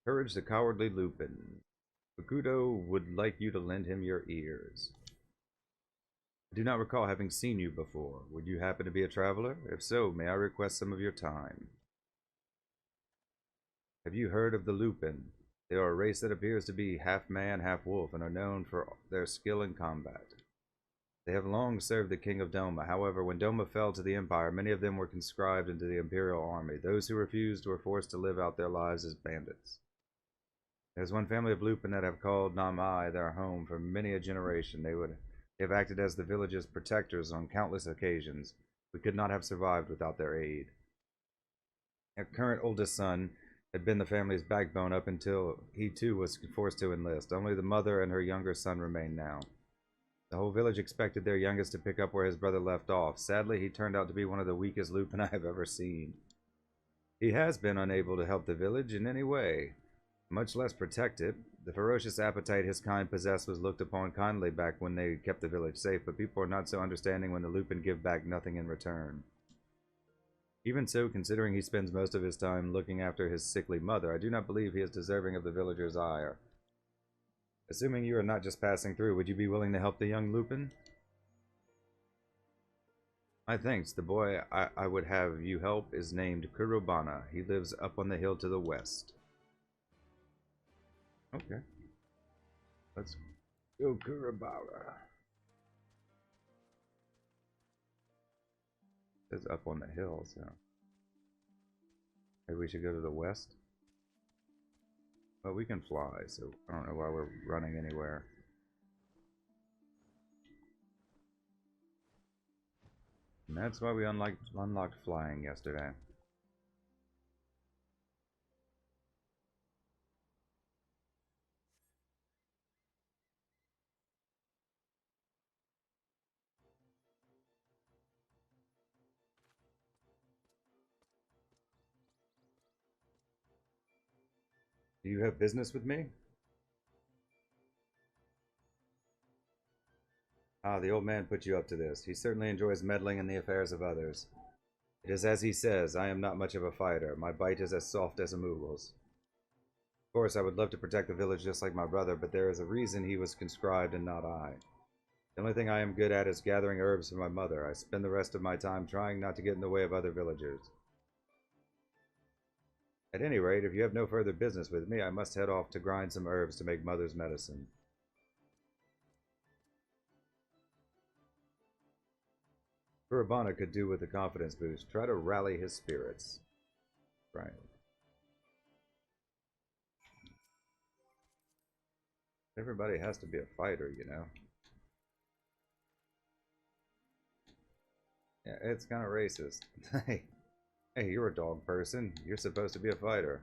Courage the cowardly Lupin. Fukudo would like you to lend him your ears. I do not recall having seen you before. Would you happen to be a traveler? If so, may I request some of your time? Have you heard of the Lupin? They are a race that appears to be half man, half wolf, and are known for their skill in combat. They have long served the king of Doma. However, when Doma fell to the empire, many of them were conscribed into the imperial army. Those who refused were forced to live out their lives as bandits. There's one family of Lupin that have called Namai their home for many a generation. They have acted as the village's protectors on countless occasions. We could not have survived without their aid. Their current oldest son had been the family's backbone up until he too was forced to enlist. Only the mother and her younger son remain now. The whole village expected their youngest to pick up where his brother left off. Sadly, he turned out to be one of the weakest Lupin I have ever seen. He has been unable to help the village in any way, much less protect it. The ferocious appetite his kind possessed was looked upon kindly back when they kept the village safe, but people are not so understanding when the Lupin give back nothing in return. Even so, considering he spends most of his time looking after his sickly mother, I do not believe he is deserving of the villagers' ire. Assuming you are not just passing through, would you be willing to help the young Lupin? My thanks. The boy I would have you help is named Kurobana. He lives up on the hill to the west. Okay. Let's go, Kurobana. It's up on the hill, so maybe we should go to the west. But we can fly, so I don't know why we're running anywhere. And that's why we unlocked flying yesterday. Do you have business with me? Ah, the old man put you up to this. He certainly enjoys meddling in the affairs of others. It is as he says, I am not much of a fighter. My bite is as soft as a moogle's. Of course, I would love to protect the village just like my brother, but there is a reason he was conscribed and not I. The only thing I am good at is gathering herbs for my mother. I spend the rest of my time trying not to get in the way of other villagers. At any rate, if you have no further business with me, I must head off to grind some herbs to make mother's medicine. Kurabana could do with a confidence boost. Try to rally his spirits. Right. Everybody has to be a fighter, you know. Yeah, it's kind of racist. Hey, you're a dog person. You're supposed to be a fighter.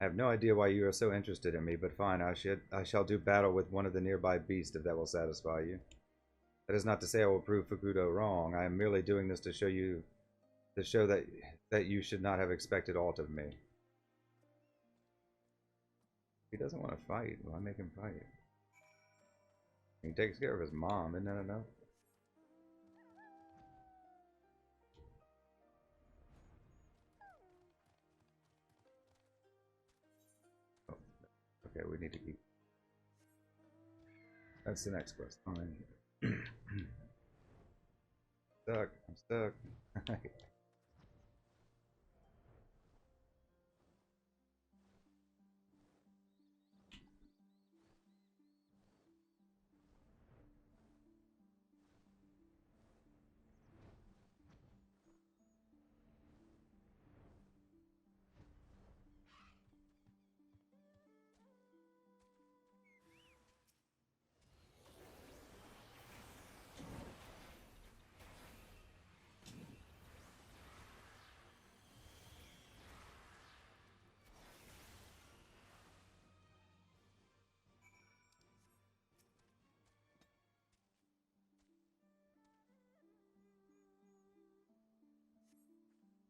I have no idea why you are so interested in me, but fine, I shall do battle with one of the nearby beasts if that will satisfy you. That is not to say I will prove Fukudo wrong. I am merely doing this to show that you should not have expected aught of me. He doesn't want to fight. Why make him fight? He takes care of his mom, isn't that enough? Oh, okay, we need to keep. That's the next quest. Fine. Stuck. I'm stuck.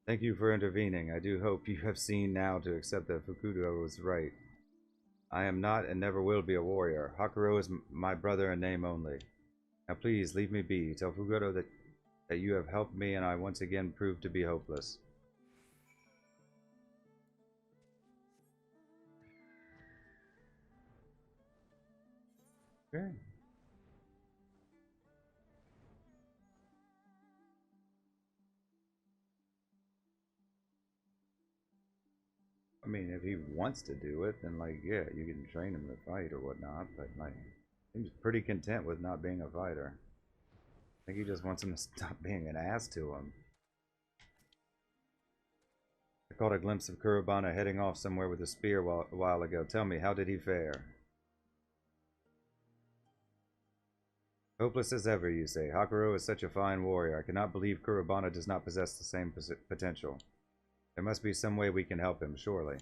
Thank you for intervening. I do hope you have seen now to accept that Fukudo was right. I am not and never will be a warrior. Hakuro is my brother in name only. Now please, leave me be. Tell Fukudo that you have helped me and I once again proved to be hopeless. Okay. I mean, if he wants to do it, then, like, yeah, you can train him to fight or whatnot, but, like, seems pretty content with not being a fighter. I think he just wants him to stop being an ass to him. I caught a glimpse of Kurabana heading off somewhere with a spear a while ago. Tell me, how did he fare? Hopeless as ever, you say. Hakuro is such a fine warrior. I cannot believe Kurabana does not possess the same potential. There must be some way we can help him, surely.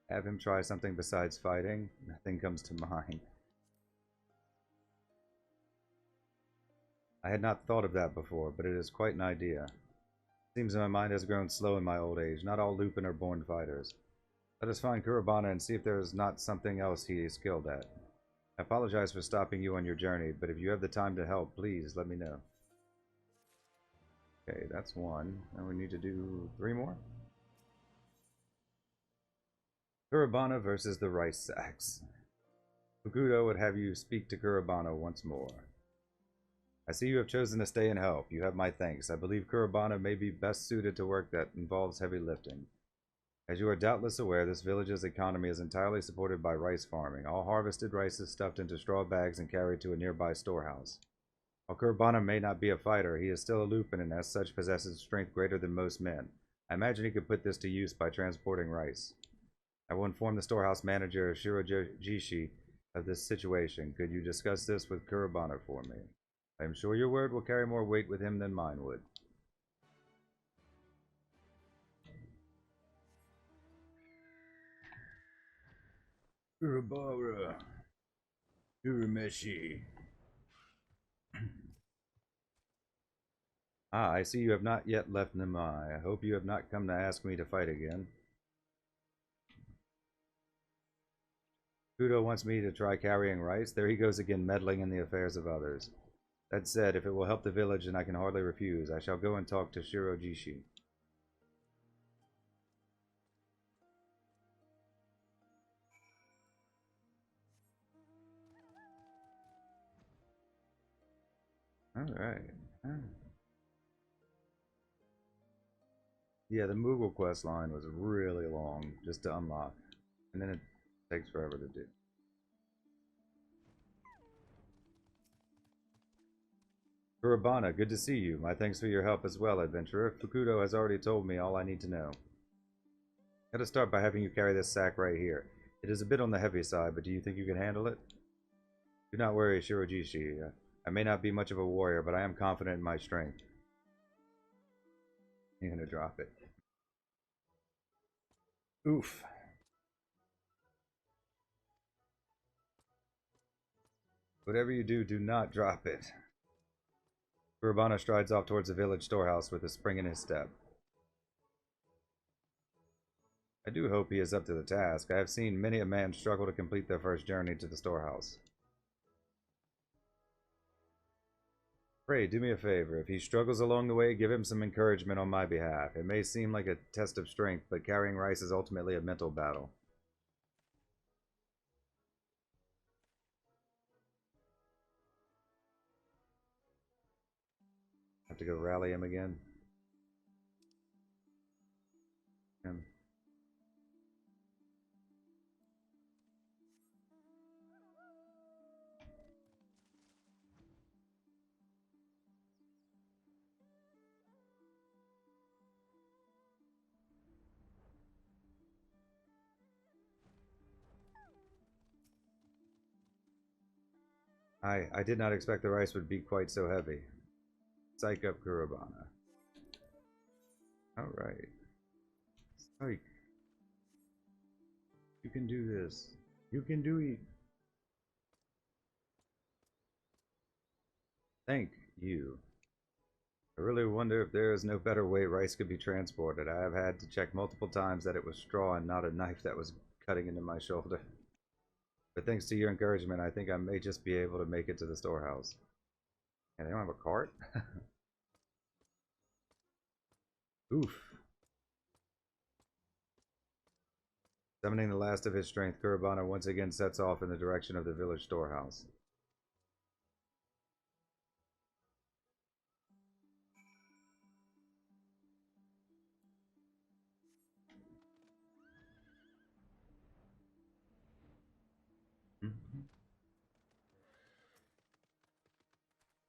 Have him try something besides fighting? Nothing comes to mind. I had not thought of that before, but it is quite an idea. It seems my mind has grown slow in my old age. Not all Lupin are born fighters. Let us find Kurabana and see if there is not something else he is skilled at. I apologize for stopping you on your journey, but if you have the time to help, please let me know. Okay, that's one. Now we need to do 3 more. Kurabana versus the rice sacks. Fukudo would have you speak to Kurabana once more. I see you have chosen to stay and help. You have my thanks. I believe Kurabana may be best suited to work that involves heavy lifting. As you are doubtless aware, this village's economy is entirely supported by rice farming. All harvested rice is stuffed into straw bags and carried to a nearby storehouse. While Kurabana may not be a fighter, he is still a Lupin and as such possesses strength greater than most men. I imagine he could put this to use by transporting rice. I will inform the storehouse manager, Shirojishi, of this situation. Could you discuss this with Kurabana for me? I am sure your word will carry more weight with him than mine would. Kurabara. Urameshi. Ah, I see you have not yet left Namai. I hope you have not come to ask me to fight again. Kudo wants me to try carrying rice. There he goes again, meddling in the affairs of others. That said, if it will help the village, then I can hardly refuse. I shall go and talk to Shirojishi. Alright. Yeah, the Moogle quest line was really long just to unlock. And then it takes forever to do. Kurabana, good to see you. My thanks for your help as well, adventurer. Fukudo has already told me all I need to know. Gotta start by having you carry this sack right here. It is a bit on the heavy side, but do you think you can handle it? Do not worry, Shirojishi. I may not be much of a warrior, but I am confident in my strength. You're gonna drop it. Oof. Whatever you do, do not drop it. Kurabana strides off towards the village storehouse with a spring in his step. I do hope he is up to the task. I have seen many a man struggle to complete their first journey to the storehouse. Pray, do me a favor. If he struggles along the way, give him some encouragement on my behalf. It may seem like a test of strength, but carrying rice is ultimately a mental battle. Have to go rally him again. I did not expect the rice would be quite so heavy. Psych up Kurabana. Alright. Psych. You can do this. You can do it. Thank you. I really wonder if there is no better way rice could be transported. I have had to check multiple times that it was straw and not a knife that was cutting into my shoulder. But thanks to your encouragement, I think I may just be able to make it to the storehouse. And they don't have a cart? Oof. Summoning the last of his strength, Kurabana once again sets off in the direction of the village storehouse.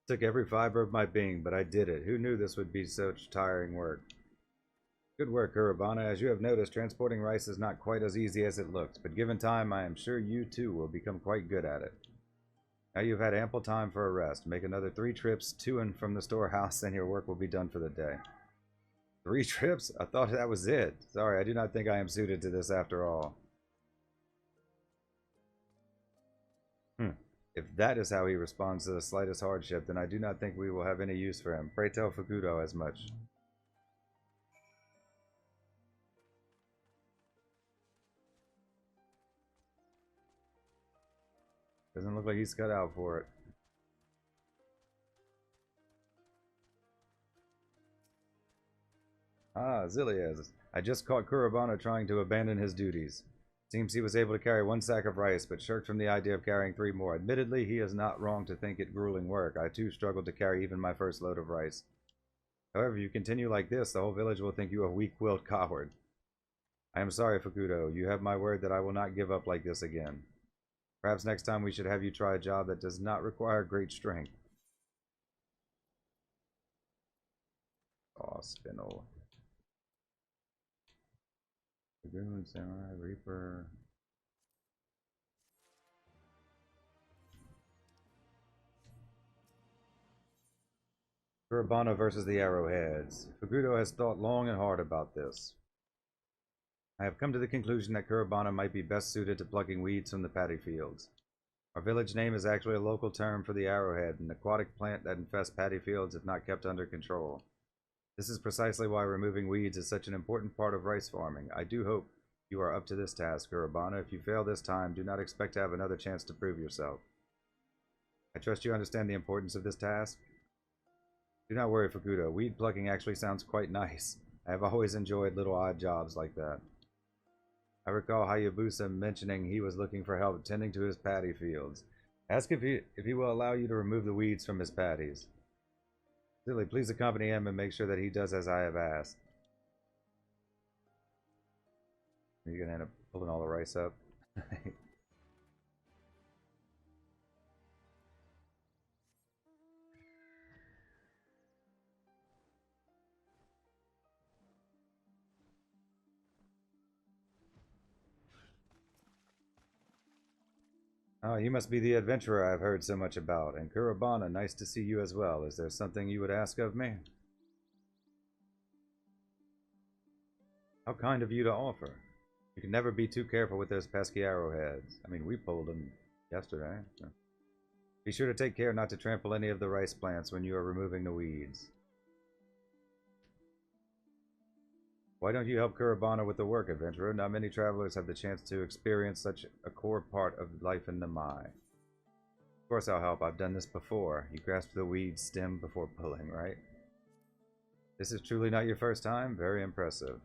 Took every fiber of my being, but I did it. Who knew this would be such tiring work? Good work, Kurabana. As you have noticed, transporting rice is not quite as easy as it looks, but given time, I am sure you too will become quite good at it. Now you've had ample time for a rest. Make another 3 trips to and from the storehouse, and your work will be done for the day. 3 trips? I thought that was it. Sorry, I do not think I am suited to this after all. If that is how he responds to the slightest hardship, then I do not think we will have any use for him. Pray tell Fukudo as much. Doesn't look like he's cut out for it. Ah, Ziliaz. I just caught Kurabana trying to abandon his duties. Seems he was able to carry 1 sack of rice, but shirked from the idea of carrying 3 more. Admittedly, he is not wrong to think it grueling work. I too struggled to carry even my first load of rice. However, if you continue like this, the whole village will think you a weak-willed coward. I am sorry, Fukudo. You have my word that I will not give up like this again. Perhaps next time we should have you try a job that does not require great strength. Oh, Spinel. Dragoon, Samurai, Reaper. Kurabana versus the Arrowheads. Fukudo has thought long and hard about this. I have come to the conclusion that Kurabana might be best suited to plucking weeds from the paddy fields. Our village name is actually a local term for the arrowhead, an aquatic plant that infests paddy fields if not kept under control. This is precisely why removing weeds is such an important part of rice farming. I do hope you are up to this task, Kurabana. If you fail this time, do not expect to have another chance to prove yourself. I trust you understand the importance of this task. Do not worry, Fukudo. Weed plucking actually sounds quite nice. I have always enjoyed little odd jobs like that. I recall Hayabusa mentioning he was looking for help tending to his paddy fields. Ask if he will allow you to remove the weeds from his paddies. Silly, please accompany him and make sure that he does as I have asked. Are you going to end up pulling all the rice up? Oh, you must be the adventurer I've heard so much about. And Kurabana, nice to see you as well. Is there something you would ask of me? How kind of you to offer. You can never be too careful with those pesky arrowheads. I mean, we pulled them yesterday. So. Be sure to take care not to trample any of the rice plants when you are removing the weeds. Why don't you help Kurabana with the work, adventurer? Not many travelers have the chance to experience such a core part of life in Namai. Of course I'll help. I've done this before. You grasp the weed stem before pulling, right? This is truly not your first time? Very impressive.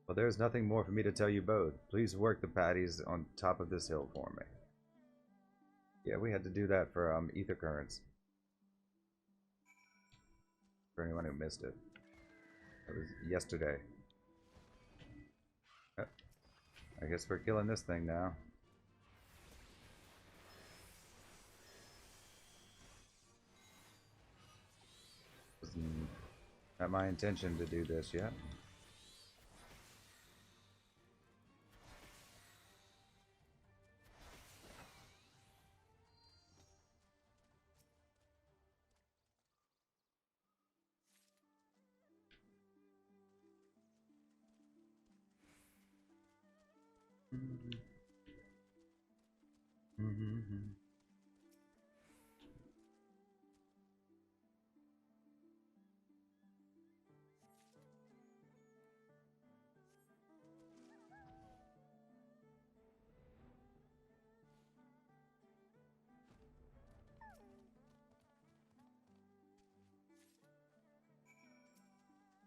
Well, there's nothing more for me to tell you both. Please work the paddies on top of this hill for me. Yeah, we had to do that for ether currents. For anyone who missed it. That was yesterday. I guess we're killing this thing now. Wasn't not my intention to do this yet.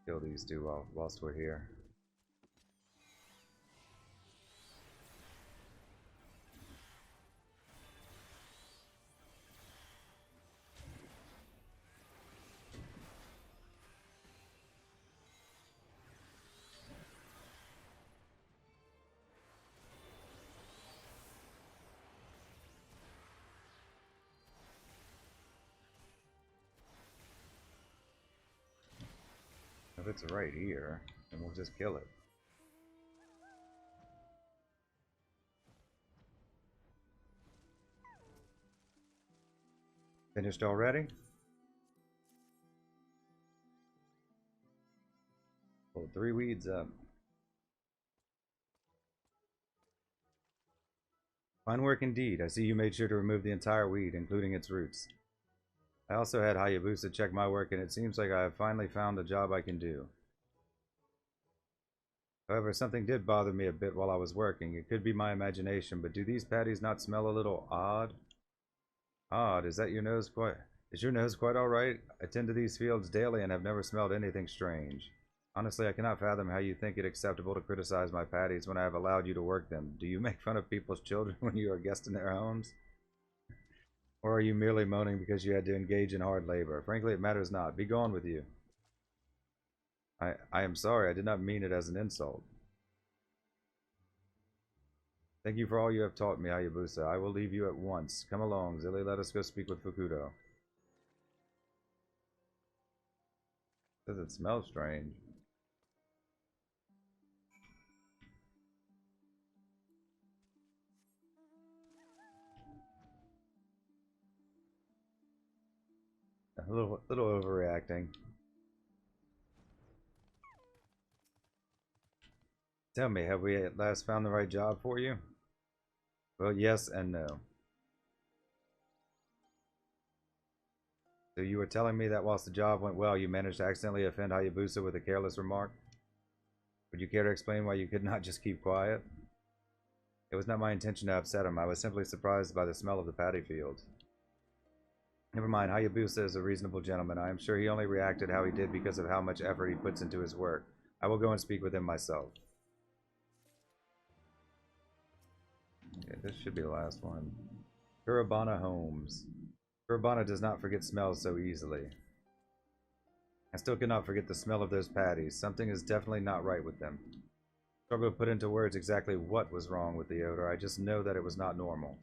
Kill these two whilst we're here. it's right here, then we'll just kill it. Finished already? Pull 3 weeds up. Fine work indeed. I see you made sure to remove the entire weed, including its roots. I also had Hayabusa check my work, and it seems like I have finally found a job I can do. However, something did bother me a bit while I was working. It could be my imagination, but do these patties not smell a little odd? Odd? Is that your nose quite... Is your nose quite alright? I tend to these fields daily and have never smelled anything strange. Honestly, I cannot fathom how you think it acceptable to criticize my patties when I have allowed you to work them. Do you make fun of people's children when you are guests in their homes? Or are you merely moaning because you had to engage in hard labor? Frankly, it matters not. Be gone with you. I am sorry. I did not mean it as an insult. Thank you for all you have taught me, Hayabusa. I will leave you at once. Come along, Zilly. Let us go speak with Fukudo. Does it smell strange? A little overreacting. Tell me, have we at last found the right job for you? Well, yes and no. So you were telling me that whilst the job went well, you managed to accidentally offend Hayabusa with a careless remark? Would you care to explain why you could not just keep quiet? It was not my intention to upset him. I was simply surprised by the smell of the paddy fields. Never mind, Hayabusa is a reasonable gentleman. I am sure he only reacted how he did because of how much effort he puts into his work. I will go and speak with him myself. Okay, this should be the last one. Kurabana Holmes. Kurabana does not forget smells so easily. I still cannot forget the smell of those patties. Something is definitely not right with them. I struggle to put into words exactly what was wrong with the odor. I just know that it was not normal.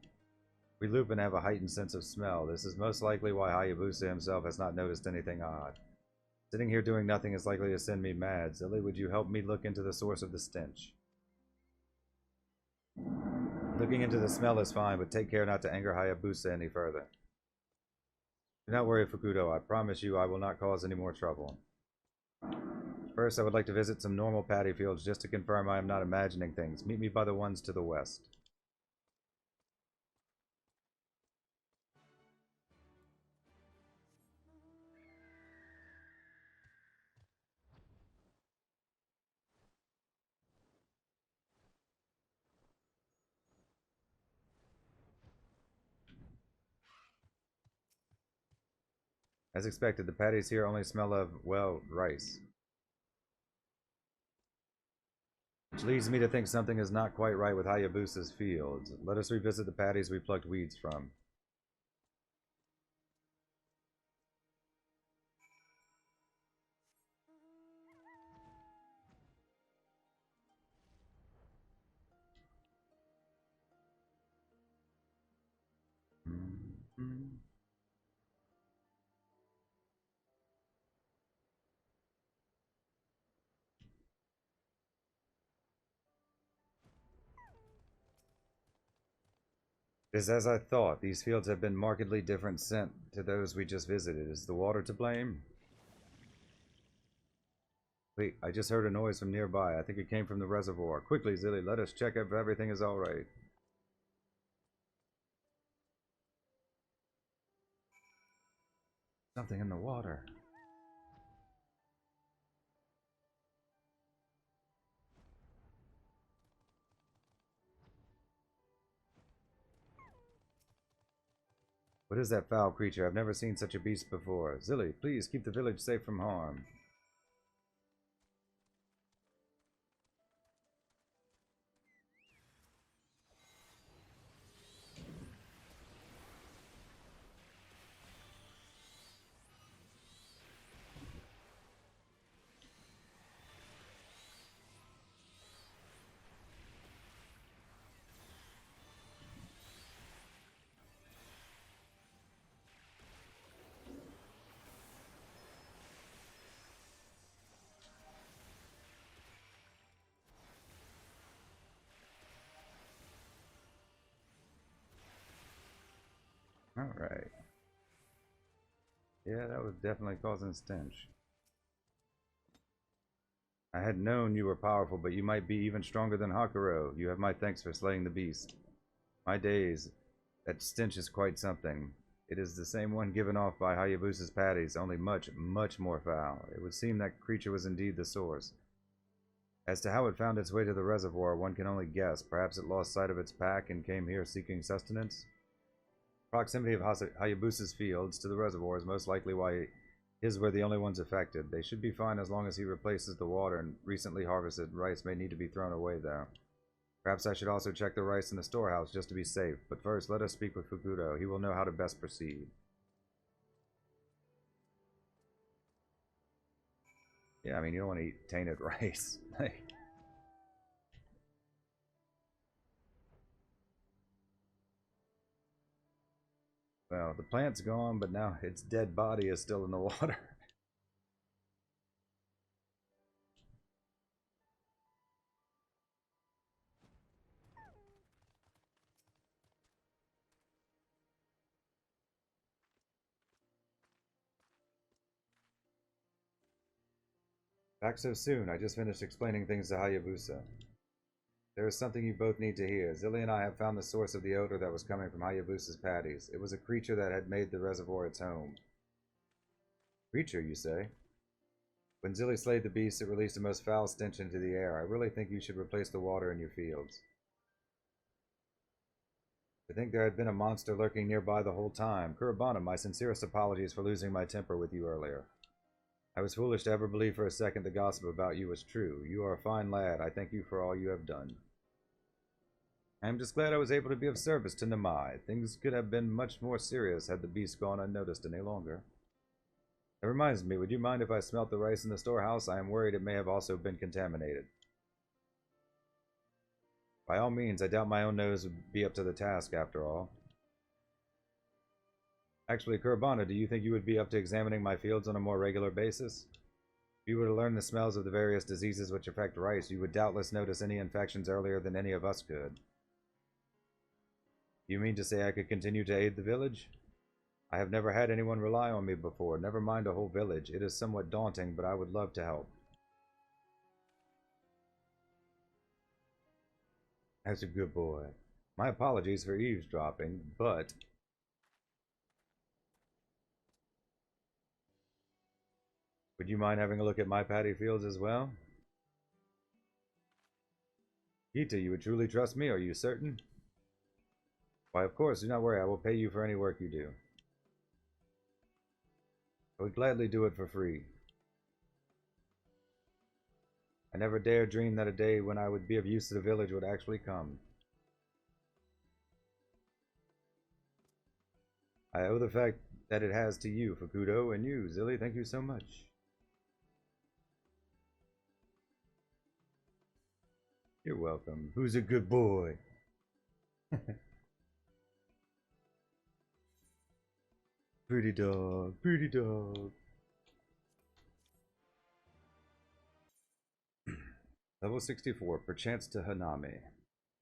We Lupin have a heightened sense of smell. This is most likely why Hayabusa himself has not noticed anything odd. Sitting here doing nothing is likely to send me mad. Zilly, would you help me look into the source of the stench? Looking into the smell is fine, but take care not to anger Hayabusa any further. Do not worry, Fukudo. I promise you I will not cause any more trouble. First, I would like to visit some normal paddy fields just to confirm I am not imagining things. Meet me by the ones to the west. As expected, the patties here only smell of, well, rice. Which leads me to think something is not quite right with Hayabusa's fields. Let us revisit the patties we plucked weeds from. It is as I thought. These fields have been markedly different scent to those we just visited. Is the water to blame? Wait, I just heard a noise from nearby. I think it came from the reservoir. Quickly, Zilly, let us check if everything is alright. Something in the water. What is that foul creature? I've never seen such a beast before. Zilly, please keep the village safe from harm. Alright. Yeah, that was definitely causing stench. I had known you were powerful, but you might be even stronger than Hakuro. You have my thanks for slaying the beast. My days, that stench is quite something. It is the same one given off by Hayabusa's patties, only much, much more foul. It would seem that creature was indeed the source. As to how it found its way to the reservoir, one can only guess. Perhaps it lost sight of its pack and came here seeking sustenance? Proximity of Hayabusa's fields to the reservoir is most likely why his were the only ones affected. They should be fine as long as he replaces the water, and recently harvested rice may need to be thrown away there. Perhaps I should also check the rice in the storehouse just to be safe. But first, let us speak with Fukudo. He will know how to best proceed. Yeah, I mean, you don't want to eat tainted rice. Well, the plant's gone, but now its dead body is still in the water. Back so soon. I just finished explaining things to Hayabusa. There is something you both need to hear. Zilly and I have found the source of the odor that was coming from Hayabusa's patties. It was a creature that had made the reservoir its home. Creature, you say? When Zilly slayed the beast, it released a most foul stench into the air. I really think you should replace the water in your fields. I think there had been a monster lurking nearby the whole time. Kurabana, my sincerest apologies for losing my temper with you earlier. I was foolish to ever believe for a second the gossip about you was true. You are a fine lad. I thank you for all you have done. I am just glad I was able to be of service to Namai. Things could have been much more serious had the beast gone unnoticed any longer. That reminds me, would you mind if I smelt the rice in the storehouse? I am worried it may have also been contaminated. By all means, I doubt my own nose would be up to the task after all. Actually, Kurabana, do you think you would be up to examining my fields on a more regular basis? If you were to learn the smells of the various diseases which affect rice, you would doubtless notice any infections earlier than any of us could. You mean to say I could continue to aid the village? I have never had anyone rely on me before, never mind a whole village. It is somewhat daunting, but I would love to help. That's a good boy. My apologies for eavesdropping, but... Would you mind having a look at my paddy fields as well? Gita, you would truly trust me, are you certain? Why, of course, do not worry, I will pay you for any work you do. I would gladly do it for free. I never dared dream that a day when I would be of use to the village would actually come. I owe the fact that it has to you, Fukudo, and you, Zilly, thank you so much. You're welcome. Who's a good boy? Pretty dog, pretty dog. Level 64, perchance to Hanami.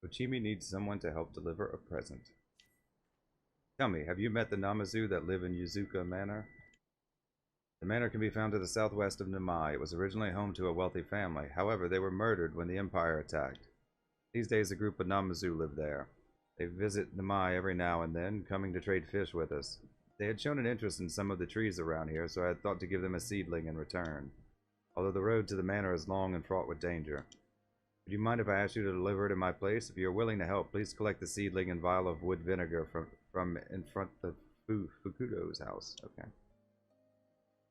Ochimi needs someone to help deliver a present. Tell me, have you met the Namazu that live in Yuzuka Manor? The manor can be found to the southwest of Namai. It was originally home to a wealthy family. However, they were murdered when the Empire attacked. These days, a group of Namazu live there. They visit Namai every now and then, coming to trade fish with us. They had shown an interest in some of the trees around here, so I had thought to give them a seedling in return. Although the road to the manor is long and fraught with danger. Would you mind if I asked you to deliver it in my place? If you are willing to help, please collect the seedling and vial of wood vinegar from in front of Fukudo's house. Okay.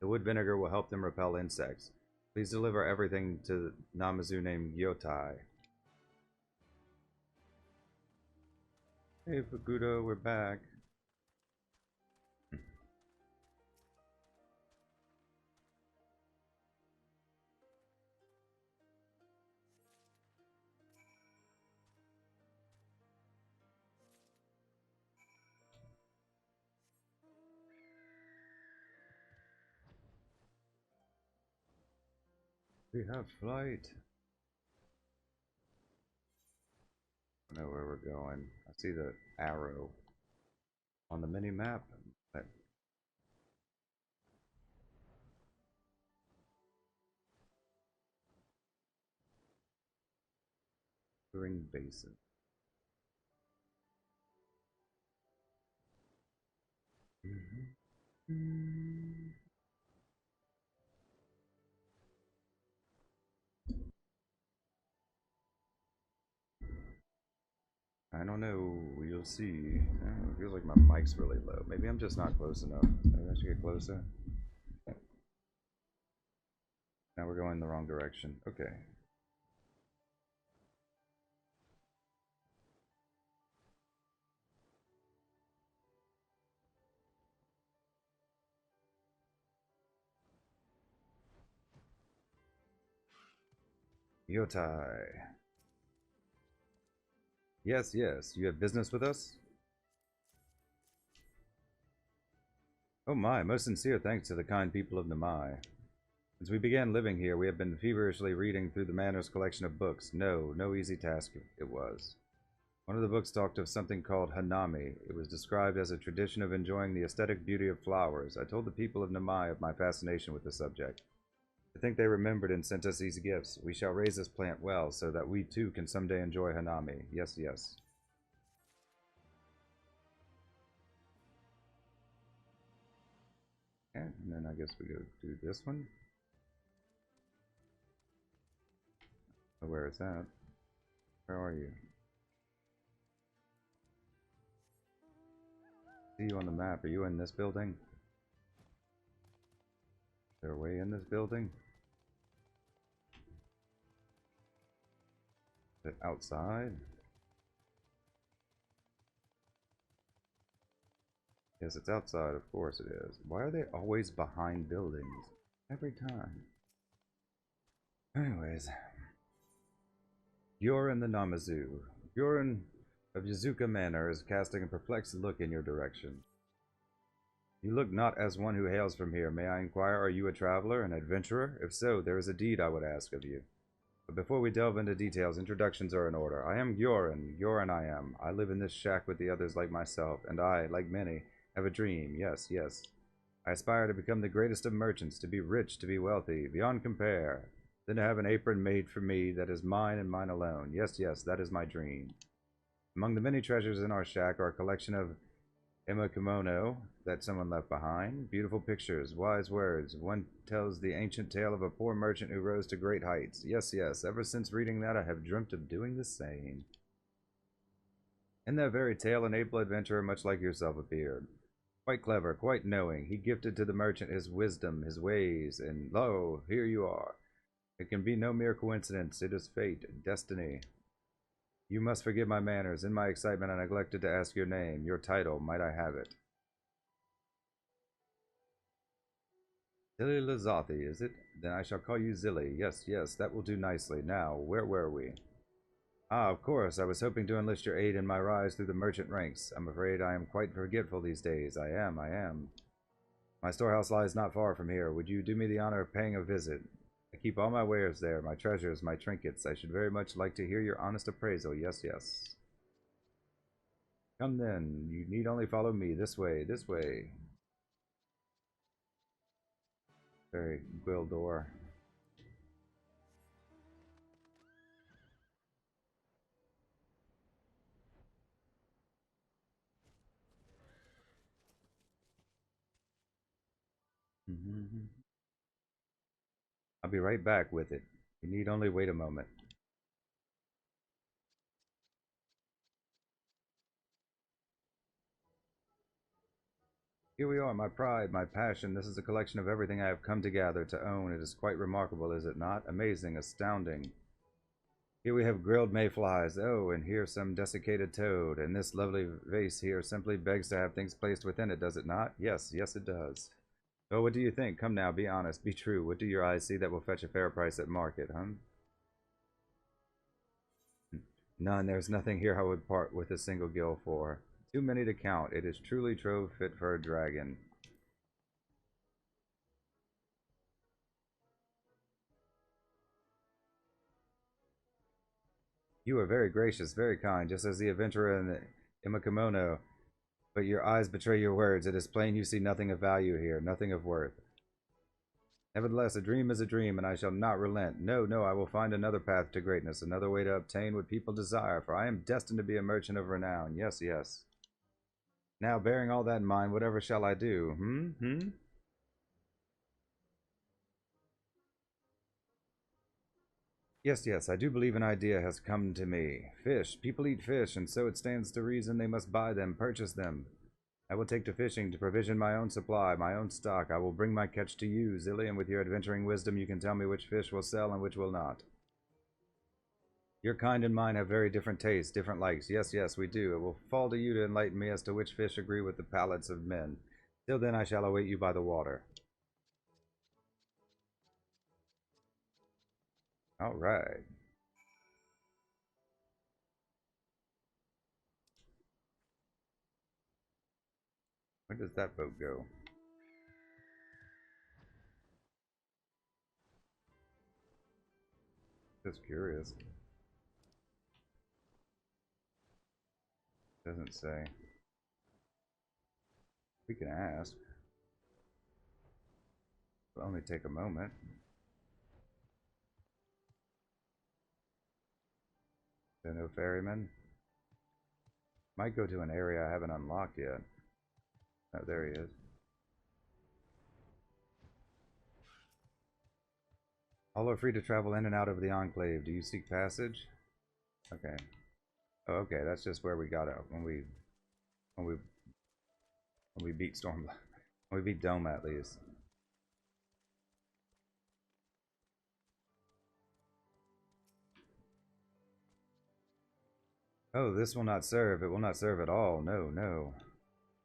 The wood vinegar will help them repel insects. Please deliver everything to Namazu named Yotai. Hey Fukudo, we're back. We have flight. I know where we're going. I see the arrow. on the mini map. But Ring Basin. I don't know. We'll see. It feels like my mic's really low. Maybe I'm just not close enough. Maybe I should get closer. Now we're going the wrong direction. Okay. Yotai. Yes, yes. You have business with us? Oh my, most sincere thanks to the kind people of Namai. Since we began living here, we have been feverishly reading through the manor's collection of books. No easy task it was. One of the books talked of something called Hanami. It was described as a tradition of enjoying the aesthetic beauty of flowers. I told the people of Namai of my fascination with the subject. I think they remembered and sent us these gifts. We shall raise this plant well, so that we too can someday enjoy Hanami. Yes, yes. Okay, and then I guess we go do this one. Oh, where is that? Where are you? See you on the map. Are you in this building? Is there a way in this building? Is it outside? Yes, it's outside. Of course it is. Why are they always behind buildings? Every time. Anyways. Yorin the Namazu. Yorin of Yazuka Manor is casting a perplexed look in your direction. You look not as one who hails from here. May I inquire, are you a traveler, an adventurer? If so, there is a deed I would ask of you. But before we delve into details, introductions are in order. I am Gyoran. Gyoran I am. I live in this shack with the others like myself, and I, like many, have a dream. Yes, yes. I aspire to become the greatest of merchants, to be rich, to be wealthy, beyond compare. Then to have an apron made for me that is mine and mine alone. Yes, yes, that is my dream. Among the many treasures in our shack are a collection of kimono that someone left behind, beautiful pictures, wise words. One tells the ancient tale of a poor merchant who rose to great heights. Yes, yes, ever since reading that I have dreamt of doing the same. In that very tale, an able adventurer much like yourself appeared. Quite clever, quite knowing. He gifted to the merchant his wisdom, his ways, and lo, here you are. It can be no mere coincidence. It is fate, destiny. You must forgive my manners. In my excitement, I neglected to ask your name, your title. Might I have it? Zilly Lazathi, is it? Then I shall call you Zilly. Yes, yes, that will do nicely. Now, where were we? Ah, of course, I was hoping to enlist your aid in my rise through the merchant ranks. I'm afraid I am quite forgetful these days. I am. My storehouse lies not far from here. Would you do me the honor of paying a visit? I keep all my wares there, my treasures, my trinkets. I should very much like to hear your honest appraisal. Yes, yes. Come then. You need only follow me. This way, this way. Very Gwildor. I'll be right back with it. You need only wait a moment. Here we are, my pride, my passion. This is a collection of everything I have come to gather, to own. It is quite remarkable, is it not? Amazing, astounding. Here we have grilled mayflies. Oh, and here some desiccated toad. And this lovely vase here simply begs to have things placed within it, does it not? Yes, yes it does. Oh, what do you think? Come now, be honest, be true. What do your eyes see that will fetch a fair price at market, huh? None. There's nothing here I would part with a single gill for. Too many to count. It is truly trove fit for a dragon. You are very gracious, very kind, just as the adventurer in the Imakimono But your eyes betray your words. It is plain you see nothing of value here, nothing of worth. Nevertheless, a dream is a dream, and I shall not relent. No, no, I will find another path to greatness, another way to obtain what people desire, for I am destined to be a merchant of renown. Yes, yes. Now, bearing all that in mind, whatever shall I do? Yes, yes, I do believe an idea has come to me. Fish. People eat fish, and so it stands to reason they must buy them, purchase them. I will take to fishing to provision my own supply, my own stock. I will bring my catch to you, Zilly, and with your adventuring wisdom you can tell me which fish will sell and which will not. Your kind and mine have very different tastes, different likes. Yes, yes, we do. It will fall to you to enlighten me as to which fish agree with the palates of men. Till then I shall await you by the water. All right. Where does that boat go? Just curious. Doesn't say. We can ask. It'll only take a moment. There no ferryman? Might go to an area I haven't unlocked yet. Oh, there he is. All are free to travel in and out of the Enclave. Do you seek passage? Okay. Oh, okay, that's just where we got out when we beat Stormblood. When we beat Dome at least. Oh, this will not serve. It will not serve at all. No, no.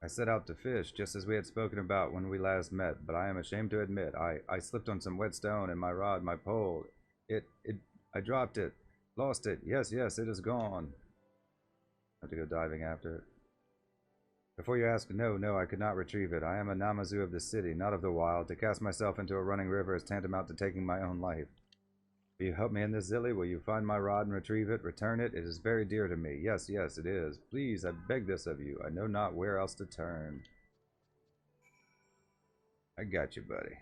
I set out to fish, just as we had spoken about when we last met, but I am ashamed to admit, I slipped on some wet stone, and my rod, my pole, I dropped it, lost it. Yes, yes, it is gone. I have to go diving after it. Before you ask, no, no, I could not retrieve it. I am a Namazu of the city, not of the wild. To cast myself into a running river is tantamount to taking my own life. Will you help me in this, Zilly? Will you find my rod and retrieve it? Return it? It is very dear to me. Yes, yes, it is. Please, I beg this of you. I know not where else to turn. I got you, buddy.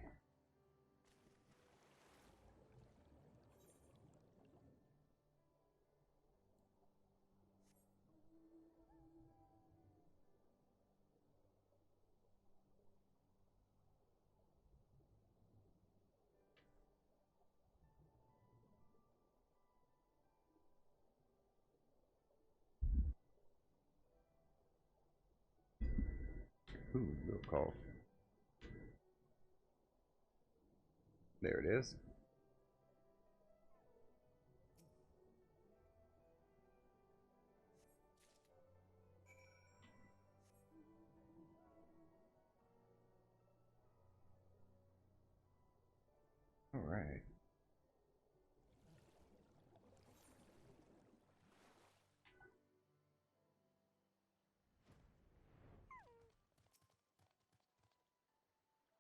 Ooh, little cough. There it is. All right.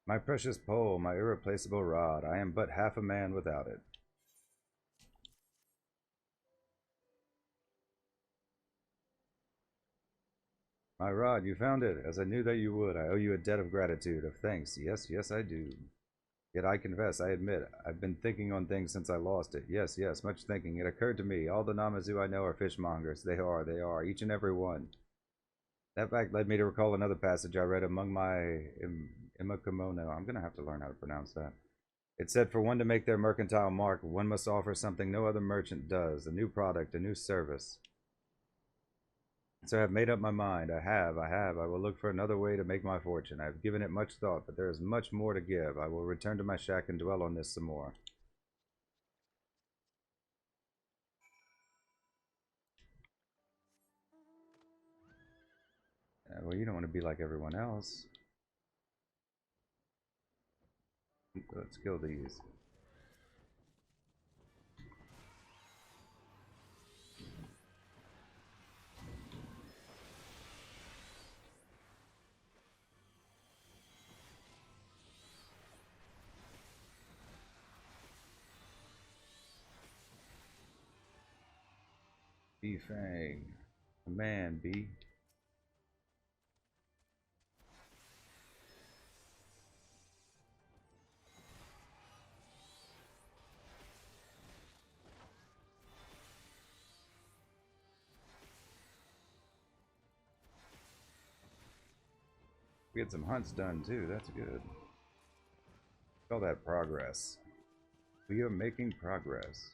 My precious pole, my irreplaceable rod. I am but half a man without it. My rod, you found it, as I knew that you would. I owe you a debt of gratitude, of thanks. Yes, yes, I do. Yet I confess, I admit, I've been thinking on things since I lost it. Yes, yes, much thinking. It occurred to me, all the Namazu I know are fishmongers. They are, each and every one. That fact led me to recall another passage I read among my Imakumono. I'm going to have to learn how to pronounce that. It said, for one to make their mercantile mark, one must offer something no other merchant does, a new product, a new service. So I have made up my mind. I will look for another way to make my fortune. I have given it much thought, but there is much more to give. I will return to my shack and dwell on this some more. Well, you don't want to be like everyone else. Let's kill these. B-Fang. Man, B. We get some hunts done too, that's good. Call that progress. We are making progress.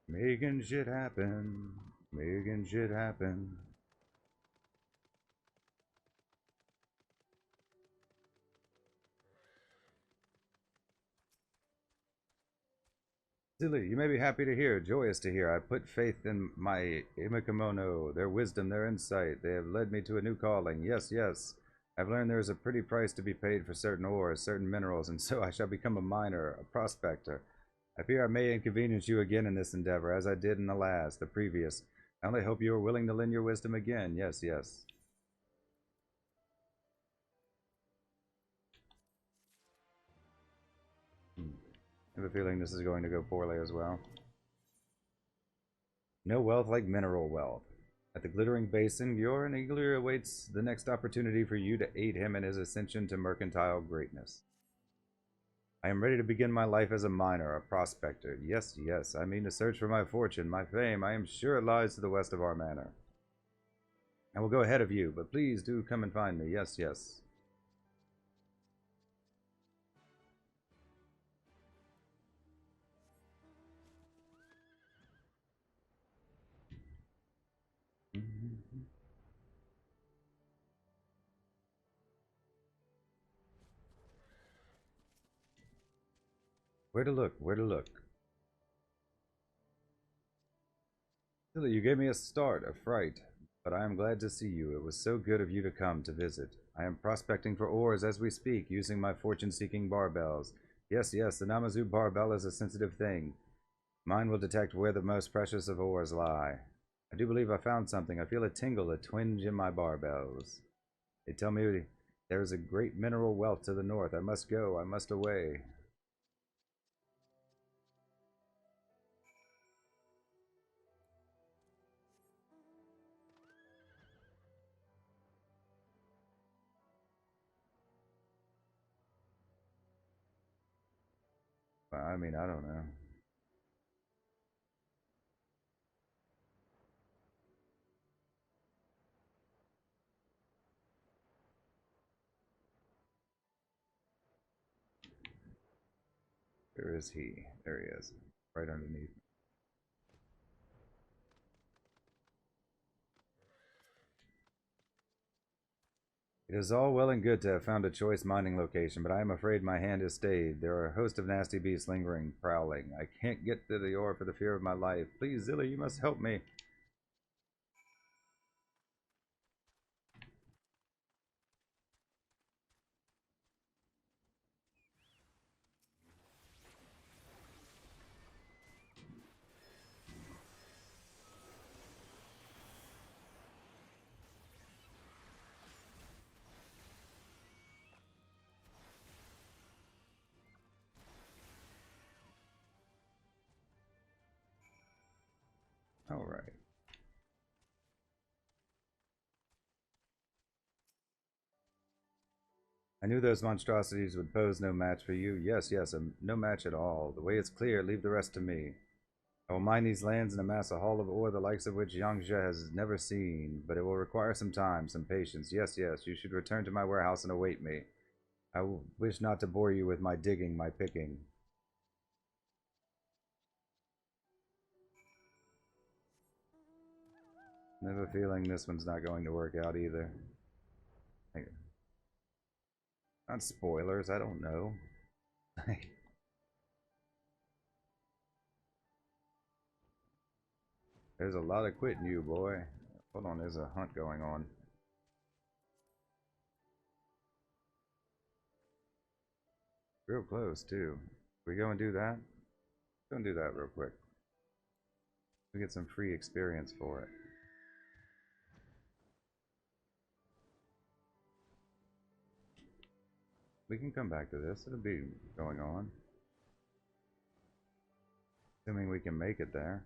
Making shit happen. Making shit happen. Silly, you may be happy to hear, joyous to hear. I put faith in my imikamono, their wisdom, their insight. They have led me to a new calling. Yes, yes. I've learned there is a pretty price to be paid for certain ores, certain minerals, and so I shall become a miner, a prospector. I fear I may inconvenience you again in this endeavor, as I did in the last, the previous. I only hope you are willing to lend your wisdom again. Yes, yes. I have a feeling this is going to go poorly as well. No wealth like mineral wealth. At the Glittering Basin, Gioran eagerly awaits the next opportunity for you to aid him in his ascension to mercantile greatness. I am ready to begin my life as a miner, a prospector. Yes, yes, I mean to search for my fortune, my fame. I am sure it lies to the west of our manor. I will go ahead of you, but please do come and find me. Yes, yes. Where to look? Where to look? Silly, you gave me a start, a fright, but I am glad to see you. It was so good of you to come to visit. I am prospecting for ores as we speak, using my fortune-seeking barbells. Yes, yes, the Namazu barbell is a sensitive thing. Mine will detect where the most precious of ores lie. I do believe I found something. I feel a tingle, a twinge in my barbells. They tell me there is a great mineral wealth to the north. I must go. I must away. I mean, I don't know. Where is he? There he is. Right underneath. It is all well and good to have found a choice mining location, but I am afraid my hand is stayed. There are a host of nasty beasts lingering, prowling. I can't get to the ore for the fear of my life. Please, Zilla, you must help me. All right. I knew those monstrosities would pose no match for you. Yes, yes, no match at all. The way is clear. Leave the rest to me. I will mine these lands and amass a haul of ore the likes of which Yangzhe has never seen, but it will require some time, some patience. Yes, yes, you should return to my warehouse and await me. I wish not to bore you with my digging, my picking. I have a feeling this one's not going to work out either. Not spoilers, I don't know. There's a lot of quitting you, boy. Hold on, there's a hunt going on. Real close, too. We go and do that? Go and do that real quick. We get some free experience for it. We can come back to this. It'll be going on. Assuming we can make it there.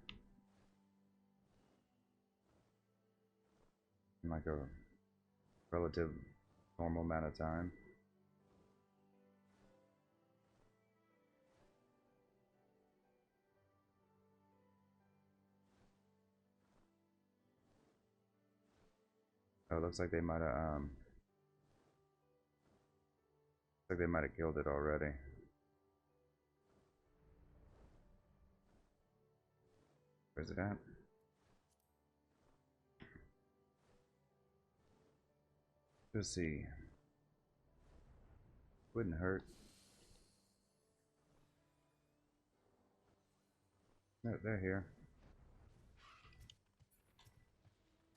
In like a relative normal amount of time. Oh, it looks like they might have, Like they might have killed it already. Where's it at? Let's see. Wouldn't hurt. No, they're here.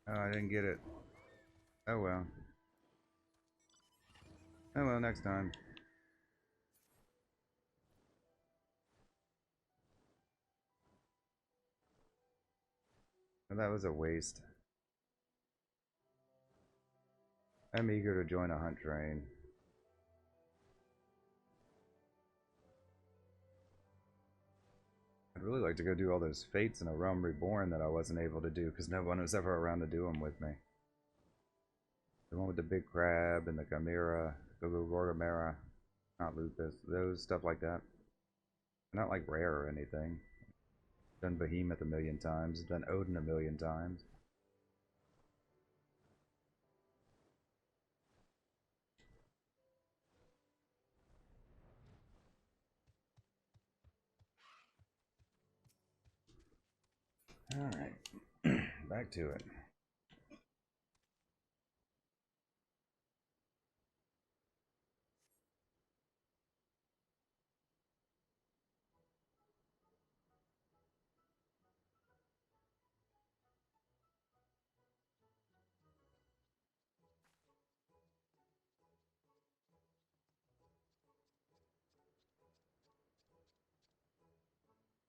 Oh, I didn't get it. Oh well. Oh well, next time. Well, that was a waste. I'm eager to join a hunt train. I'd really like to go do all those fates in a Realm Reborn that I wasn't able to do because no one was ever around to do them with me. The one with the big crab and the chimera, Gorgamera, not lupus, those stuff like that. Not like rare or anything. Done Behemoth a million times, done Odin a million times. Alright, back to it.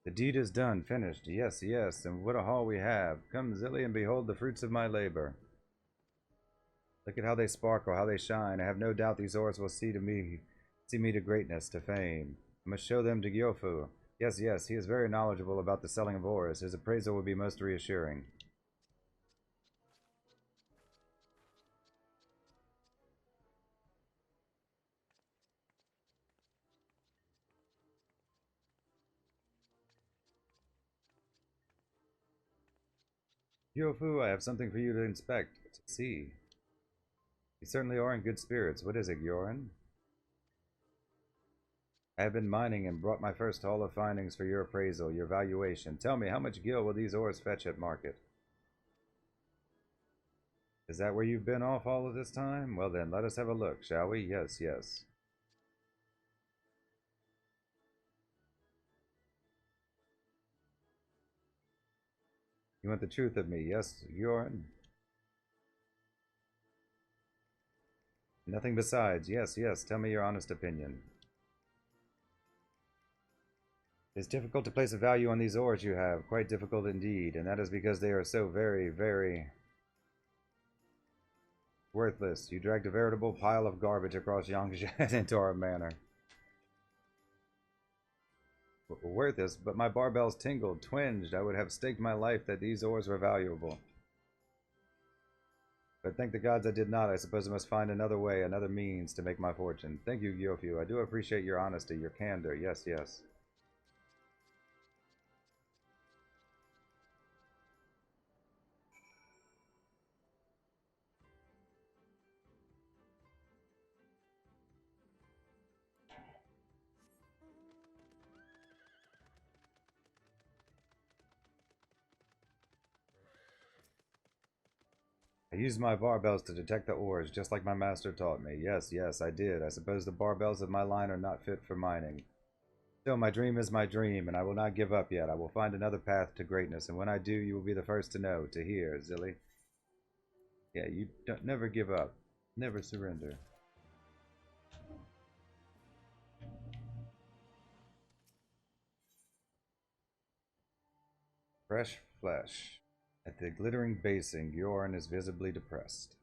The deed is done, finished. Yes, yes, and what a haul we have. Come, Zilly, and behold the fruits of my labor. Look at how they sparkle, how they shine. I have no doubt these ores will see me to greatness, to fame. I must show them to Gyofu. Yes, yes, he is very knowledgeable about the selling of ores. His appraisal will be most reassuring. Gyofu, I have something for you to inspect, to see. You certainly are in good spirits. What is it, Gyoran? I have been mining and brought my first haul of findings for your appraisal, your valuation. Tell me, how much gil will these ores fetch at market? Is that where you've been off all of this time? Well then, let us have a look, shall we? Yes, yes. You want the truth of me? Yes, Gyoran? Nothing besides. Yes, yes. Tell me your honest opinion. It is difficult to place a value on these ores you have. Quite difficult indeed. And that is because they are so very, very worthless. You dragged a veritable pile of garbage across Yangshan into our manor. Worthless, but my barbells tingled, twinged. I would have staked my life that these ores were valuable. But thank the gods I did not. I suppose I must find another way, another means to make my fortune. Thank you, Gyofu. I do appreciate your honesty, your candor. Yes, yes. I used my barbells to detect the ores, just like my master taught me. Yes, yes, I did. I suppose the barbells of my line are not fit for mining. Still, my dream is my dream, and I will not give up yet. I will find another path to greatness, and when I do, you will be the first to know, to hear, Zilly. Yeah, you don't never give up. Never surrender. Fresh flesh. At the glittering basin, Gyorn is visibly depressed.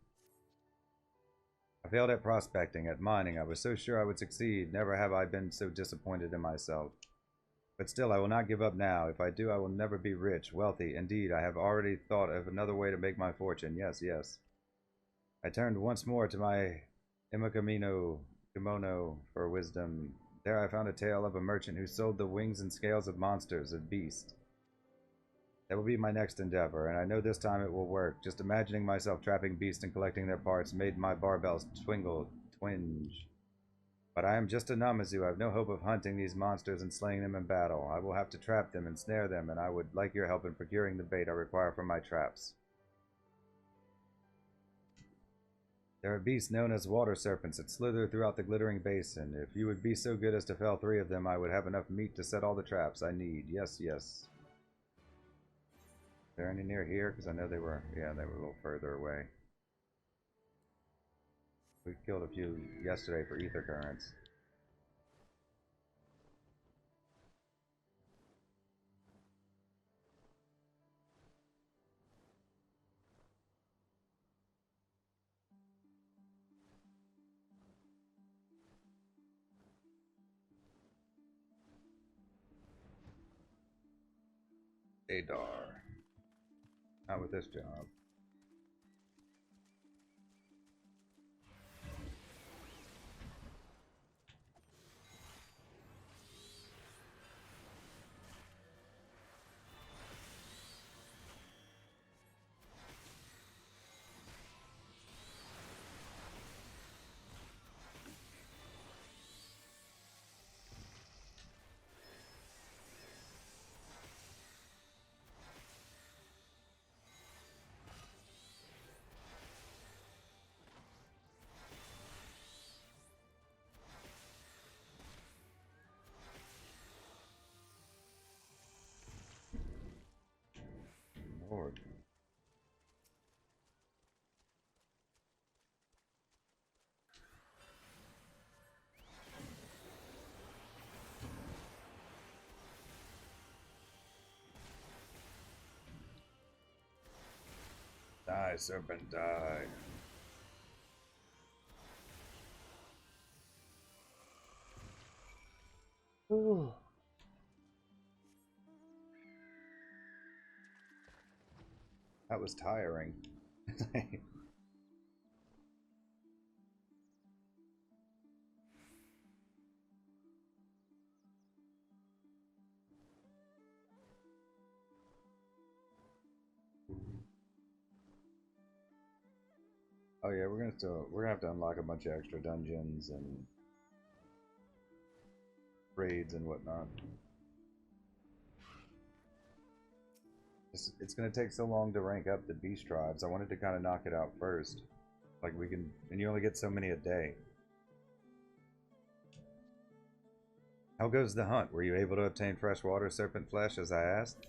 I failed at prospecting, at mining. I was so sure I would succeed. Never have I been so disappointed in myself. But still, I will not give up now. If I do, I will never be rich, wealthy. Indeed, I have already thought of another way to make my fortune. Yes, yes. I turned once more to my Imakamino kimono for wisdom. There I found a tale of a merchant who sold the wings and scales of monsters, of beasts. That will be my next endeavor, and I know this time it will work. Just imagining myself trapping beasts and collecting their parts made my barbells twinge. But I am just a Namazu. I have no hope of hunting these monsters and slaying them in battle. I will have to trap them and snare them, and I would like your help in procuring the bait I require for my traps. There are beasts known as water serpents that slither throughout the glittering basin. If you would be so good as to fell 3 of them, I would have enough meat to set all the traps I need. Yes, yes. Is there any near here? Because I know they were, yeah, they were a little further away. We killed a few yesterday for ether currents. Adar. Not with this job. Lord. Die, serpent, die. Ooh. That was tiring. Oh yeah, we're gonna have to unlock a bunch of extra dungeons and raids and whatnot. It's gonna take so long to rank up the beast tribes. I wanted to kind of knock it out first. Like we can, and you only get so many a day. How goes the hunt? Were you able to obtain freshwater serpent flesh as I asked?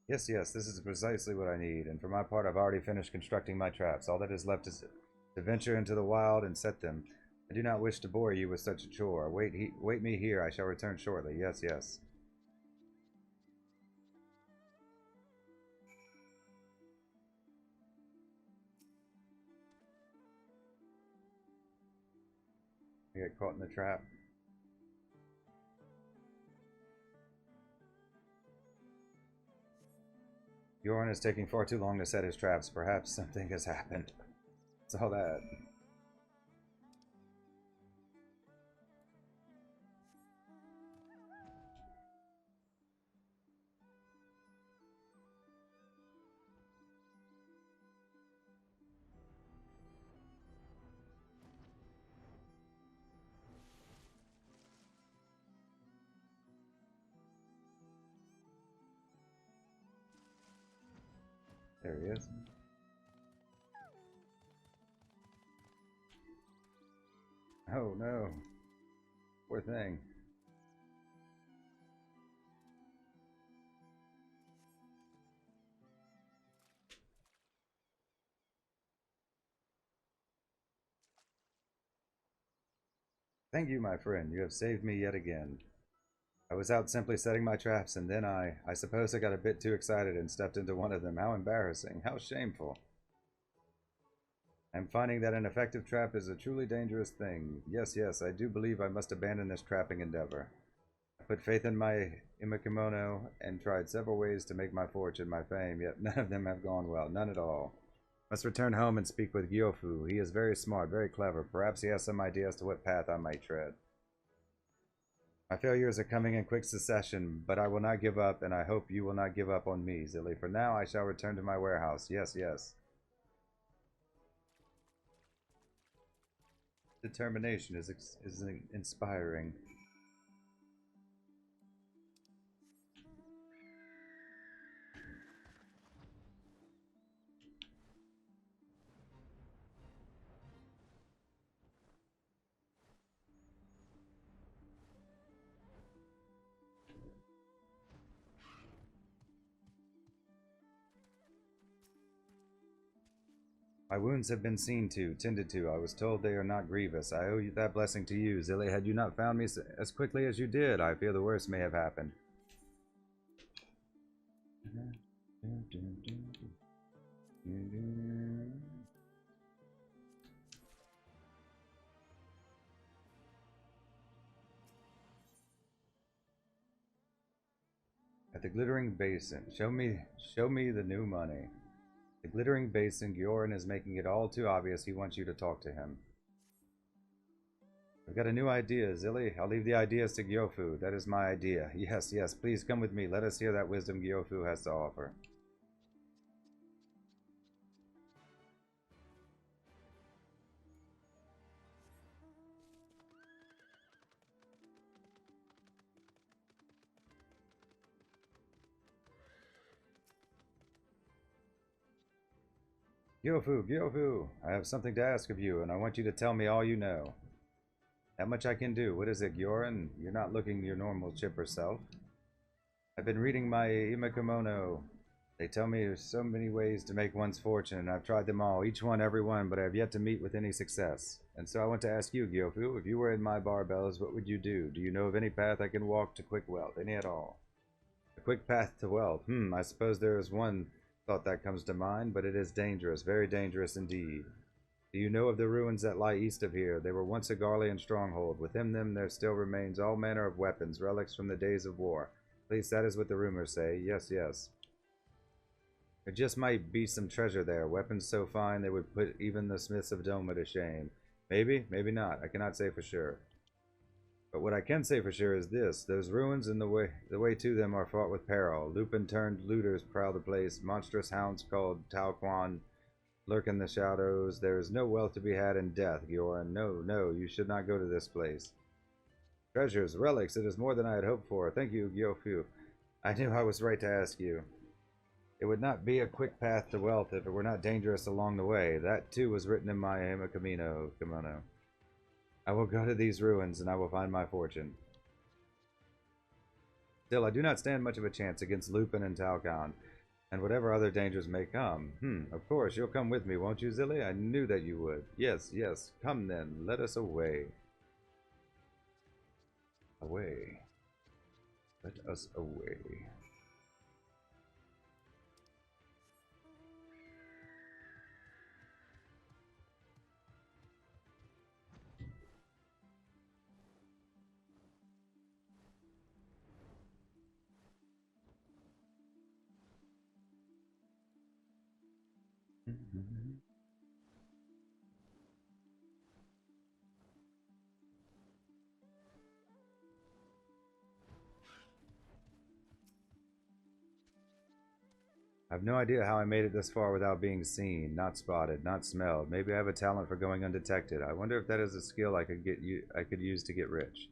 Yes, yes, this is precisely what I need, and for my part I've already finished constructing my traps. All that is left is to venture into the wild and set them. I do not wish to bore you with such a chore. Wait me here, I shall return shortly. Yes, yes. I get caught in the trap. Bjorn is taking far too long to set his traps. Perhaps something has happened. It's all that. There he is. Oh no. Poor thing. Thank you, my friend. You have saved me yet again. I was out simply setting my traps, and then I suppose I got a bit too excited and stepped into one of them. How embarrassing. How shameful. I'm finding that an effective trap is a truly dangerous thing. Yes, yes, I do believe I must abandon this trapping endeavor. I put faith in my imikimono and tried several ways to make my fortune, my fame, yet none of them have gone well. None at all. Must return home and speak with Gyofu. He is very smart, very clever. Perhaps he has some idea as to what path I might tread. My failures are coming in quick succession, but I will not give up, and I hope you will not give up on me, Zilly. For now, I shall return to my warehouse. Yes, yes. Determination is inspiring. My wounds have been seen to, tended to. I was told they are not grievous. I owe you that blessing to you, Zilly. Had you not found me as quickly as you did, I fear the worst may have happened. At the glittering basin, show me the new money. The glittering basin, Gioran is making it all too obvious he wants you to talk to him. I've got a new idea, Zilly. I'll leave the ideas to Gyofu. That is my idea. Yes, yes, please come with me. Let us hear that wisdom Gyofu has to offer. Gyofu, Gyofu, I have something to ask of you, and I want you to tell me all you know. That much I can do. What is it, Gioran? You're not looking your normal chipper self. I've been reading my Imakemono. They tell me there's so many ways to make one's fortune, and I've tried them all, each one, every one, but I have yet to meet with any success. And so I want to ask you, Gyofu, if you were in my barbells, what would you do? Do you know of any path I can walk to quick wealth? Any at all? A quick path to wealth? I suppose there is one thought that comes to mind, but it is dangerous, very dangerous indeed. Do you know of the ruins that lie east of here? They were once a Garlean stronghold. Within them there still remains all manner of weapons, relics from the days of war. At least that is what the rumors say. Yes, yes. There just might be some treasure there, weapons so fine they would put even the smiths of Doma to shame. Maybe, maybe not. I cannot say for sure. But what I can say for sure is this. Those ruins and the way to them are fraught with peril. Lupin-turned looters prowl the place. Monstrous hounds called Talquan lurk in the shadows. There is no wealth to be had in death, Gioran. No, no, you should not go to this place. Treasures, relics, it is more than I had hoped for. Thank you, Gyofu. I knew I was right to ask you. It would not be a quick path to wealth if it were not dangerous along the way. That, too, was written in my kimono. I will go to these ruins, and I will find my fortune. Still, I do not stand much of a chance against Lupin and Talcon, and whatever other dangers may come. Of course, you'll come with me, won't you, Zilly? I knew that you would. Yes, yes, come then, let us away. Away. Let us away. I have no idea how I made it this far without being seen, not spotted, not smelled. Maybe I have a talent for going undetected. I wonder if that is a skill I could use to get rich.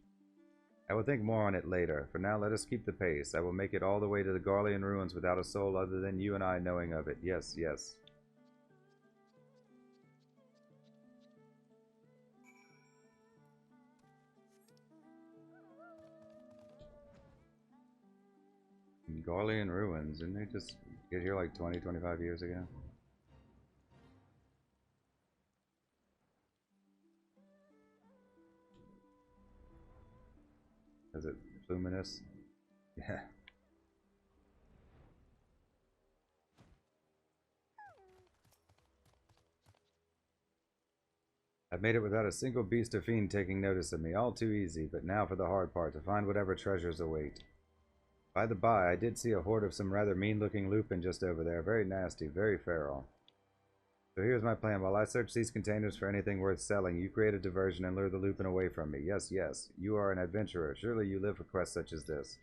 I will think more on it later. For now, let us keep the pace. I will make it all the way to the Garlean ruins without a soul other than you and I knowing of it. Yes, yes. Garlean ruins, didn't they just get here like 20, 25 years ago? Is it luminous? Yeah. I've made it without a single beast or fiend taking notice of me. All too easy, but now for the hard part, to find whatever treasures await. By the by, I did see a horde of some rather mean-looking lupin just over there. Very nasty, very feral. So here's my plan. While I search these containers for anything worth selling, you create a diversion and lure the Lupin away from me. Yes, yes. You are an adventurer. Surely you live for quests such as this.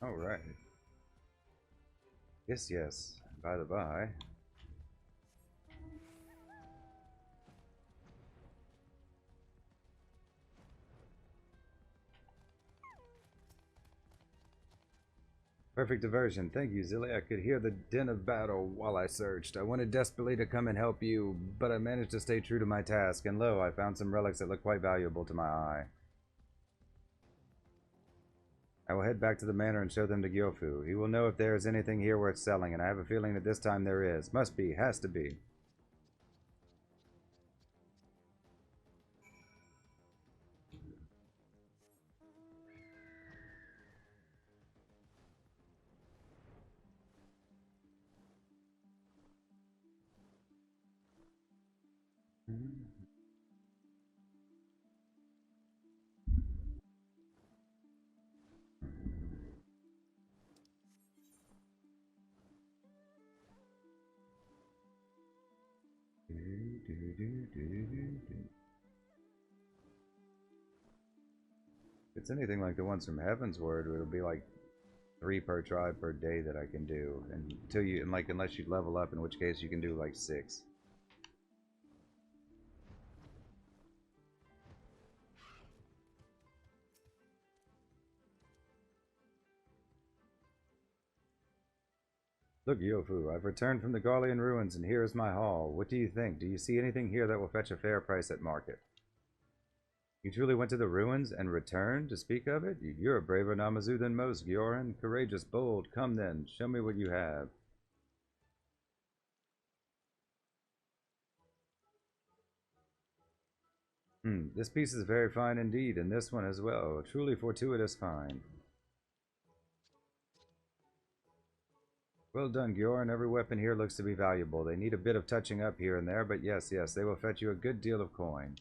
All right. Yes, yes. By the by. Perfect diversion. Thank you, Zilly. I could hear the din of battle while I searched. I wanted desperately to come and help you, but I managed to stay true to my task, and lo, I found some relics that look quite valuable to my eye. I will head back to the manor and show them to Gyofu. He will know if there is anything here worth selling, and I have a feeling that this time there is. Must be, has to be. If it's anything like the ones from Heaven's Word, it'll be like 3 per tribe per day that I can do, and until you, and like unless you level up, in which case you can do like 6. Look, Yofu, I've returned from the Garlean ruins, and here is my haul. What do you think? Do you see anything here that will fetch a fair price at market? You truly went to the ruins and returned to speak of it? You're a braver Namazu than most, Gyoran. Courageous, bold. Come then, show me what you have. This piece is very fine indeed, and this one as well. Truly fortuitous fine. Well done, Gyoran. Every weapon here looks to be valuable. They need a bit of touching up here and there, but yes, yes, they will fetch you a good deal of coin.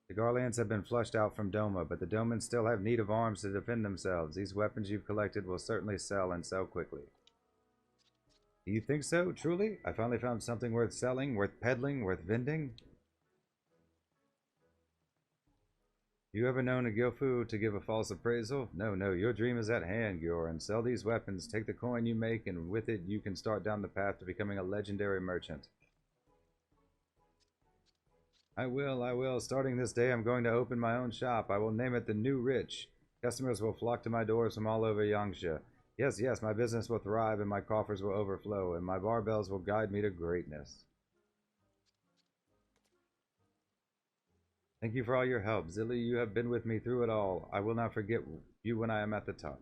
The Garleans have been flushed out from Doma, but the Domans still have need of arms to defend themselves. These weapons you've collected will certainly sell, and sell quickly. Do you think so, truly? I finally found something worth selling, worth peddling, worth vending? You ever known a Gyofu to give a false appraisal? No, no, your dream is at hand, Gyoran. Sell these weapons, take the coin you make, and with it you can start down the path to becoming a legendary merchant. I will, I will. Starting this day, I'm going to open my own shop. I will name it the New Rich. Customers will flock to my doors from all over Yangsha. Yes, yes, my business will thrive and my coffers will overflow, and my barbells will guide me to greatness. Thank you for all your help. Zilly, you have been with me through it all. I will not forget you when I am at the top.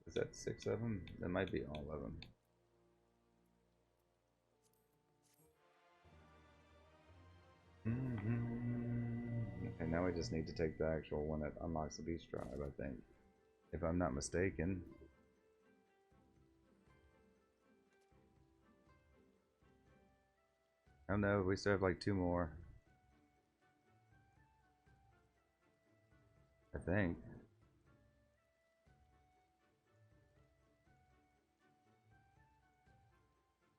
Is that 6 of them? That might be all of them. Okay, now we just need to take the actual one that unlocks the beast tribe, I think. If I'm not mistaken. Oh no, we still have like 2 more. I think.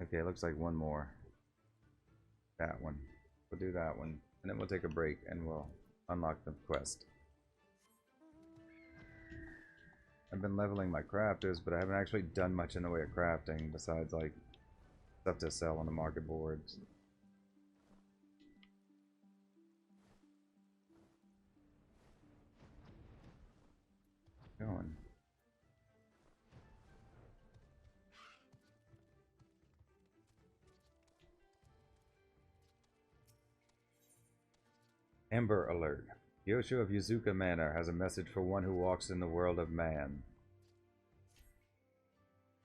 Okay, it looks like 1 more. That one. We'll do that one. And then we'll take a break and we'll unlock the quest. I've been leveling my crafters, but I haven't actually done much in the way of crafting besides like stuff to sell on the market boards. Going. Amber Alert. Yoshu of Yuzuka Manor has a message for one who walks in the world of man.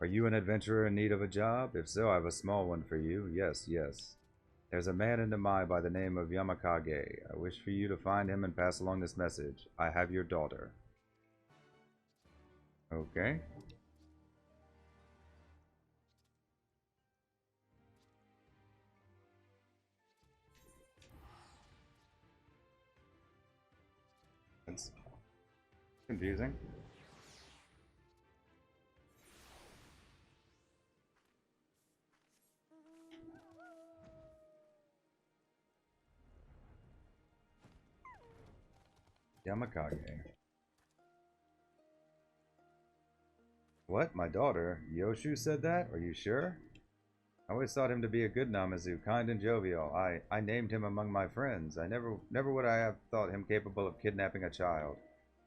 Are you an adventurer in need of a job? If so, I have a small one for you. Yes, yes. There's a man in Namai by the name of Yamakage. I wish for you to find him and pass along this message. I have your daughter. Okay. That's confusing. Yamakage. What? My daughter? Yoshu said that? Are you sure? I always thought him to be a good Namazu, kind and jovial. I named him among my friends. I never would I have thought him capable of kidnapping a child.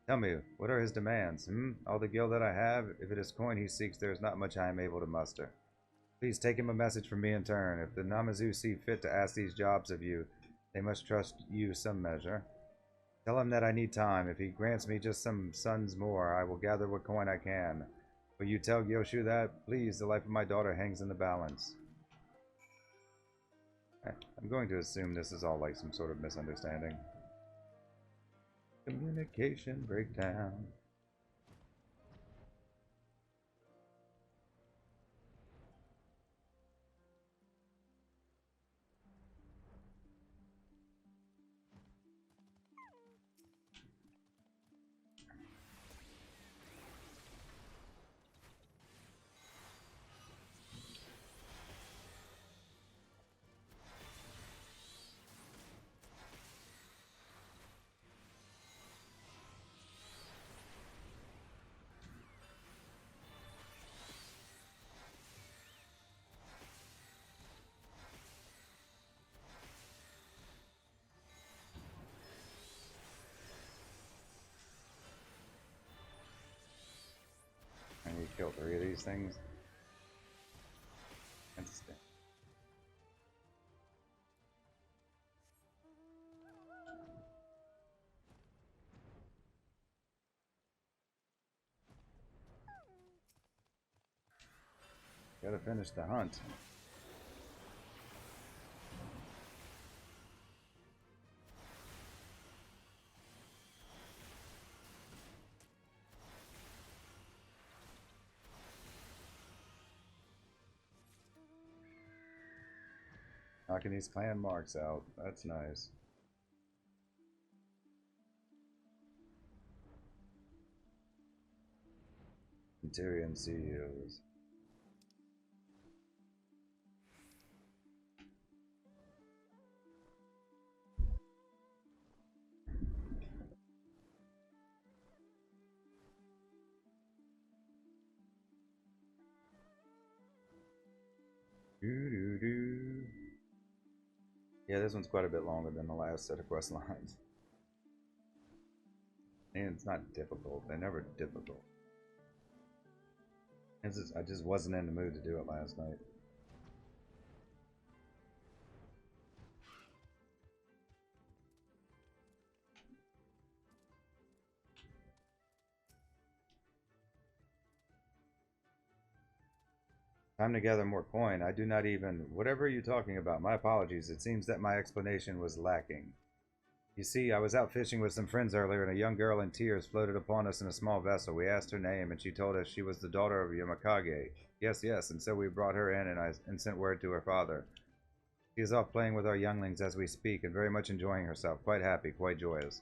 Tell me, what are his demands? All the gil that I have? If it is coin he seeks, there is not much I am able to muster. Please take him a message from me in turn. If the Namazu see fit to ask these jobs of you, they must trust you some measure. Tell him that I need time. If he grants me just some suns more, I will gather what coin I can. Will you tell Yoshu that? Please, the life of my daughter hangs in the balance. I'm going to assume this is all like some sort of misunderstanding. Communication breakdown. I need to kill 3 of these things. Interesting. Gotta finish the hunt. Knocking these clan marks out. That's nice. Interior CEOs. Doo-doo-doo. Yeah, this one's quite a bit longer than the last set of quest lines. And it's not difficult. They're never difficult. I just wasn't in the mood to do it last night. Time to gather more coin. I do not even... Whatever are you talking about? My apologies. It seems that my explanation was lacking. You see, I was out fishing with some friends earlier, and a young girl in tears floated upon us in a small vessel. We asked her name, and she told us she was the daughter of Yamakage. Yes, yes, and so we brought her in, and sent word to her father. She is off playing with our younglings as we speak, and very much enjoying herself. Quite happy, quite joyous.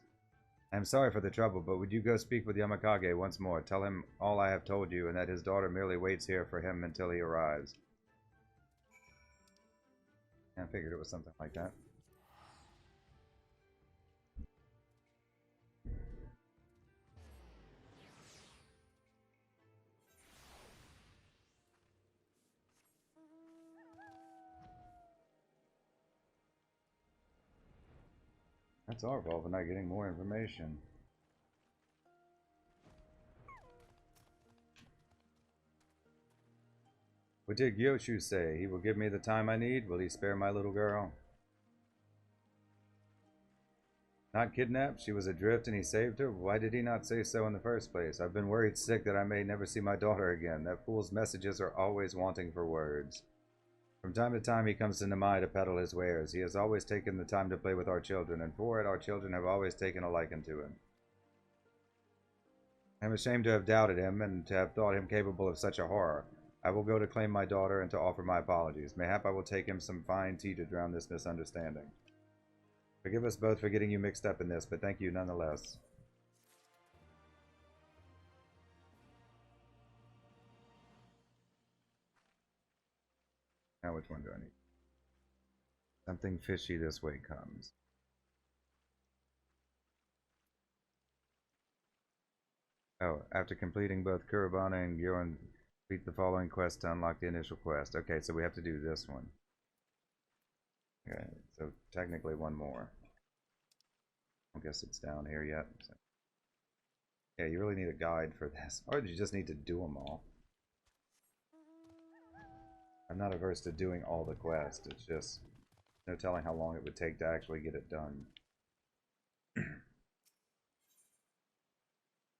I am sorry for the trouble, but would you go speak with Yamakage once more? Tell him all I have told you, and that his daughter merely waits here for him until he arrives. I figured it was something like that. That's our fault for not getting more information. What did Gyoshu say? He will give me the time I need? Will he spare my little girl? Not kidnapped? She was adrift and he saved her? Why did he not say so in the first place? I've been worried sick that I may never see my daughter again. That fool's messages are always wanting for words. From time to time he comes to Namai to peddle his wares. He has always taken the time to play with our children, and for it our children have always taken a liking to him. I am ashamed to have doubted him, and to have thought him capable of such a horror. I will go to claim my daughter and to offer my apologies. Mayhap I will take him some fine tea to drown this misunderstanding. Forgive us both for getting you mixed up in this, but thank you nonetheless. Now which one do I need? Something fishy this way comes. Oh, after completing both Kurabana and Gyoran, complete the following quest to unlock the initial quest. Okay, so we have to do this one. Okay, so technically one more. I guess it's down here yet. So. Yeah, you really need a guide for this. Or you just need to do them all. I'm not averse to doing all the quests. It's just no telling how long it would take to actually get it done.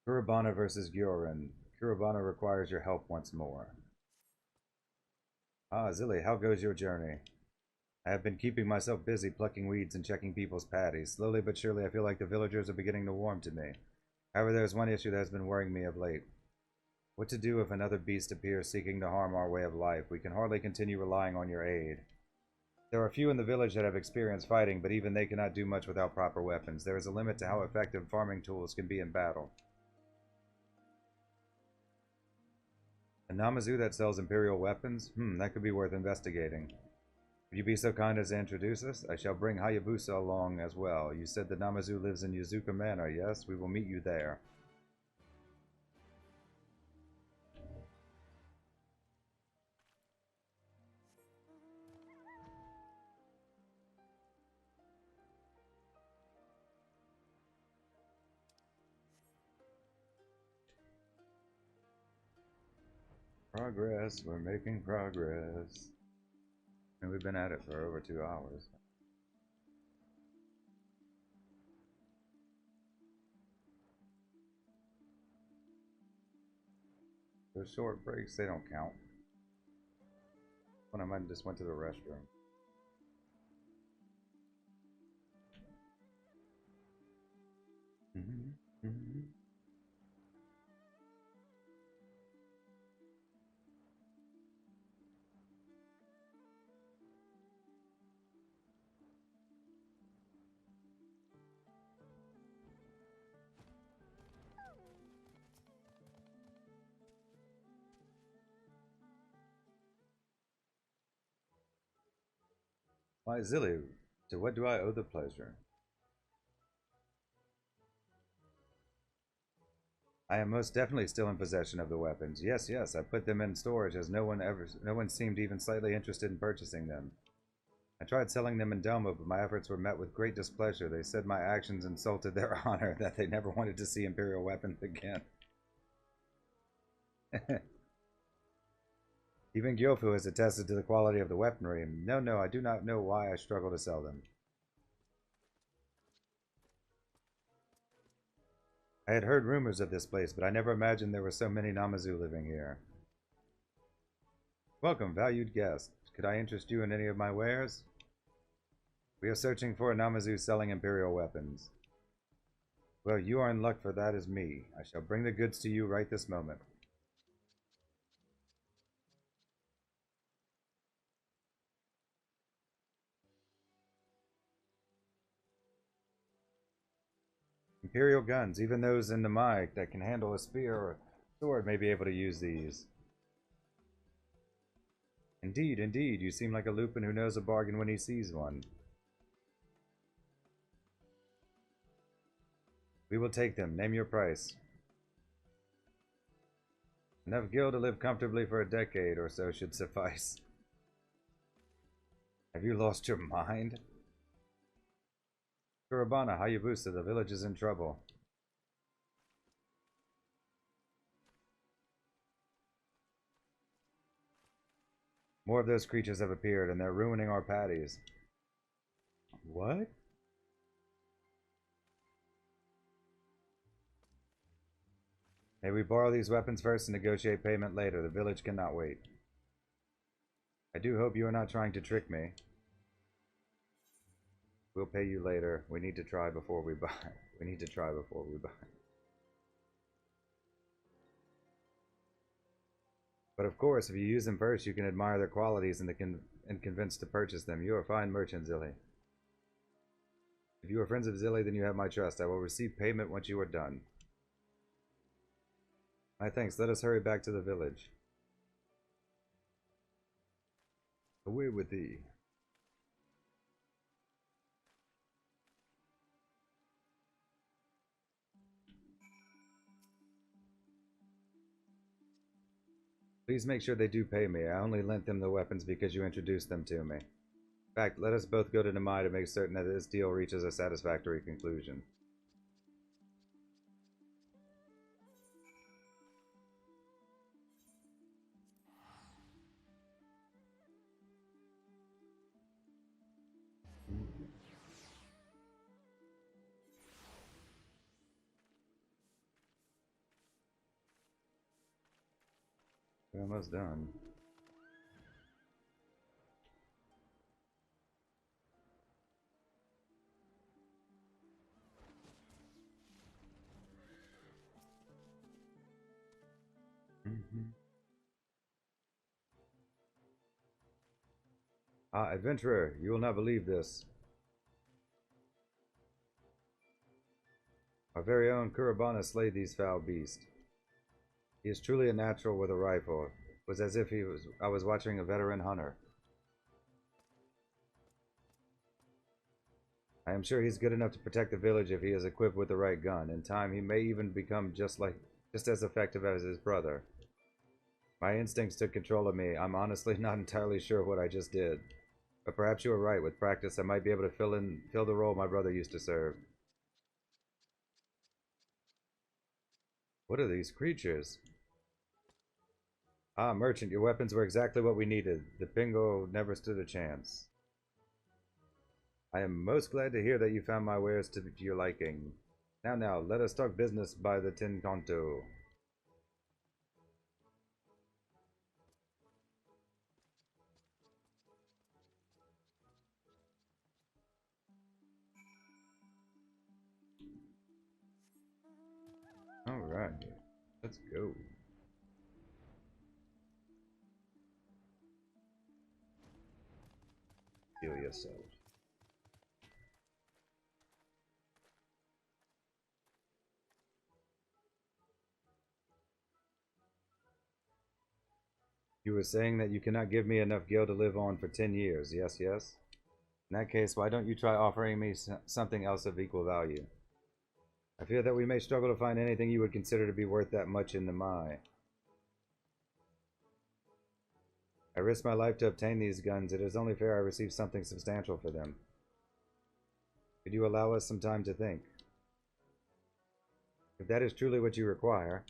Kurabana versus Gyoran. Kurabana requires your help once more. Ah, Zilly, how goes your journey? I have been keeping myself busy plucking weeds and checking people's paddies. Slowly but surely I feel like the villagers are beginning to warm to me. However, there is one issue that has been worrying me of late. What to do if another beast appears seeking to harm our way of life? We can hardly continue relying on your aid. There are few in the village that have experienced fighting, but even they cannot do much without proper weapons. There is a limit to how effective farming tools can be in battle. A Namazu that sells Imperial weapons? That could be worth investigating. Would you be so kind as to introduce us? I shall bring Hayabusa along as well. You said the Namazu lives in Yuzuka Manor, yes? We will meet you there. Progress, we're making progress. And we've been at it for over 2 hours. Those short breaks, they don't count. When I might have just went to the restroom. Why, Zilly, to what do I owe the pleasure? I am most definitely still in possession of the weapons. Yes, yes, I put them in storage as no one seemed even slightly interested in purchasing them. I tried selling them in Doma, but my efforts were met with great displeasure. They said my actions insulted their honor, that they never wanted to see Imperial weapons again. Even Gyofu has attested to the quality of the weaponry. No, I do not know why I struggle to sell them. I had heard rumors of this place, but I never imagined there were so many Namazu living here. Welcome, valued guest. Could I interest you in any of my wares? We are searching for a Namazu selling Imperial weapons. Well, you are in luck, for that is me. I shall bring the goods to you right this moment. Imperial guns, even those in the mic that can handle a spear or sword may be able to use these. Indeed, indeed, you seem like a Lupin who knows a bargain when he sees one. We will take them. Name your price. Enough gil to live comfortably for a decade or so should suffice. Have you lost your mind? Kurabana, Hayabusa, the village is in trouble. More of those creatures have appeared, and they're ruining our patties. What? May we borrow these weapons first and negotiate payment later? The village cannot wait. I do hope you are not trying to trick me. We'll pay you later. We need to try before we buy. We need to try before we buy. But of course, if you use them first, you can admire their qualities and convince to purchase them. You are a fine merchant, Zilly. If you are friends of Zilly, then you have my trust. I will receive payment once you are done. My thanks. Let us hurry back to the village. Away with thee. Please make sure they do pay me. I only lent them the weapons because you introduced them to me. In fact, let us both go to Namazu to make certain that this deal reaches a satisfactory conclusion. We're almost done. Ah, adventurer, you will not believe this. Our very own Kurabana slayed these foul beasts. He is truly a natural with a rifle. It was as if I was watching a veteran hunter. I am sure he's good enough to protect the village if he is equipped with the right gun. In time, he may even become just as effective as his brother. My instincts took control of me. I'm honestly not entirely sure what I just did. But perhaps you are right. With practice, I might be able to fill the role my brother used to serve. What are these creatures? Ah, merchant, your weapons were exactly what we needed. The Pingo never stood a chance. I am most glad to hear that you found my wares to your liking. Now, let us talk business by the Tin Conto. Alright, let's go. Heal yourself. You were saying that you cannot give me enough gil to live on for 10 years. Yes. In that case, why don't you try offering me something else of equal value? I fear that we may struggle to find anything you would consider to be worth that much in the Mai. I risked my life to obtain these guns. It is only fair I receive something substantial for them. Could you allow us some time to think? If that is truly what you require.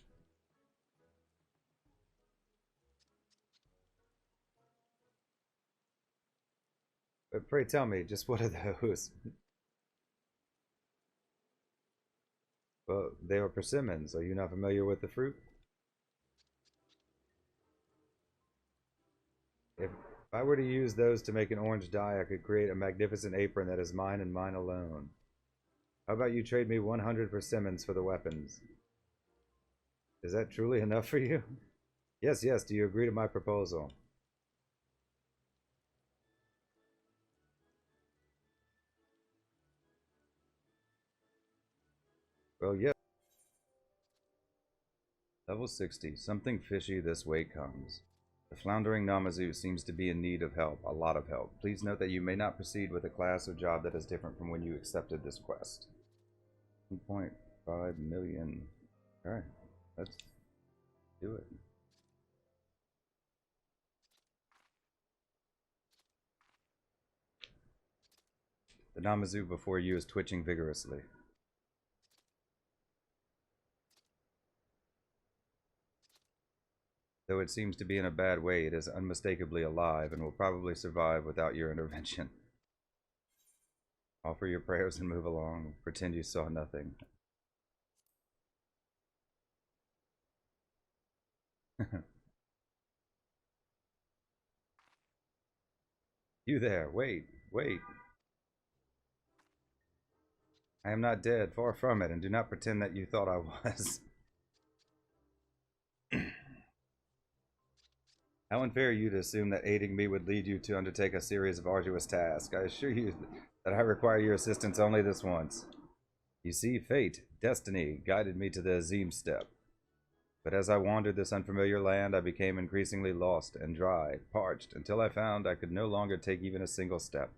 But pray tell me, just what are those? Well, they are persimmons. Are you not familiar with the fruit? If I were to use those to make an orange dye, I could create a magnificent apron that is mine and mine alone. How about you trade me 100 persimmons for the weapons? Is that truly enough for you? Yes, do you agree to my proposal? Well, yes. Level 60. Something fishy this way comes. The floundering Namazu seems to be in need of help, a lot of help. Please note that you may not proceed with a class or job that is different from when you accepted this quest. 1.5 million. Alright, let's do it. The Namazu before you is twitching vigorously. Though it seems to be in a bad way, it is unmistakably alive and will probably survive without your intervention. Offer your prayers and move along. Pretend you saw nothing. You there, wait, wait. I am not dead, far from it, and do not pretend that you thought I was. How unfair are you to assume that aiding me would lead you to undertake a series of arduous tasks. I assure you that I require your assistance only this once. You see, fate, destiny, guided me to the Azim step. But as I wandered this unfamiliar land, I became increasingly lost and dry, parched, until I found I could no longer take even a single step.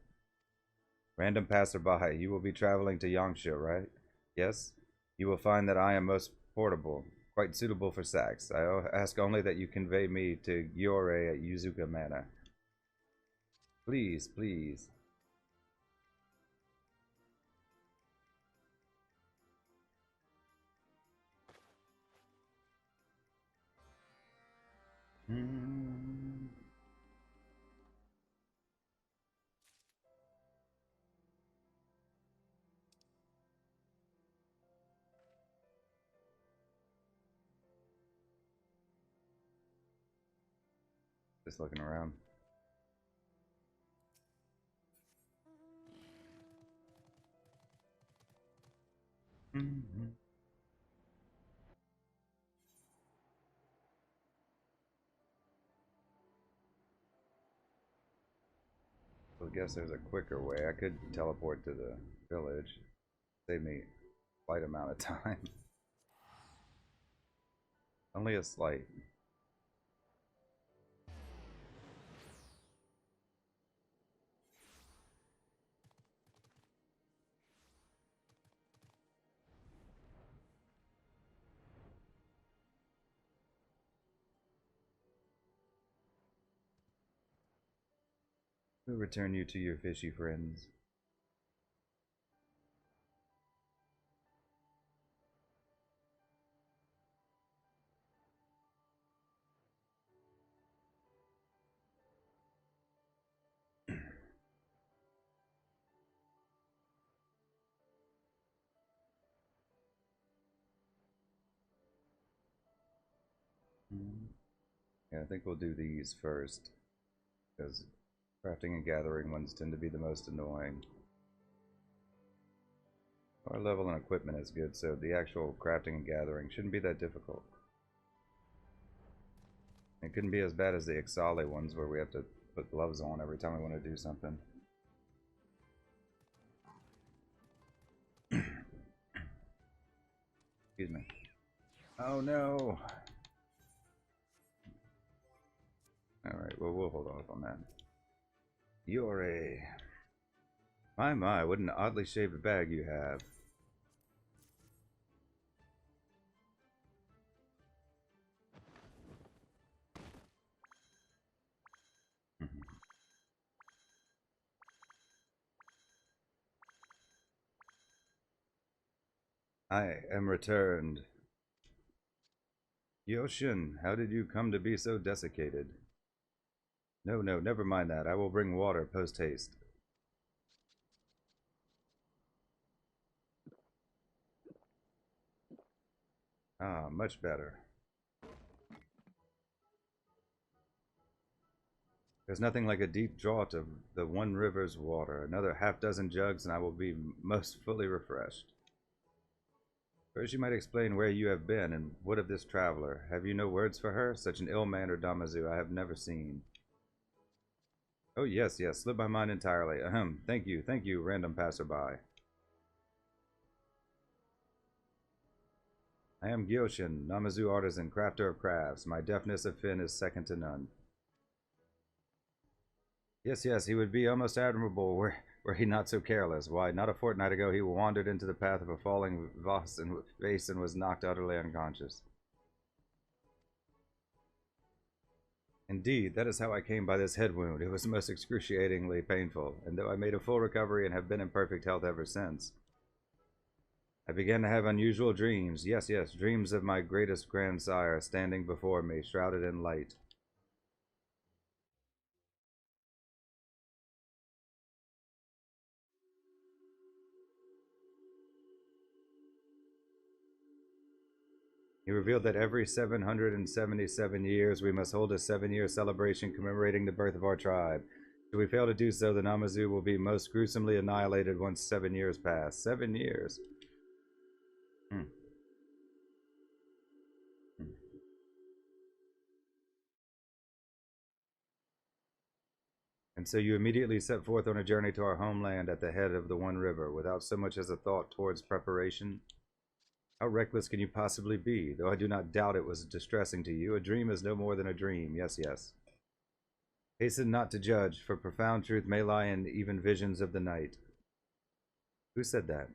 Random passerby, you will be traveling to Yangsha, right? Yes? You will find that I am most portable, quite suitable for sacks. I ask only that you convey me to Gyore at Yuzuka Manor. Please, please. Just looking around. So I guess there's a quicker way. I could teleport to the village. Save me a slight amount of time. Only a slight. We'll return you to your fishy friends. Yeah, I think we'll do these first, because crafting and gathering ones tend to be the most annoying. Our level and equipment is good, so the actual crafting and gathering shouldn't be that difficult. It couldn't be as bad as the Ixali ones where we have to put gloves on every time we want to do something. Excuse me. Oh no! Alright, well, we'll hold off on that. Yore. My, what an oddly shaped bag you have. I am returned. Yoshin, how did you come to be so desiccated? No, never mind that. I will bring water post-haste. Ah, much better. There's nothing like a deep draught of the one river's water. Another half-dozen jugs and I will be most fully refreshed. First you might explain where you have been, and what of this traveler? Have you no words for her? Such an ill-mannered Namazu I have never seen. Oh yes, slipped my mind entirely. Ahem, thank you, random passerby. I am Gyoshin, Namazu artisan, crafter of crafts. My deftness of fin is second to none. Yes, he would be almost admirable were he not so careless. Why, not a fortnight ago he wandered into the path of a falling vase and was knocked utterly unconscious. Indeed, that is how I came by this head wound. It was most excruciatingly painful, and though I made a full recovery and have been in perfect health ever since. I began to have unusual dreams. Yes, yes, dreams of my greatest grandsire standing before me, shrouded in light. He revealed that every 777 years we must hold a 7-year celebration commemorating the birth of our tribe. If we fail to do so, the Namazu will be most gruesomely annihilated once 7 years pass. 7 years. Hmm. Hmm. And so you immediately set forth on a journey to our homeland at the head of the One River, without so much as a thought towards preparation. How reckless can you possibly be? Though I do not doubt it was distressing to you, a dream is no more than a dream. Yes, yes. Hasten not to judge, for profound truth may lie in even visions of the night. Who said that?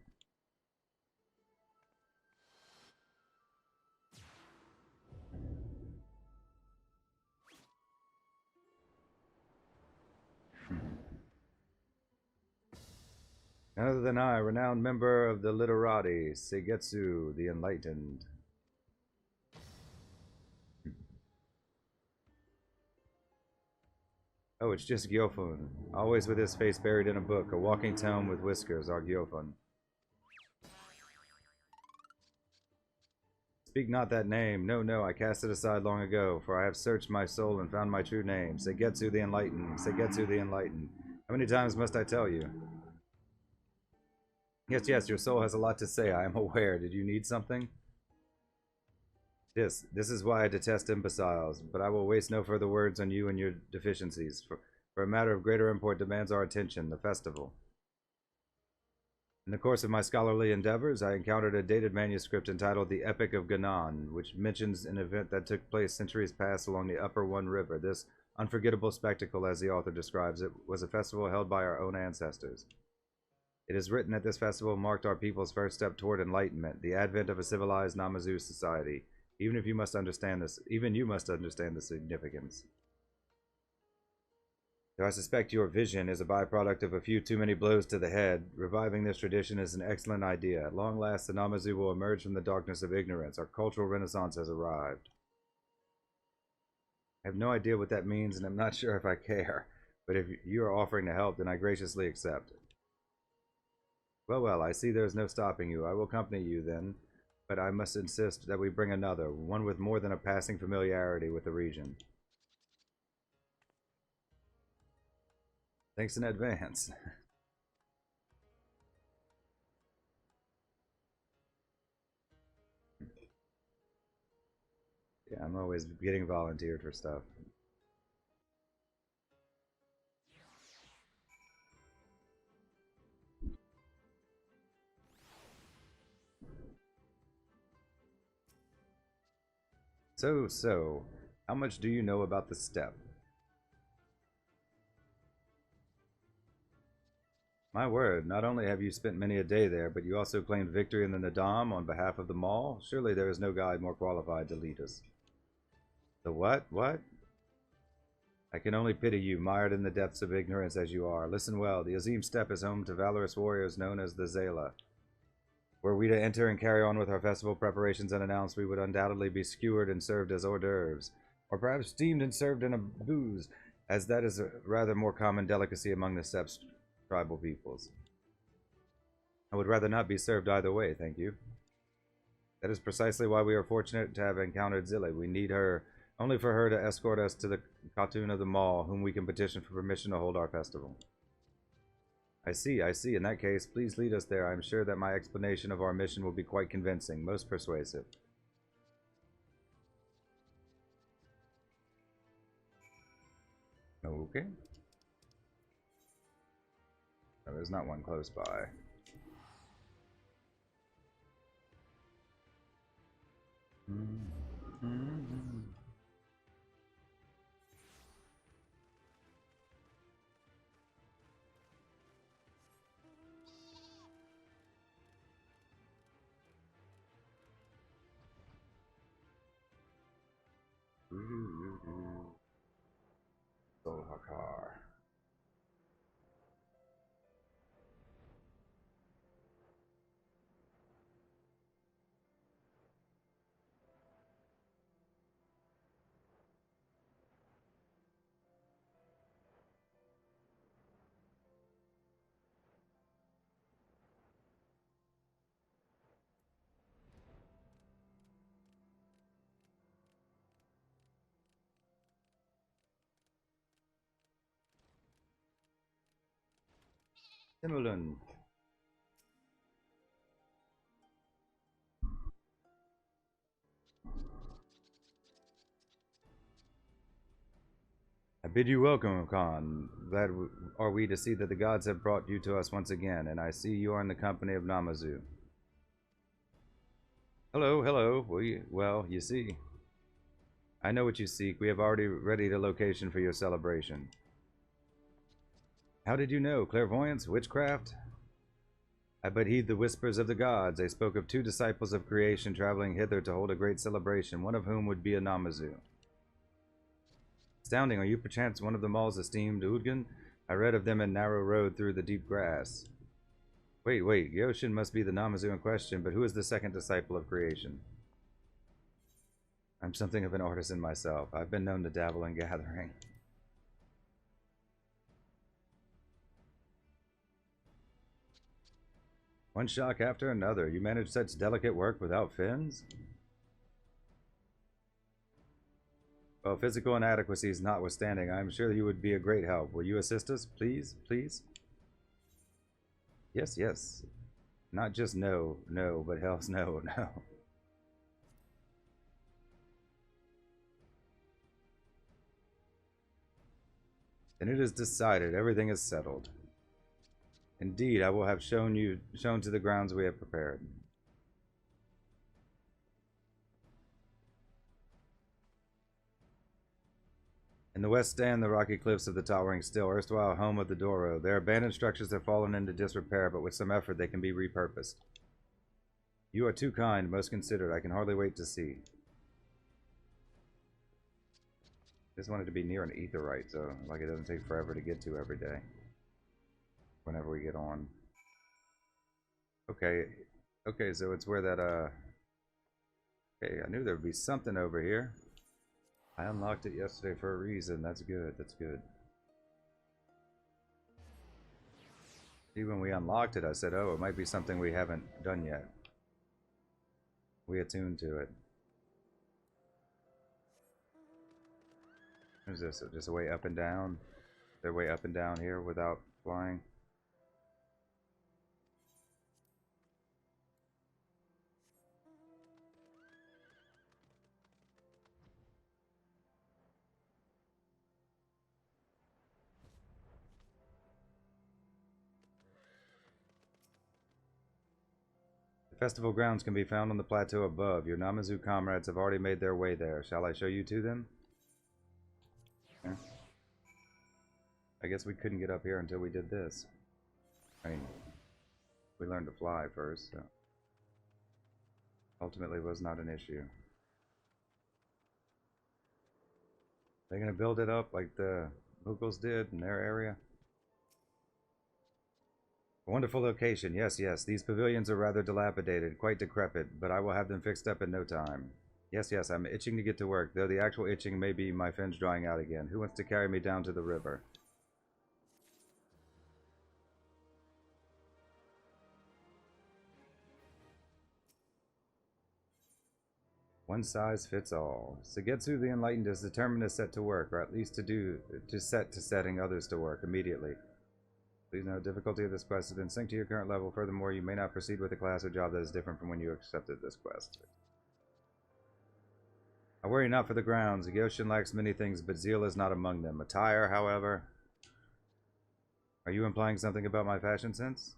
None other than I, renowned member of the literati, Seigetsu the Enlightened. Oh, it's just Gyofun, always with his face buried in a book, a walking tome with whiskers, our Gyofun. Speak not that name. No, no, I cast it aside long ago, for I have searched my soul and found my true name. Seigetsu the Enlightened. Seigetsu the Enlightened. How many times must I tell you? Yes, yes, your soul has a lot to say, I am aware. Did you need something? This is why I detest imbeciles, but I will waste no further words on you and your deficiencies, for a matter of greater import demands our attention, the festival. In the course of my scholarly endeavors, I encountered a dated manuscript entitled The Epic of Ganon, which mentions an event that took place centuries past along the upper One River. This unforgettable spectacle, as the author describes it, was a festival held by our own ancestors. It is written that this festival marked our people's first step toward enlightenment, the advent of a civilized Namazu society. Even you must understand the significance. Though I suspect your vision is a byproduct of a few too many blows to the head, reviving this tradition is an excellent idea. At long last, the Namazu will emerge from the darkness of ignorance. Our cultural renaissance has arrived. I have no idea what that means, and I'm not sure if I care. But if you are offering to help, then I graciously accept. Well, well, I see there is no stopping you. I will accompany you, then. But I must insist that we bring another, one with more than a passing familiarity with the region. Thanks in advance. Yeah, I'm always getting volunteered for stuff. So, how much do you know about the steppe? My word, not only have you spent many a day there, but you also claimed victory in the Nadam on behalf of the Mall? Surely there is no guide more qualified to lead us. The what? What? I can only pity you, mired in the depths of ignorance as you are. Listen well, the Azim Steppe is home to valorous warriors known as the Zela. Were we to enter and carry on with our festival preparations unannounced, we would undoubtedly be skewered and served as hors d'oeuvres, or perhaps steamed and served in a booze, as that is a rather more common delicacy among the Steppe's tribal peoples. I would rather not be served either way, thank you. That is precisely why we are fortunate to have encountered Zilli. We need her only for her to escort us to the Khatun of the Mall, whom we can petition for permission to hold our festival. I see, I see. In that case, please lead us there. I am sure that my explanation of our mission will be quite convincing, most persuasive. Okay. No, there's not one close by. Solhakar. Timberland. I bid you welcome, Khan. Glad are we to see that the gods have brought you to us once again, and I see you are in the company of Namazu. Hello, hello. Well, you see. I know what you seek. We have already readied a location for your celebration. How did you know? Clairvoyance? Witchcraft? I but heed the whispers of the gods. They spoke of 2 disciples of creation traveling hither to hold a great celebration, one of whom would be a Namazu. Astounding. Are you perchance one of the Maul's esteemed Udgan? I read of them in narrow road through the deep grass. Wait, Yoshin must be the Namazu in question, but who is the second disciple of creation? I'm something of an artisan myself. I've been known to dabble in gathering. One shock after another. You manage such delicate work without fins? Well, physical inadequacies notwithstanding, I am sure you would be a great help. Will you assist us, please? Please? Yes, yes. Not just no, but hell's no. Then it is decided. Everything is settled. Indeed, I will have shown to the grounds we have prepared. In the west stand the rocky cliffs of the towering still, erstwhile home of the Doro. Their abandoned structures have fallen into disrepair, but with some effort they can be repurposed. You are too kind, most considerate. I can hardly wait to see. Just wanted to be near an aetheryte, so like it doesn't take forever to get to every day. Whenever we get on. Okay, so it's where that okay, I knew there would be something over here. I unlocked it yesterday for a reason. That's good. See, when we unlocked it, I said, oh, it might be something we haven't done yet. We attuned to it. What is this? Just a way up and down? Their way up and down here without flying? Festival grounds can be found on the plateau above. Your Namazu comrades have already made their way there. Shall I show you to them? Yeah. I guess we couldn't get up here until we did this. I mean, we learned to fly first, so ultimately was not an issue. They're gonna build it up like the locals did in their area. A wonderful location, yes. These pavilions are rather dilapidated, quite decrepit, but I will have them fixed up in no time. Yes, I'm itching to get to work, though the actual itching may be my fins drying out again. Who wants to carry me down to the river? One size fits all. Sugetsu the Enlightened is determined to set to work, or at least to setting others to work immediately. Please note, difficulty of this quest is in sync to your current level. Furthermore, you may not proceed with a class or job that is different from when you accepted this quest. I worry not for the grounds. The ocean lacks many things, but zeal is not among them. Attire, however... Are you implying something about my fashion sense?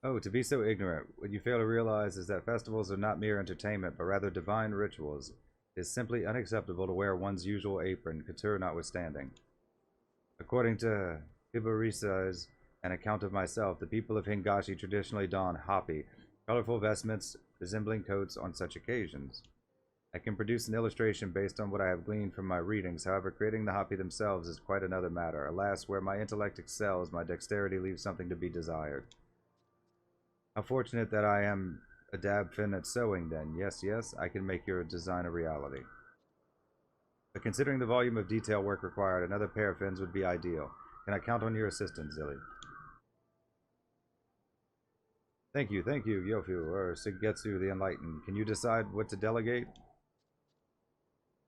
Oh, to be so ignorant. What you fail to realize is that festivals are not mere entertainment, but rather divine rituals. It is simply unacceptable to wear one's usual apron, couture notwithstanding. According to Hibarisa's an account of myself, the people of Hingashi traditionally don hapi, colorful vestments resembling coats on such occasions. I can produce an illustration based on what I have gleaned from my readings. However, creating the hapi themselves is quite another matter. Alas, where my intellect excels, my dexterity leaves something to be desired. How fortunate that I am a dab fin at sewing, then. Yes, I can make your design a reality. But considering the volume of detail work required, another pair of fins would be ideal. Can I count on your assistance, Zilly? Thank you, Yofu, or Sugetsu the Enlightened. Can you decide what to delegate?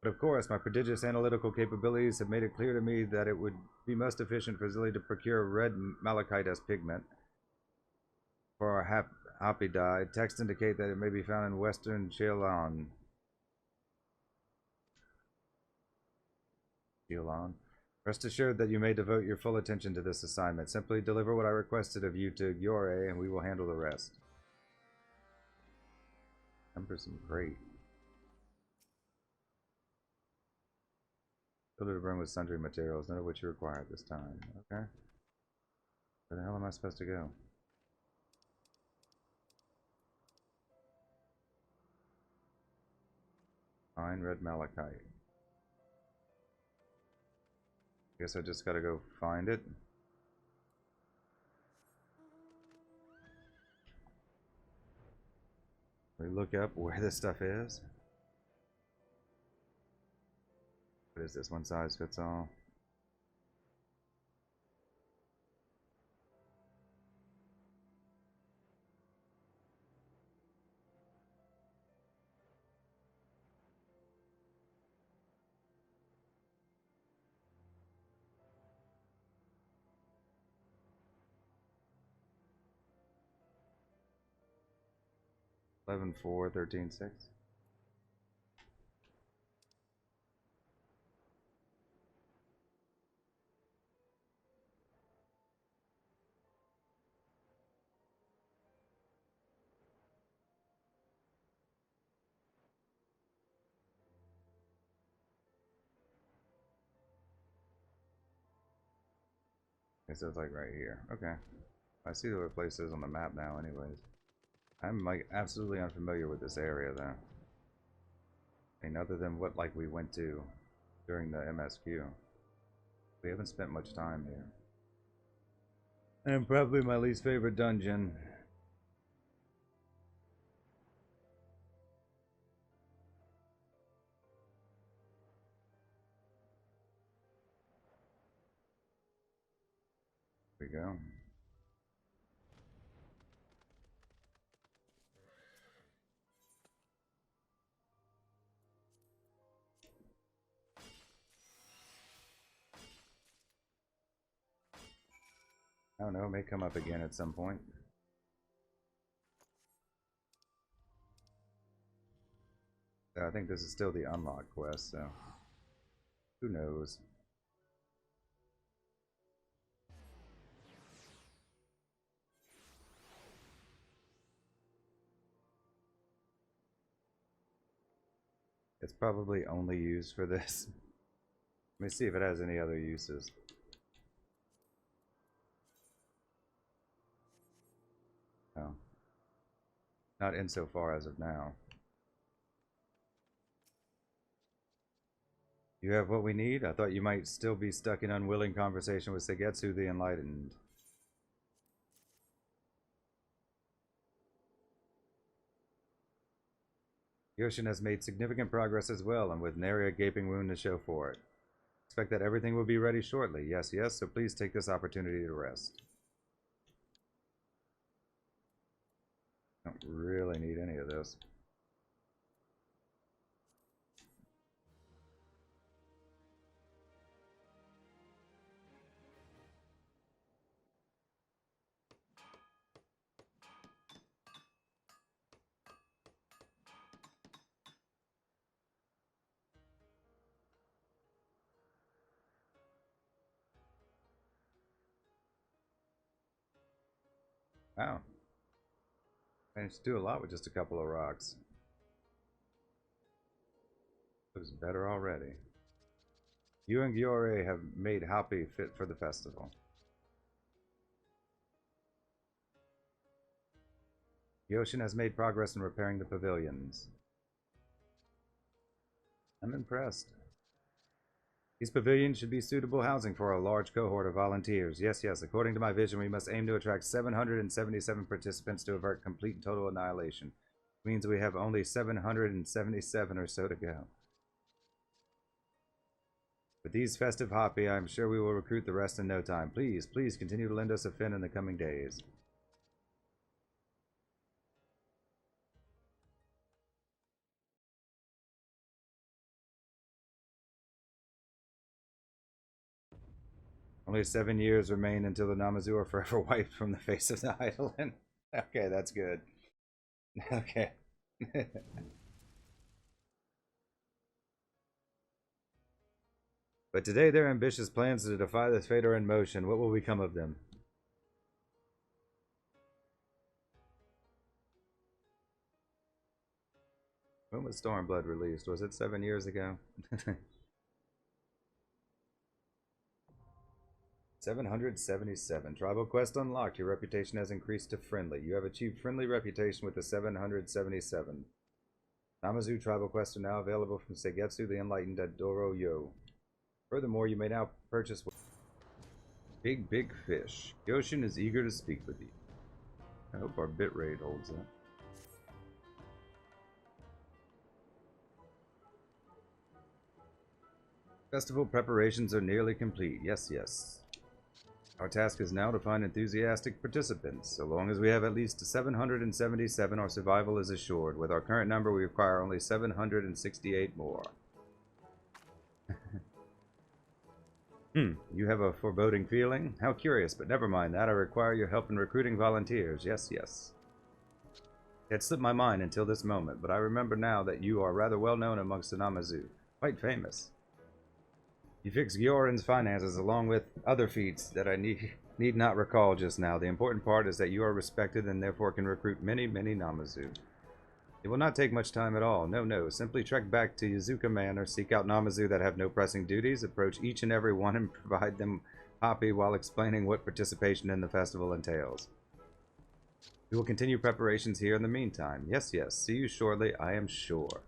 But of course, my prodigious analytical capabilities have made it clear to me that it would be most efficient for Zilly to procure red malachite as pigment for our hoppy dye. Texts indicate that it may be found in western Ceylon. Rest assured that you may devote your full attention to this assignment. Simply deliver what I requested of you to Giore, and we will handle the rest. Some great. Fill it to brim with sundry materials, none of which you require at this time. Okay. Where the hell am I supposed to go? Fine red malachite. Guess I just gotta go find it. We look up where this stuff is. What is this? One size fits all. $11, $4, $13, $6. Okay, so it's like right here. Okay. I see the places on the map now anyways. I'm like absolutely unfamiliar with this area though. I mean, other than what like we went to during the MSQ. We haven't spent much time here. And probably my least favorite dungeon. Here we go. I don't know, it may come up again at some point. I think this is still the unlock quest, so who knows. It's probably only used for this. Let me see if it has any other uses. No. Not insofar as of now. You have what we need? I thought you might still be stuck in unwilling conversation with Segetsu the Enlightened. Yoshin has made significant progress as well, and with nary a gaping wound to show for it. Expect that everything will be ready shortly. Yes, yes, so please take this opportunity to rest. Don't really need any of this. Wow. Managed to do a lot with just a couple of rocks. Looks better already. You and Giore have made Happy fit for the festival. Yoshin has made progress in repairing the pavilions. I'm impressed. These pavilions should be suitable housing for a large cohort of volunteers. Yes, yes, according to my vision, we must aim to attract 777 participants to avert complete and total annihilation. It means we have only 777 or so to go. With these festive hoppy, I am sure we will recruit the rest in no time. Please, please continue to lend us a fin in the coming days. Only 7 years remain until the Namazu are forever wiped from the face of the island. Okay, that's good. Okay. But today their ambitious plans to defy this fate are in motion. What will become of them? When was Stormblood released? Was it 7 years ago? 777. Tribal quest unlocked. Your reputation has increased to friendly. You have achieved friendly reputation with the 777. Namazu tribal quests are now available from Seigetsu the Enlightened at Doroyo. Furthermore, you may now purchase big fish. Yoshin is eager to speak with you. I hope our bitrate holds up. Festival preparations are nearly complete. Yes, yes. Our task is now to find enthusiastic participants. So long as we have at least 777, our survival is assured. With our current number, we require only 768 more. You have a foreboding feeling? How curious, but never mind that. I require your help in recruiting volunteers. Yes, yes. It had slipped my mind until this moment, but I remember now that you are rather well known amongst the Namazu. Quite famous. You fix Gyoran's finances along with other feats that I need not recall just now. The important part is that you are respected and therefore can recruit many Namazu. It will not take much time at all. No. Simply trek back to Yuzuka Manor, seek out Namazu that have no pressing duties, approach each and every one and provide them hoppy while explaining what participation in the festival entails. We will continue preparations here in the meantime. Yes. See you shortly, I am sure.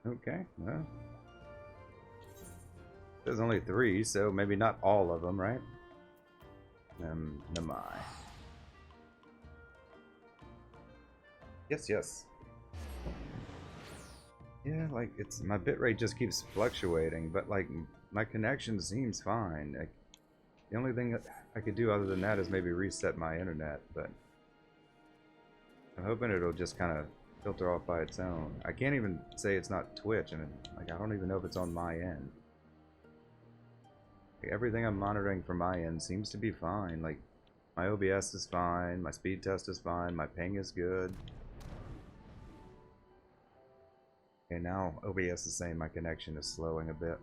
Okay, well. There's only 3, so maybe not all of them, right? Namai. Yes. Yeah, like, it's my bitrate just keeps fluctuating, but like, my connection seems fine. Like, the only thing that I could do other than that is maybe reset my internet, but I'm hoping it'll just kind of filter off by its own. I can't even say it's not Twitch, and like, I don't even know if it's on my end. Like, everything I'm monitoring from my end seems to be fine. Like, my OBS is fine, my speed test is fine, my ping is good. Okay, now OBS is saying my connection is slowing a bit.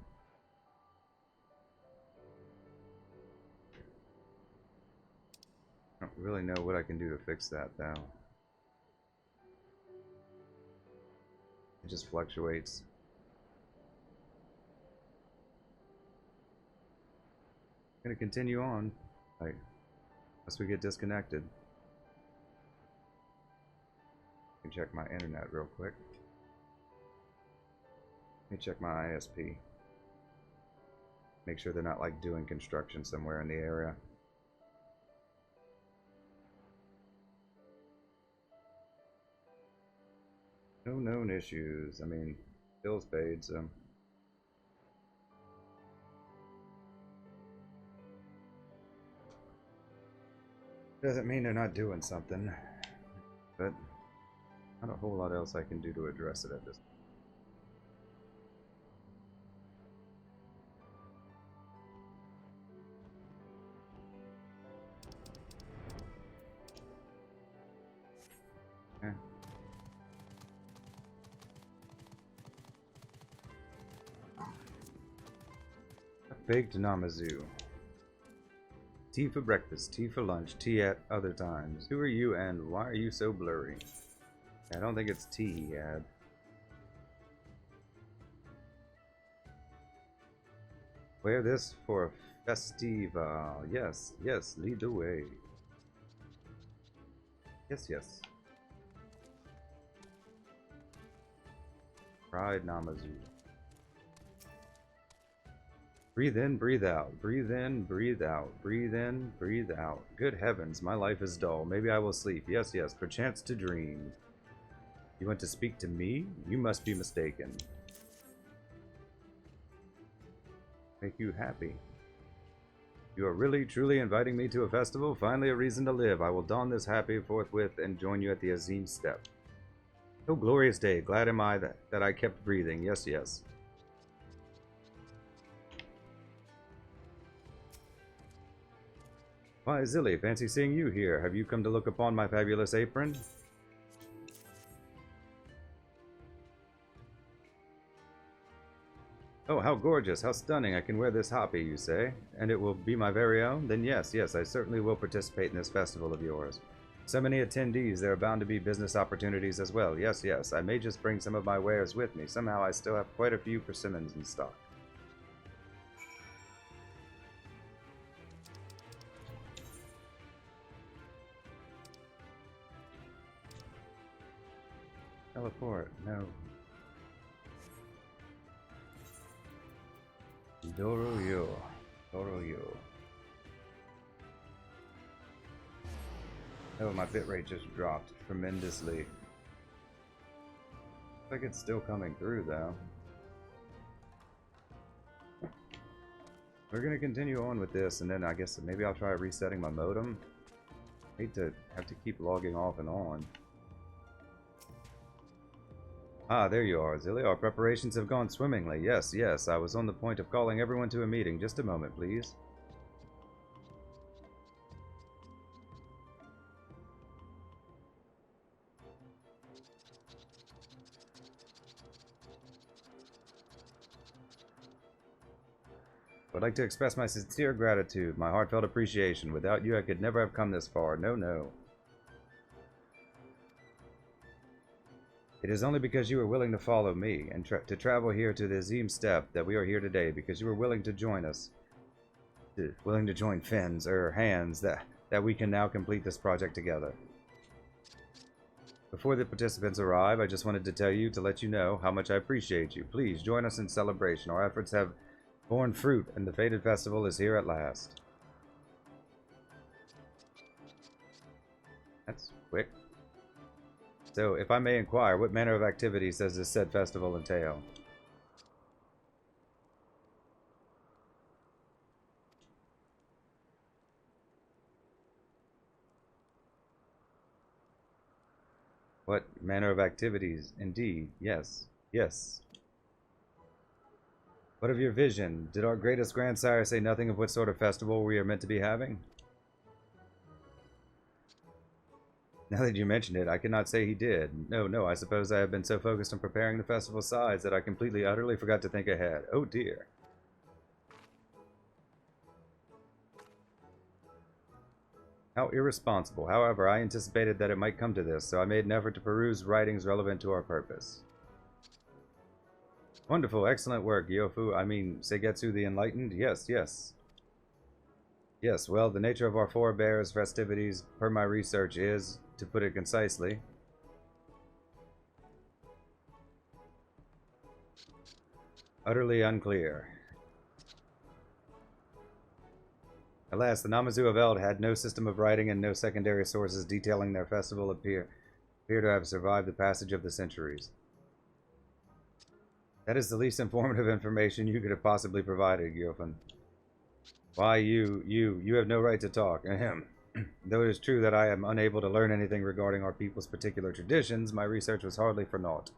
I don't really know what I can do to fix that, though. It just fluctuates. I'm gonna continue on, like, unless we get disconnected. I can check my internet real quick. Let me check my ISP. Make sure they're not like doing construction somewhere in the area. No known issues. I mean, bills paid, so. Doesn't mean they're not doing something, but not a whole lot else I can do to address it at this point. Baked Namazu. Tea for breakfast, tea for lunch, tea at other times. Who are you and why are you so blurry? I don't think it's tea he had. Wear this for a festival. Yes, lead the way. Yes. Pride Namazu. Breathe in, breathe out. Breathe in, breathe out. Breathe in, breathe out. Good heavens, my life is dull. Maybe I will sleep. Yes, perchance to dream. You want to speak to me? You must be mistaken. Make you happy. You are really, truly inviting me to a festival? Finally a reason to live. I will don this happy forthwith and join you at the Azim step. Oh, glorious day. Glad am I that I kept breathing. Yes, yes. Why, Zilly, fancy seeing you here. Have you come to look upon my fabulous apron? Oh, how gorgeous, how stunning. I can wear this hoppy, you say? And it will be my very own? Then yes, yes, I certainly will participate in this festival of yours. So many attendees, there are bound to be business opportunities as well. Yes, yes, I may just bring some of my wares with me. Somehow I still have quite a few persimmons in stock. Teleport, no. Doroyo. Doroyo. Oh, my bitrate just dropped tremendously. Looks like it's still coming through, though. We're gonna continue on with this, and then I guess maybe I'll try resetting my modem. Hate to have to keep logging off and on. Ah, there you are, Zilly. Our preparations have gone swimmingly. Yes, yes, I was on the point of calling everyone to a meeting. Just a moment, please. I'd like to express my sincere gratitude, my heartfelt appreciation. Without you, I could never have come this far. No, no. It is only because you were willing to follow me and to travel here to the Azim Steppe that we are here today, because you were willing to join us. Willing to join Finn's, hands, that we can now complete this project together. Before the participants arrive, I just wanted to tell you, to let you know how much I appreciate you. Please join us in celebration. Our efforts have borne fruit, and the fated festival is here at last. That's quick. So, if I may inquire, what manner of activities does this said festival entail? What manner of activities? Indeed, yes. Yes. What of your vision? Did our greatest grandsire say nothing of what sort of festival we are meant to be having? Now that you mention it, I cannot say he did. No, no, I suppose I have been so focused on preparing the festival sides that I completely, utterly forgot to think ahead. Oh dear. How irresponsible. However, I anticipated that it might come to this, so I made an effort to peruse writings relevant to our purpose. Wonderful, excellent work, Seigetsu the Enlightened. Yes, yes. Yes, well, the nature of our forebears' festivities, per my research, is, to put it concisely, utterly unclear. Alas, the Namazu of Eld had no system of writing and no secondary sources detailing their festival appear to have survived the passage of the centuries. That is the least informative information you could have possibly provided, Gilfin. Why, you have no right to talk. Ahem. Though it is true that I am unable to learn anything regarding our people's particular traditions, my research was hardly for naught.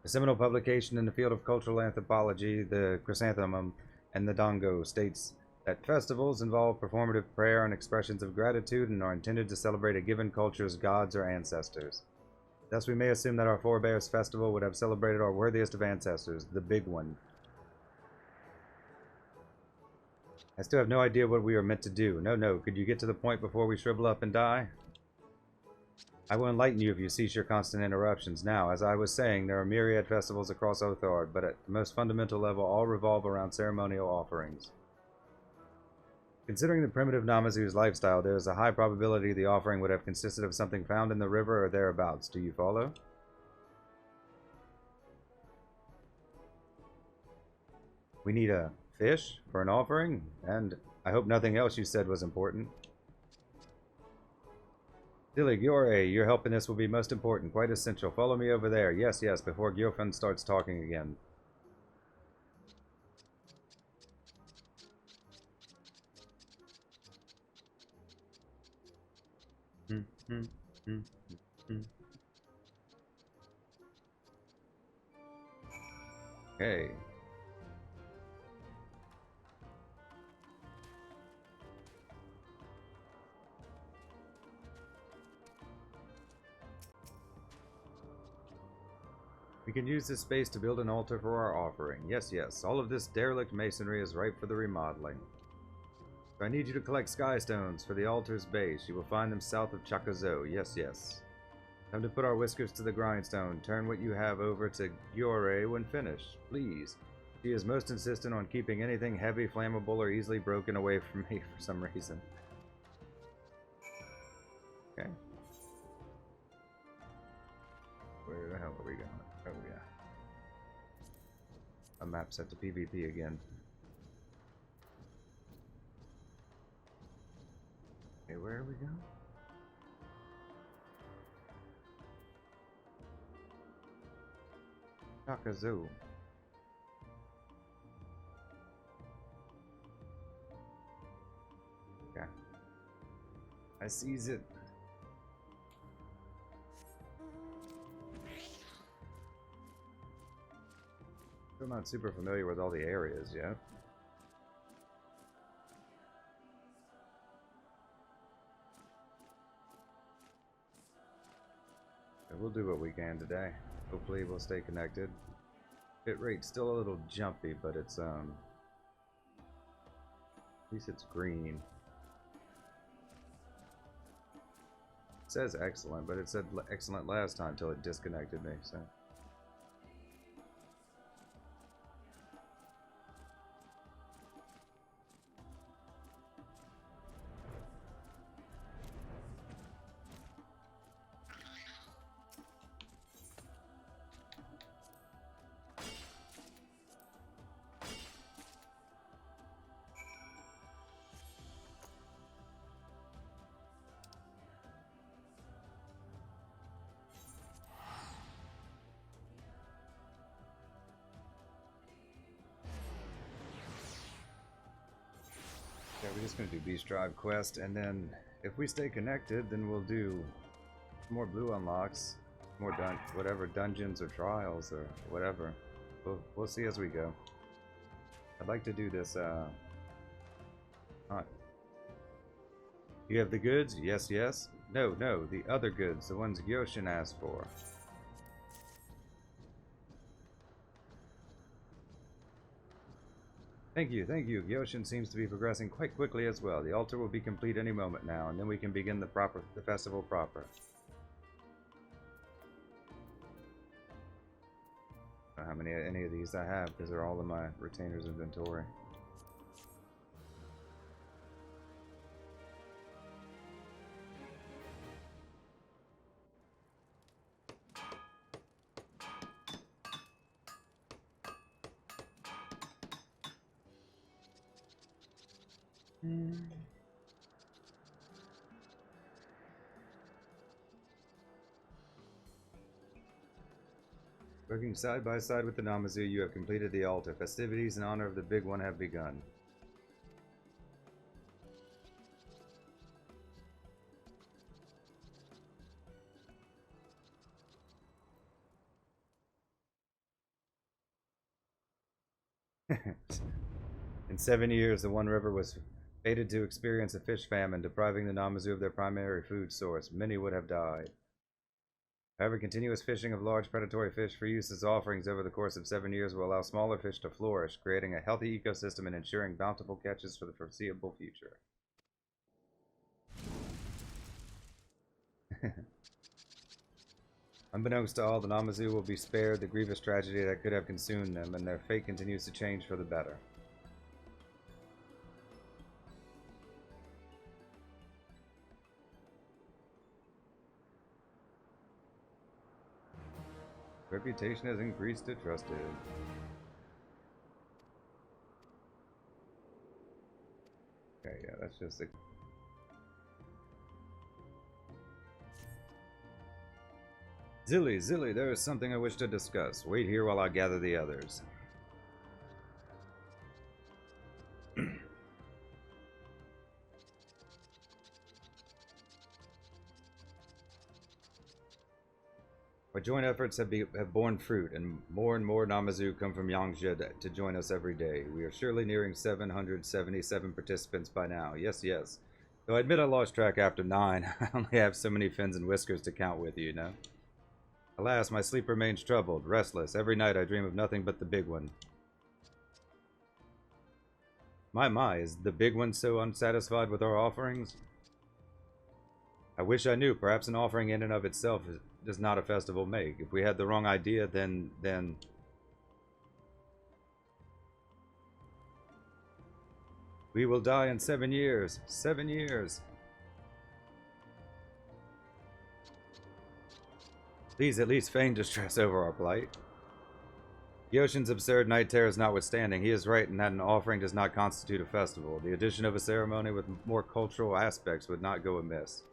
A seminal publication in the field of cultural anthropology, the Chrysanthemum and the Dongo, states that festivals involve performative prayer and expressions of gratitude and are intended to celebrate a given culture's gods or ancestors. Thus we may assume that our forebears' festival would have celebrated our worthiest of ancestors, the Big One. I still have no idea what we are meant to do. No, no, could you get to the point before we shrivel up and die? I will enlighten you if you cease your constant interruptions. Now, as I was saying, there are myriad festivals across Othard, but at the most fundamental level, all revolve around ceremonial offerings. Considering the primitive Namazu's lifestyle, there is a high probability the offering would have consisted of something found in the river or thereabouts. Do you follow? We need a fish for an offering, and I hope nothing else you said was important. Dilly, Giore, your help in this will be most important, quite essential. Follow me over there. Yes, yes, before Gyofun starts talking again. Okay. We can use this space to build an altar for our offering. Yes, yes. All of this derelict masonry is ripe for the remodeling. I need you to collect sky stones for the altar's base. You will find them south of Chakazo. Yes, yes. Time to put our whiskers to the grindstone. Turn what you have over to Gyore when finished. Please. She is most insistent on keeping anything heavy, flammable, or easily broken away from me for some reason. Okay. Where the hell are we going? Oh, yeah. A map set to PvP again. Okay, where are we going? Chakazo. Yeah. I sees it. Still not super familiar with all the areas yet. But we'll do what we can today. Hopefully we'll stay connected. Bit rate's still a little jumpy, but it's at least it's green. It says excellent, but it said excellent last time till it disconnected me, so. Yeah, we're just gonna do Beast Drive quest, and then if we stay connected, then we'll do more blue unlocks, more whatever dungeons or trials or whatever. We'll see as we go. I'd like to do this. You have the goods? Yes, yes. No, no, the other goods, the ones Gyoshin asked for. Thank you, thank you. Gyoshin seems to be progressing quite quickly as well. The altar will be complete any moment now, and then we can begin the festival proper. I don't know how many any of these I have, because they're all in my retainer's inventory. Working side by side with the Namazu, you have completed the altar. Festivities in honor of the big one have begun. In 7 years, the One River was fated to experience a fish famine, depriving the Namazu of their primary food source. Many would have died. However, continuous fishing of large predatory fish for use as offerings over the course of 7 years will allow smaller fish to flourish, creating a healthy ecosystem and ensuring bountiful catches for the foreseeable future. Unbeknownst to all, the Namazu will be spared the grievous tragedy that could have consumed them, and their fate continues to change for the better. Reputation has increased to trusted. Okay, yeah, that's just a... Zilly, there is something I wish to discuss. Wait here while I gather the others. Our joint efforts have borne fruit, and more Namazu come from Yangzhe to join us every day. We are surely nearing 777 participants by now. Yes, yes. Though I admit I lost track after 9. I only have so many fins and whiskers to count with, you know. Alas, my sleep remains troubled, restless. Every night I dream of nothing but the big one. My, is the big one so unsatisfied with our offerings? I wish I knew. Perhaps an offering in and of itself does not a festival make. If we had the wrong idea, then... We will die in 7 years. 7 years. Please at least feign distress over our plight. The ocean's absurd night terrors notwithstanding, he is right in that an offering does not constitute a festival. The addition of a ceremony with more cultural aspects would not go amiss.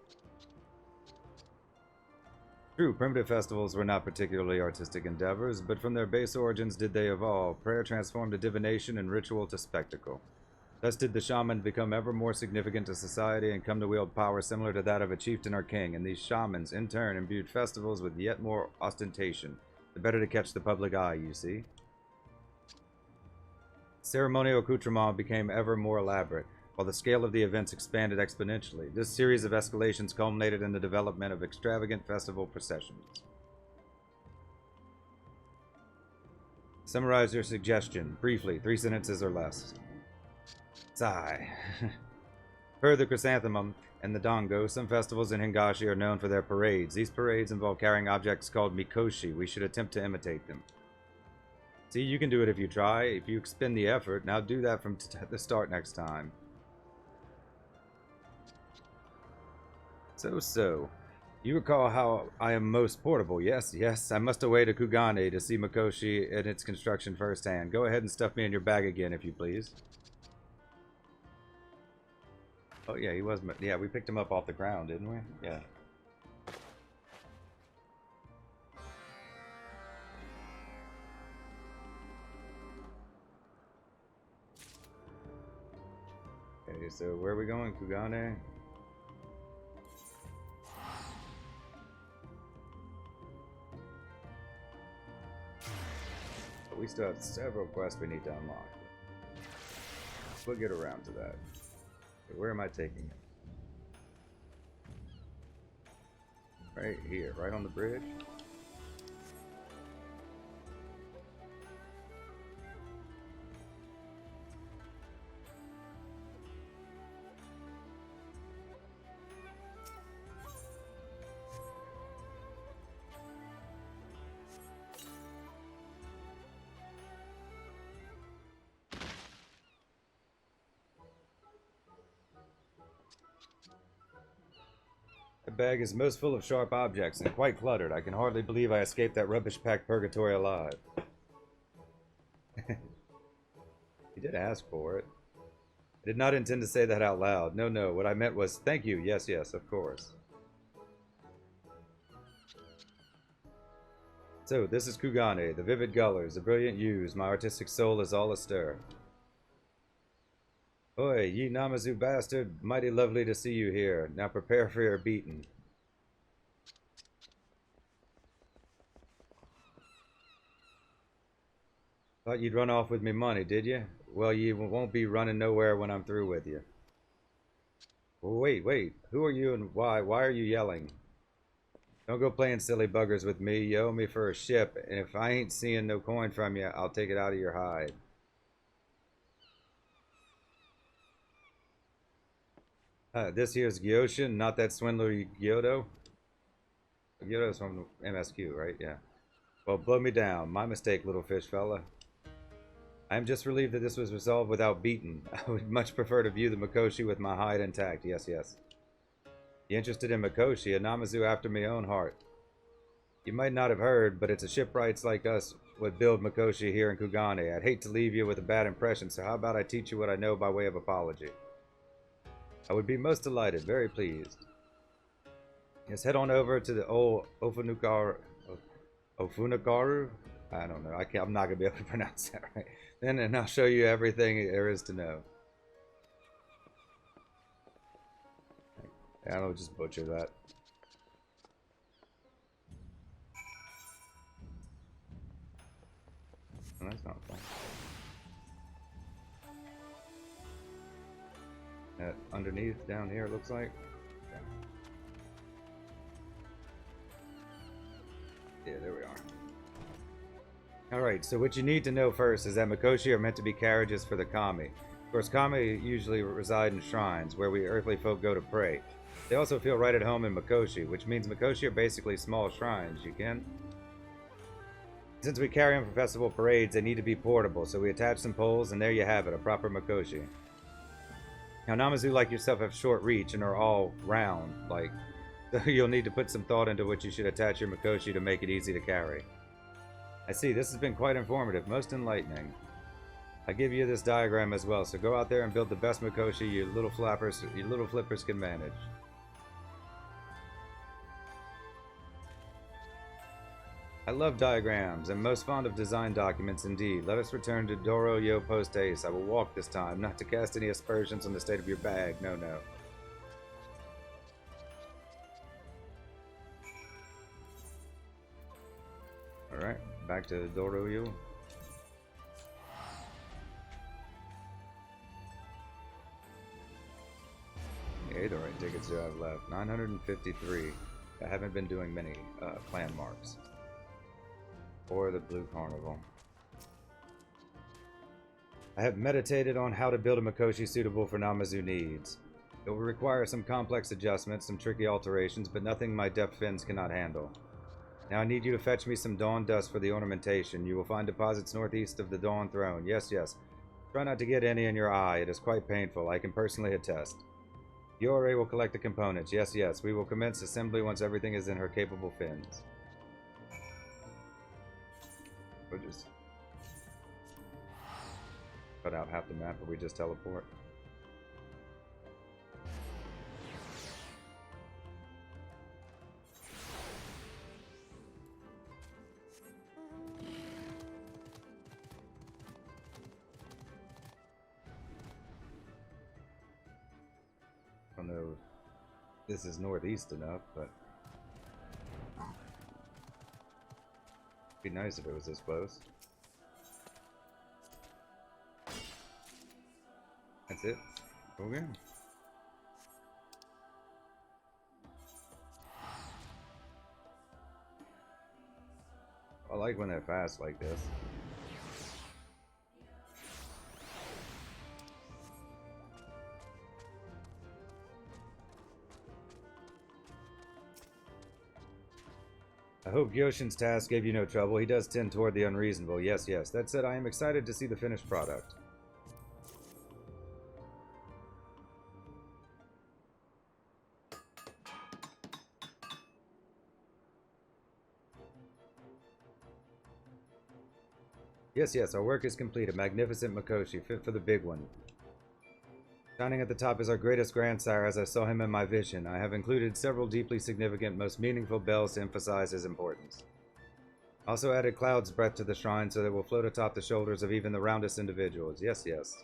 True, primitive festivals were not particularly artistic endeavors, but from their base origins did they evolve. Prayer transformed to divination and ritual to spectacle. Thus did the shaman become ever more significant to society and come to wield power similar to that of a chieftain or king, and these shamans, in turn, imbued festivals with yet more ostentation, the better to catch the public eye, you see. Ceremonial accoutrement became ever more elaborate, while the scale of the events expanded exponentially. This series of escalations culminated in the development of extravagant festival processions. Summarize your suggestion, briefly, 3 sentences or less. Sigh. Per the chrysanthemum and the dango, some festivals in Hingashi are known for their parades. These parades involve carrying objects called mikoshi. We should attempt to imitate them. See, you can do it if you try. If you expend the effort, now do that from the start next time. So. You recall how I am most portable. Yes, yes. I must away to Kugane to see mikoshi and its construction firsthand. Go ahead and stuff me in your bag again, if you please. Oh, yeah, he was... Yeah, we picked him up off the ground, didn't we? Yeah. Okay, so where are we going? Kugane? We still have several quests we need to unlock. We'll get around to that. Where am I taking it? Right here, right on the bridge. The bag is most full of sharp objects and quite cluttered. I can hardly believe I escaped that rubbish-packed purgatory alive. He did ask for it. I did not intend to say that out loud. No, no, what I meant was, thank you, yes, yes, of course. So, this is Kugane, the vivid colors, the brilliant hues, my artistic soul is all astir. Oi, ye Namazu bastard, mighty lovely to see you here. Now prepare for your beating. Thought you'd run off with me money, did you? Well, you won't be running nowhere when I'm through with you. Wait, who are you and why? Why are you yelling? Don't go playing silly buggers with me. You owe me for a ship, and if I ain't seeing no coin from you, I'll take it out of your hide. This here's Gyoshin, not that swindler Gyoto. Gyoto's from MSQ, right? Yeah. Well, blow me down. My mistake, little fish fella. I am just relieved that this was resolved without beating. I would much prefer to view the Mikoshi with my hide intact. Yes, yes. You interested in Mikoshi, a Namazu after my own heart. You might not have heard, but it's a shipwrights like us would build Mikoshi here in Kugane. I'd hate to leave you with a bad impression, so how about I teach you what I know by way of apology? I would be most delighted, very pleased. Yes, head on over to the old Ofunakaru. I don't know. I'm not gonna be able to pronounce that right. And I'll show you everything there is to know. I don't just butcher that. Oh, that's not fun. Underneath, down here, it looks like. Yeah, there we are. Alright, so what you need to know first is that Mikoshi are meant to be carriages for the kami. Of course, kami usually reside in shrines, where we earthly folk go to pray. They also feel right at home in Mikoshi, which means Mikoshi are basically small shrines, you can? Since we carry them for festival parades, they need to be portable, so we attach some poles, and there you have it, a proper Mikoshi. Now, Namazu like yourself have short reach and are all round, like, so you'll need to put some thought into what you should attach your Mikoshi to make it easy to carry. I see, this has been quite informative, most enlightening. I give you this diagram as well, so go out there and build the best Mikoshi you little flippers can manage. I love diagrams, and most fond of design documents indeed. Let us return to Doro Yo post haste. I will walk this time, not to cast any aspersions on the state of your bag. No, no. Alright, back to Doro Yo. The Aetherite tickets do I have left? 953. I haven't been doing many clan marks. Or the Blue Carnival. I have meditated on how to build a Mikoshi suitable for Namazu needs. It will require some complex adjustments, some tricky alterations, but nothing my deft fins cannot handle. Now I need you to fetch me some dawn dust for the ornamentation. You will find deposits northeast of the Dawn Throne. Yes, yes. Try not to get any in your eye. It is quite painful. I can personally attest. Yore will collect the components. Yes, yes. We will commence assembly once everything is in her capable fins. We'll just cut out half the map, or we just teleport. I don't know if this is northeast enough, but it'd be nice if it was this close. That's it. Okay. I like when they're fast like this. I hope Gyoshin's task gave you no trouble. He does tend toward the unreasonable. Yes, yes. That said, I am excited to see the finished product. Yes, yes, our work is complete. A magnificent Mikoshi, fit for the big one. Shining at the top is our greatest grandsire as I saw him in my vision. I have included several deeply significant, most meaningful bells to emphasize his importance. Also added cloud's breath to the shrine so that it will float atop the shoulders of even the roundest individuals. Yes, yes.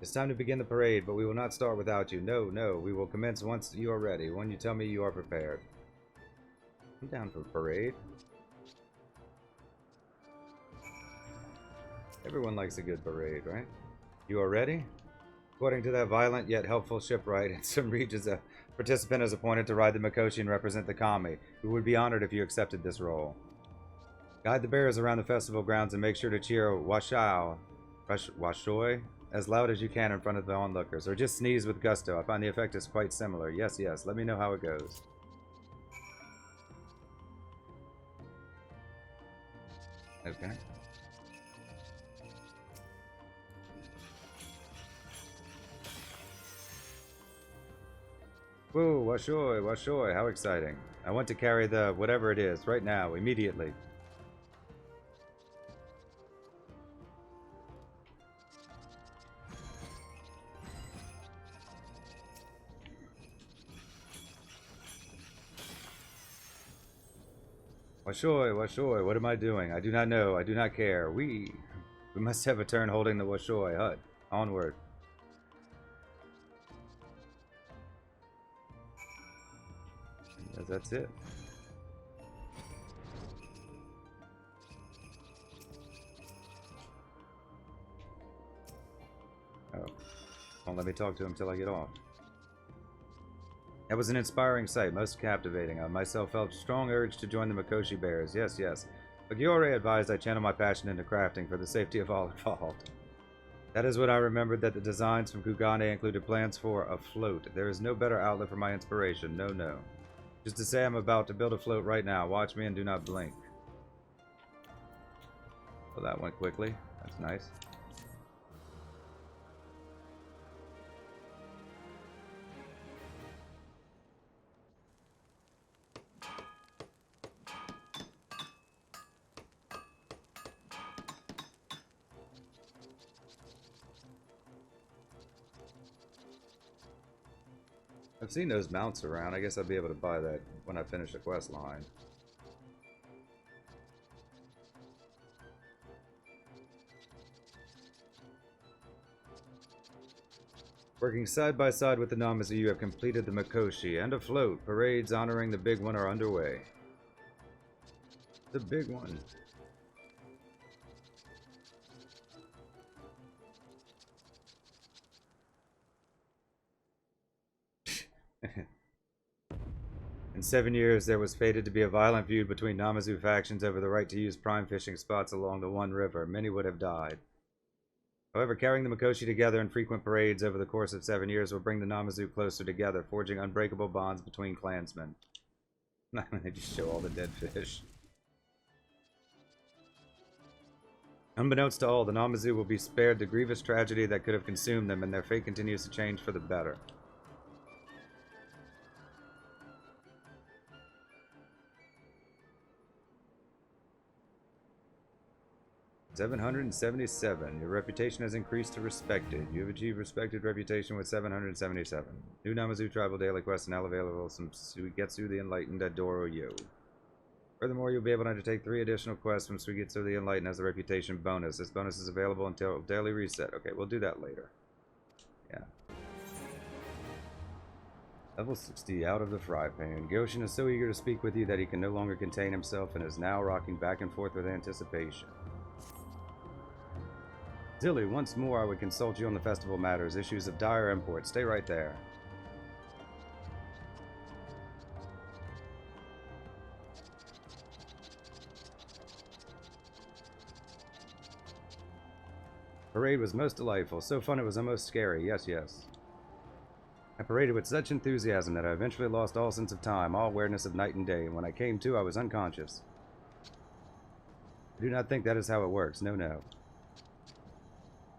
It's time to begin the parade, but we will not start without you. No, no, we will commence once you are ready, when you tell me you are prepared. I'm down for parade. Everyone likes a good parade, right? You are ready? According to that violent yet helpful shipwright, in some regions a participant is appointed to ride the Mikoshi and represent the kami. We would be honored if you accepted this role. Guide the bearers around the festival grounds and make sure to cheer Washoi as loud as you can in front of the onlookers, or just sneeze with gusto. I find the effect is quite similar. Yes, yes, let me know how it goes. Okay. Whoa, Washoi, Washoi, how exciting. I want to carry the whatever it is right now, immediately. Washoi, Washoi, what am I doing? I do not know, I do not care. We must have a turn holding the Washoi hut. Onward. That's it. let me talk to him till I get off. That was an inspiring sight, most captivating. I myself felt a strong urge to join the Mikoshi Bears. Yes, yes. But Giore advised I channel my passion into crafting for the safety of all involved. That is when I remembered that the designs from Kugane included plans for a float. There is no better outlet for my inspiration. No, no. Just to say I'm about to build a float right now. Watch me and do not blink. Well, that went quickly. That's nice. I've seen those mounts around. I guess I'll be able to buy that when I finish the quest line. Working side by side with the Namazu, you have completed the Mikoshi and a float. Parades honoring the big one are underway. The big one. In 7 years, there was fated to be a violent feud between Namazu factions over the right to use prime fishing spots along the One River. Many would have died. However, carrying the Mikoshi together in frequent parades over the course of 7 years will bring the Namazu closer together, forging unbreakable bonds between clansmen. They just show all the dead fish. Unbeknownst to all, the Namazu will be spared the grievous tragedy that could have consumed them, and their fate continues to change for the better. 777. Your reputation has increased to respected. You have achieved respected reputation with 777. New Namazu tribal daily quest now available from Suigetsu the Enlightened at Doro-Yo. Furthermore, you'll be able to undertake 3 additional quests from Suigetsu the Enlightened as a reputation bonus. This bonus is available until daily reset. Okay, we'll do that later. Yeah. Level 60, out of the fry pan. Goshin is so eager to speak with you that he can no longer contain himself and is now rocking back and forth with anticipation. Zilly, once more I would consult you on the festival matters. Issues of dire import. Stay right there. Parade was most delightful. So fun it was almost scary. Yes, yes. I paraded with such enthusiasm that I eventually lost all sense of time, all awareness of night and day, and when I came to, I was unconscious. I do not think that is how it works. No, no.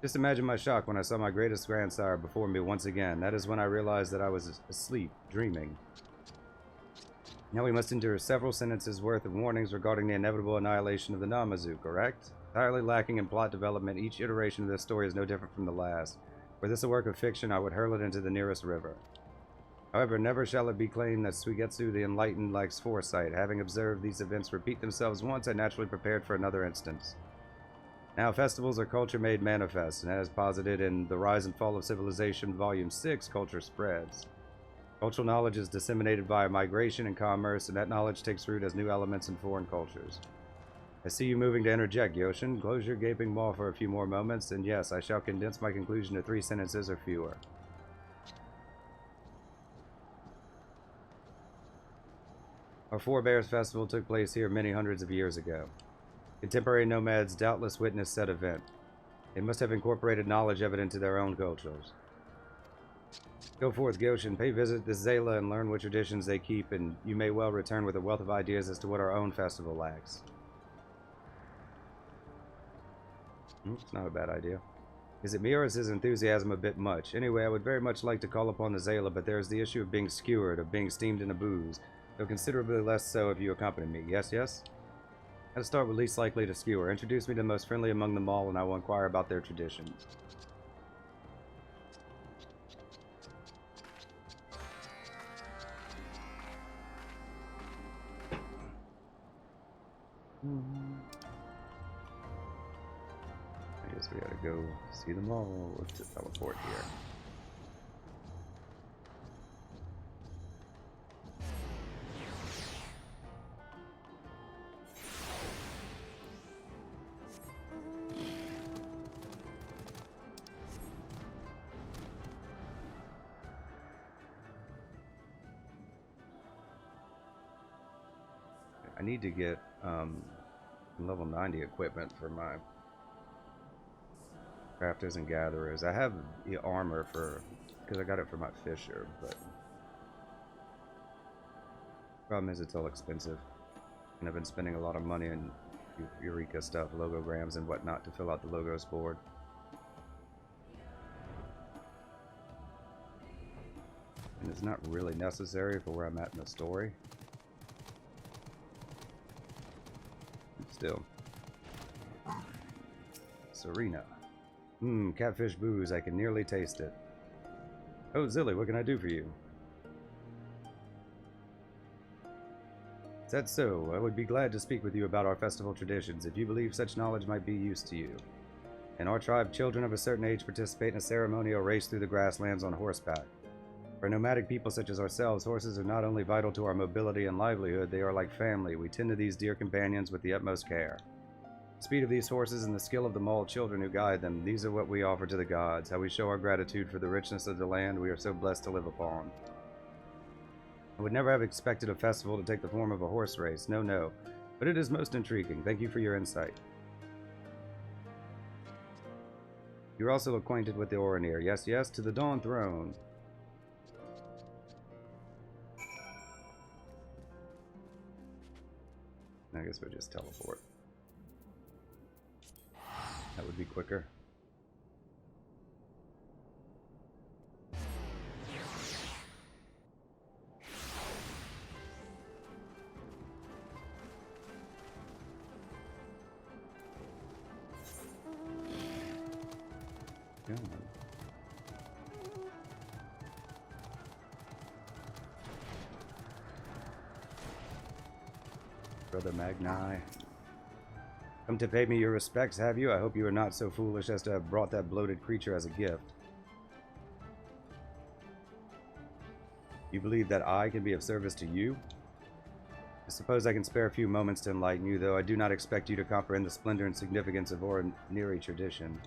Just imagine my shock when I saw my greatest grandsire before me once again. That is when I realized that I was asleep, dreaming. Now we must endure several sentences worth of warnings regarding the inevitable annihilation of the Namazu, correct? Entirely lacking in plot development, each iteration of this story is no different from the last. Were this a work of fiction, I would hurl it into the nearest river. However, never shall it be claimed that Suigetsu the Enlightened lacks foresight. Having observed these events repeat themselves once, I naturally prepared for another instance. Now, festivals are culture made manifest, and as posited in The Rise and Fall of Civilization, Volume 6, culture spreads. Cultural knowledge is disseminated via migration and commerce, and that knowledge takes root as new elements in foreign cultures. I see you moving to interject, Yoshin. Close your gaping maw for a few more moments, and yes, I shall condense my conclusion to 3 sentences or fewer. Our Forebears Festival took place here many hundreds of years ago. Contemporary nomads doubtless witnessed said event. They must have incorporated knowledge evident to their own cultures. Go forth, Goshin, pay visit to Zayla and learn what traditions they keep, and you may well return with a wealth of ideas as to what our own festival lacks. It's not a bad idea. Is it me or is his enthusiasm a bit much? Anyway, I would very much like to call upon the Zayla, but there is the issue of being skewered, of being steamed in a booze, though considerably less so if you accompany me. Yes, yes? I'll start with least likely to skewer. Introduce me to the most friendly among them all, and I will inquire about their traditions. I guess we gotta go see them all. Let's just teleport here. I need to get level 90 equipment for my crafters and gatherers. I have the armor for, because I got it for my fisher, but problem is it's all expensive. And I've been spending a lot of money on Eureka stuff, logograms and whatnot to fill out the logos board. And it's not really necessary for where I'm at in the story. Still. Serena. Catfish booze. I can nearly taste it. Oh, Zilly, what can I do for you? Is that so? I would be glad to speak with you about our festival traditions, if you believe such knowledge might be used to you. In our tribe, children of a certain age participate in a ceremonial race through the grasslands on horseback. For nomadic people such as ourselves, horses are not only vital to our mobility and livelihood, they are like family. We tend to these dear companions with the utmost care. The speed of these horses and the skill of the mauled children who guide them, these are what we offer to the gods, how we show our gratitude for the richness of the land we are so blessed to live upon. I would never have expected a festival to take the form of a horse race, no, but it is most intriguing. Thank you for your insight. You're also acquainted with the Oranir. Yes, to the Dawn Throne. I guess we'll just teleport. That would be quicker. Brother Magni. Come to pay me your respects, have you? I hope you are not so foolish as to have brought that bloated creature as a gift. You believe that I can be of service to you? I suppose I can spare a few moments to enlighten you, though I do not expect you to comprehend the splendor and significance of Oraniri tradition.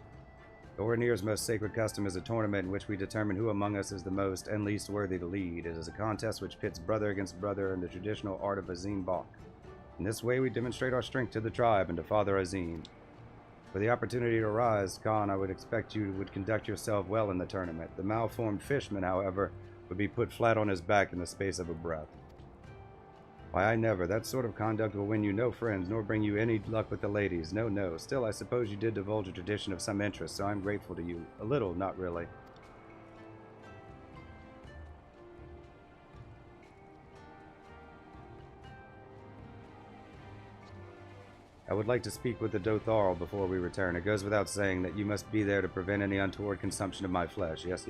The Oranir's most sacred custom is a tournament in which we determine who among us is the most and least worthy to lead. It is a contest which pits brother against brother in the traditional art of Azim Bok. In this way, we demonstrate our strength to the tribe and to Father Azim. For the opportunity to rise, Khan, I would expect you would conduct yourself well in the tournament. The malformed fishman, however, would be put flat on his back in the space of a breath. Why, I never. That sort of conduct will win you no friends, nor bring you any luck with the ladies. No. Still, I suppose you did divulge a tradition of some interest, so I'm grateful to you. A little, not really. I would like to speak with the Dotharl before we return. It goes without saying that you must be there to prevent any untoward consumption of my flesh. Yes.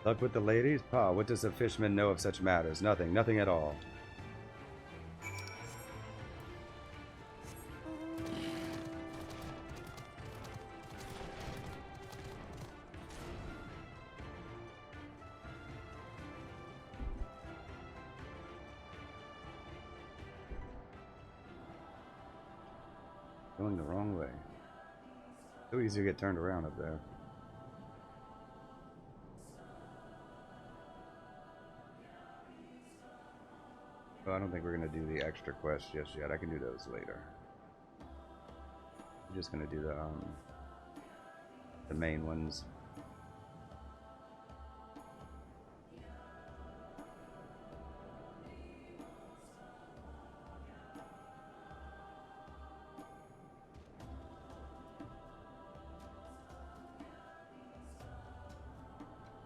Luck with the ladies? Pa, what does a fishman know of such matters? Nothing at all. Going the wrong way. So easy to get turned around up there. Well, I don't think we're going to do the extra quests just yet. I can do those later. I'm just going to do the main ones.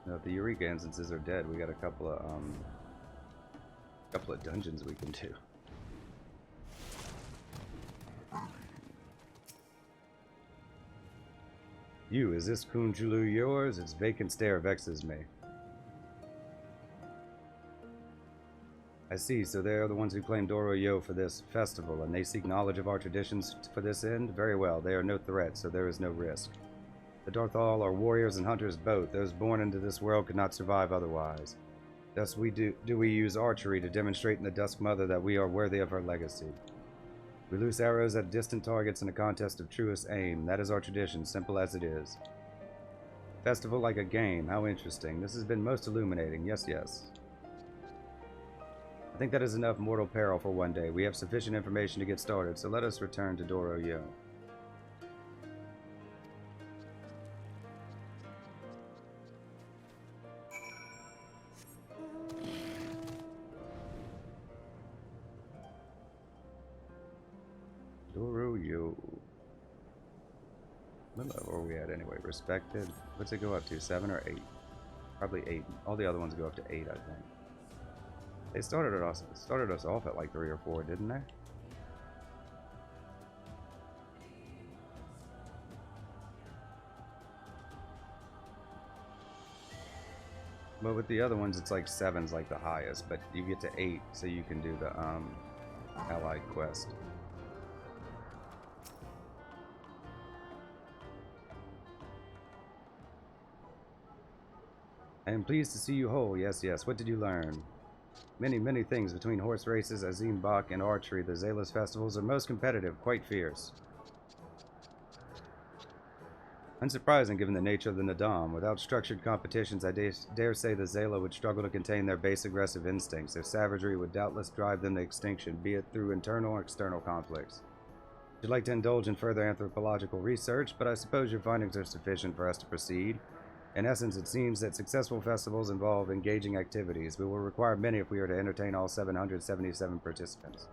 Now, if the Eureka instances are dead, we got a couple of dungeons we can do. You, is this Kunjulu yours? Its vacant stare vexes me. I see, so they are the ones who claim Doro-Yo for this festival, and they seek knowledge of our traditions for this end? Very well, they are no threat, so there is no risk. The Darthal are warriors and hunters both. Those born into this world could not survive otherwise. Thus we use archery to demonstrate in the Dusk Mother that we are worthy of her legacy. We loose arrows at distant targets in a contest of truest aim. That is our tradition, simple as it is. Festival like a game, how interesting. This has been most illuminating, yes. think that is enough mortal peril for one day. We have sufficient information to get started, so let us return to Doro-Yo. Doro-Yo. What level are we at anyway? Respected? What's it go up to? 7 or 8? Probably 8. All the other ones go up to 8, I think. They started us off at like 3 or 4, didn't they? But with the other ones, it's like 7's like the highest, but you get to 8, so you can do the allied quest. I am pleased to see you whole. Yes, yes. What did you learn? Many, many things. Between horse races, Azim Bak, and archery, the Zalis festivals are most competitive, quite fierce. Unsurprising given the nature of the Nadam. Without structured competitions, I dare say the Zala would struggle to contain their base aggressive instincts. Their savagery would doubtless drive them to extinction, be it through internal or external conflicts. I'd like to indulge in further anthropological research, but I suppose your findings are sufficient for us to proceed. In essence, it seems that successful festivals involve engaging activities. We will require many if we are to entertain all 777 participants.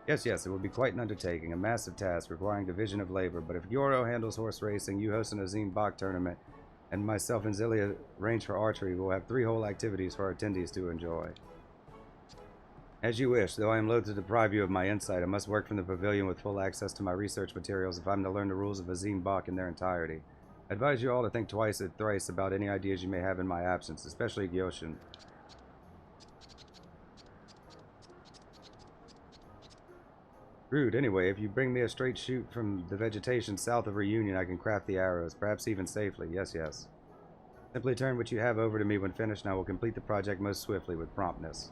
Yes, yes, it will be quite an undertaking, a massive task requiring division of labor, but if Gyoro handles horse racing, you host an Azim Bak tournament, and myself and Zilia arrange for archery, we'll have 3 whole activities for our attendees to enjoy. As you wish, though I am loath to deprive you of my insight, I must work from the pavilion with full access to my research materials if I'm to learn the rules of Azim Bak in their entirety. I advise you all to think twice or thrice about any ideas you may have in my absence, especially Gyoshin. Rude. Anyway, if you bring me a straight shoot from the vegetation south of Reunion, I can craft the arrows, perhaps even safely. Yes, yes. Simply turn what you have over to me when finished, and I will complete the project most swiftly with promptness.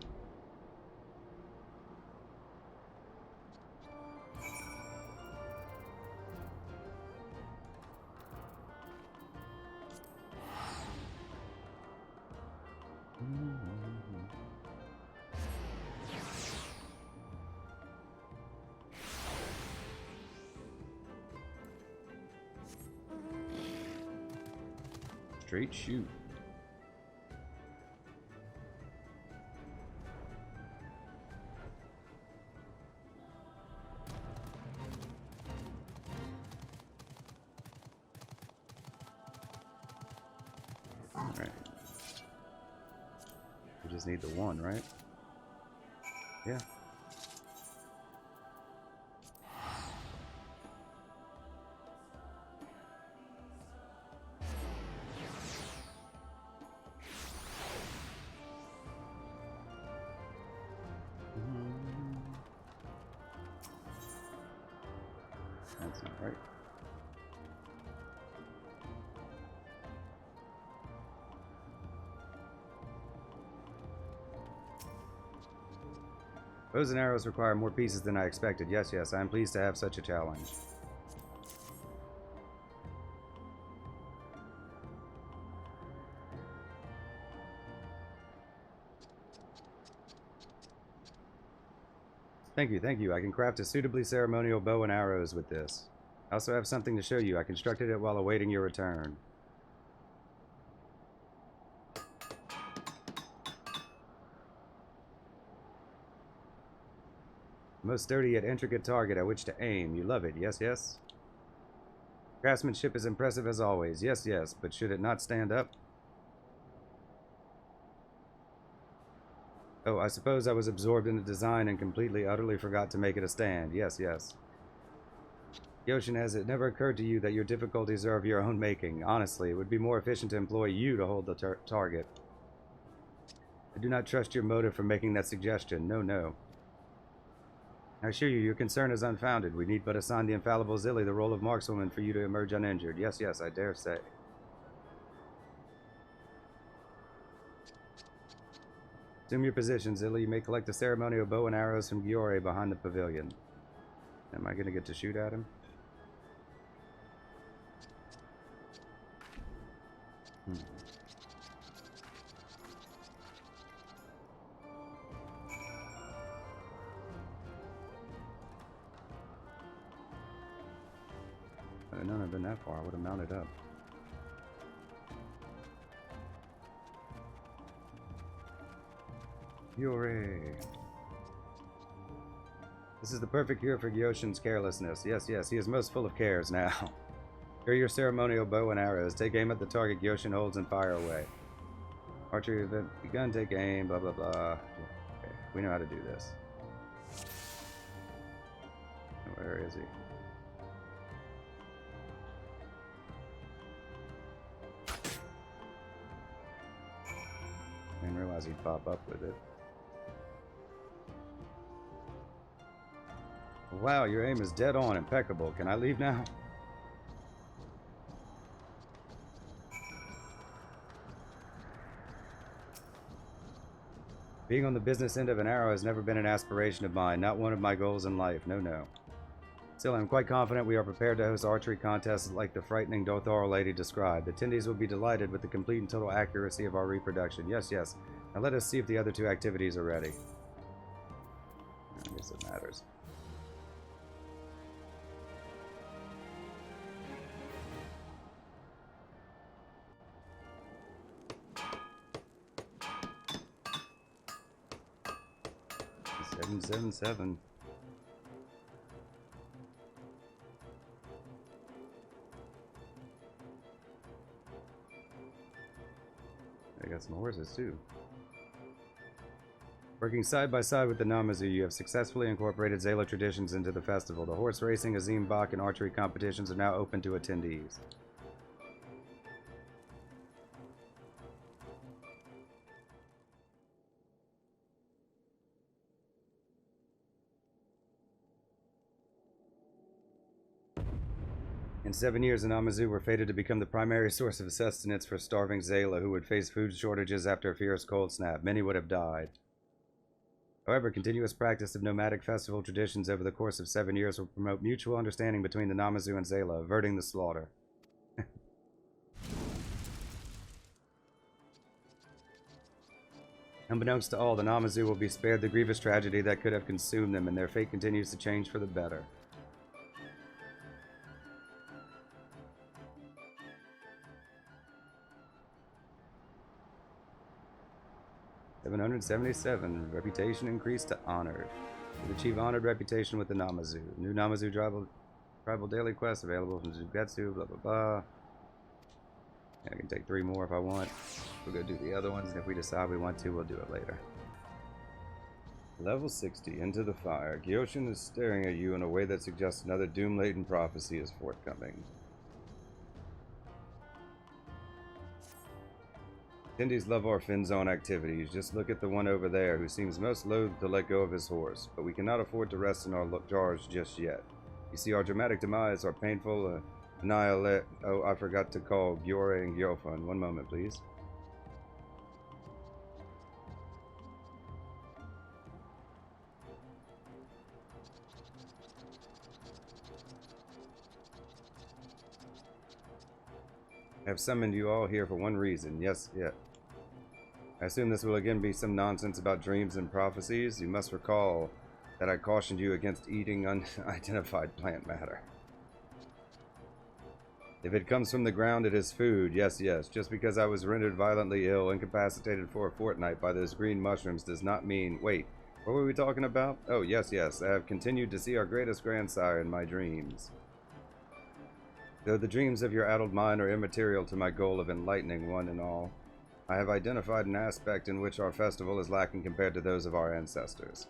Straight shoot. Alright. We just need the one, right? Yeah. That's not right. Bows and arrows require more pieces than I expected. Yes, yes, I am pleased to have such a challenge. Thank you, thank you. I can craft a suitably ceremonial bow and arrows with this. I also have something to show you. I constructed it while awaiting your return. Most sturdy yet intricate target at which to aim. You love it, yes, yes? Craftsmanship is impressive as always. Yes, yes, but should it not stand up? Oh, I suppose I was absorbed in the design and completely, utterly forgot to make it a stand. Yes, yes. Yoshin, has it never occurred to you that your difficulties are of your own making? Honestly, it would be more efficient to employ you to hold the target. I do not trust your motive for making that suggestion. No, no. I assure you, your concern is unfounded. We need but assign the infallible Zilly the role of markswoman for you to emerge uninjured. Yes, yes, I dare say. Assume your position, Zilly. You may collect the ceremonial bow and arrows from Giore behind the pavilion. Am I going to get to shoot at him? I'd known I'd been that far, I would have mounted up. Yuri! This is the perfect cure for Gyoshin's carelessness. Yes, yes, he is most full of cares now. Here are your ceremonial bow and arrows. Take aim at the target Gyoshin holds and fire away. Archery event begun, take aim, blah blah blah. Okay, we know how to do this. Where is he? I didn't realize he'd pop up with it. Wow, your aim is dead on, impeccable. Can I leave now? Being on the business end of an arrow has never been an aspiration of mine, not one of my goals in life. No, no. Still, I'm quite confident we are prepared to host archery contests like the frightening Dothoro lady described. Attendees will be delighted with the complete and total accuracy of our reproduction. Yes, yes. Now let us see if the other two activities are ready. I guess it matters. $777. I got some horses too. Working side by side with the Namazu, you have successfully incorporated Zala traditions into the festival. The horse racing, Azim Bach, and archery competitions are now open to attendees. In 7 years, the Namazu were fated to become the primary source of sustenance for starving Zala, who would face food shortages after a fierce cold snap. Many would have died. However, continuous practice of nomadic festival traditions over the course of 7 years will promote mutual understanding between the Namazu and Zala, averting the slaughter. Unbeknownst to all, the Namazu will be spared the grievous tragedy that could have consumed them, and their fate continues to change for the better. $777. Reputation increased to honored. You achieve honored reputation with the Namazu. New Namazu tribal daily quest available from Zugetsu, blah blah blah. Yeah, I can take 3 more if I want. We'll go do the other ones, and if we decide we want to, we'll do it later. Level 60, Into the Fire. Gyoshin is staring at you in a way that suggests another doom-laden prophecy is forthcoming. Attendees love our fin zone activities. Just look at the one over there who seems most loath to let go of his horse, but we cannot afford to rest in our jars just yet. You see, our dramatic demise, our painful annihilate. Oh, I forgot to call Gyore and Gyofun. One moment, please. I have summoned you all here for one reason. Yes, yeah. I assume this will again be some nonsense about dreams and prophecies. You must recall that I cautioned you against eating unidentified plant matter. If it comes from the ground, it is food. Yes, yes. Just because I was rendered violently ill, incapacitated for a fortnight by those green mushrooms does not mean... Wait, what were we talking about? Oh, yes, yes. I have continued to see our greatest grandsire in my dreams. Though the dreams of your addled mind are immaterial to my goal of enlightening one and all, I have identified an aspect in which our festival is lacking compared to those of our ancestors.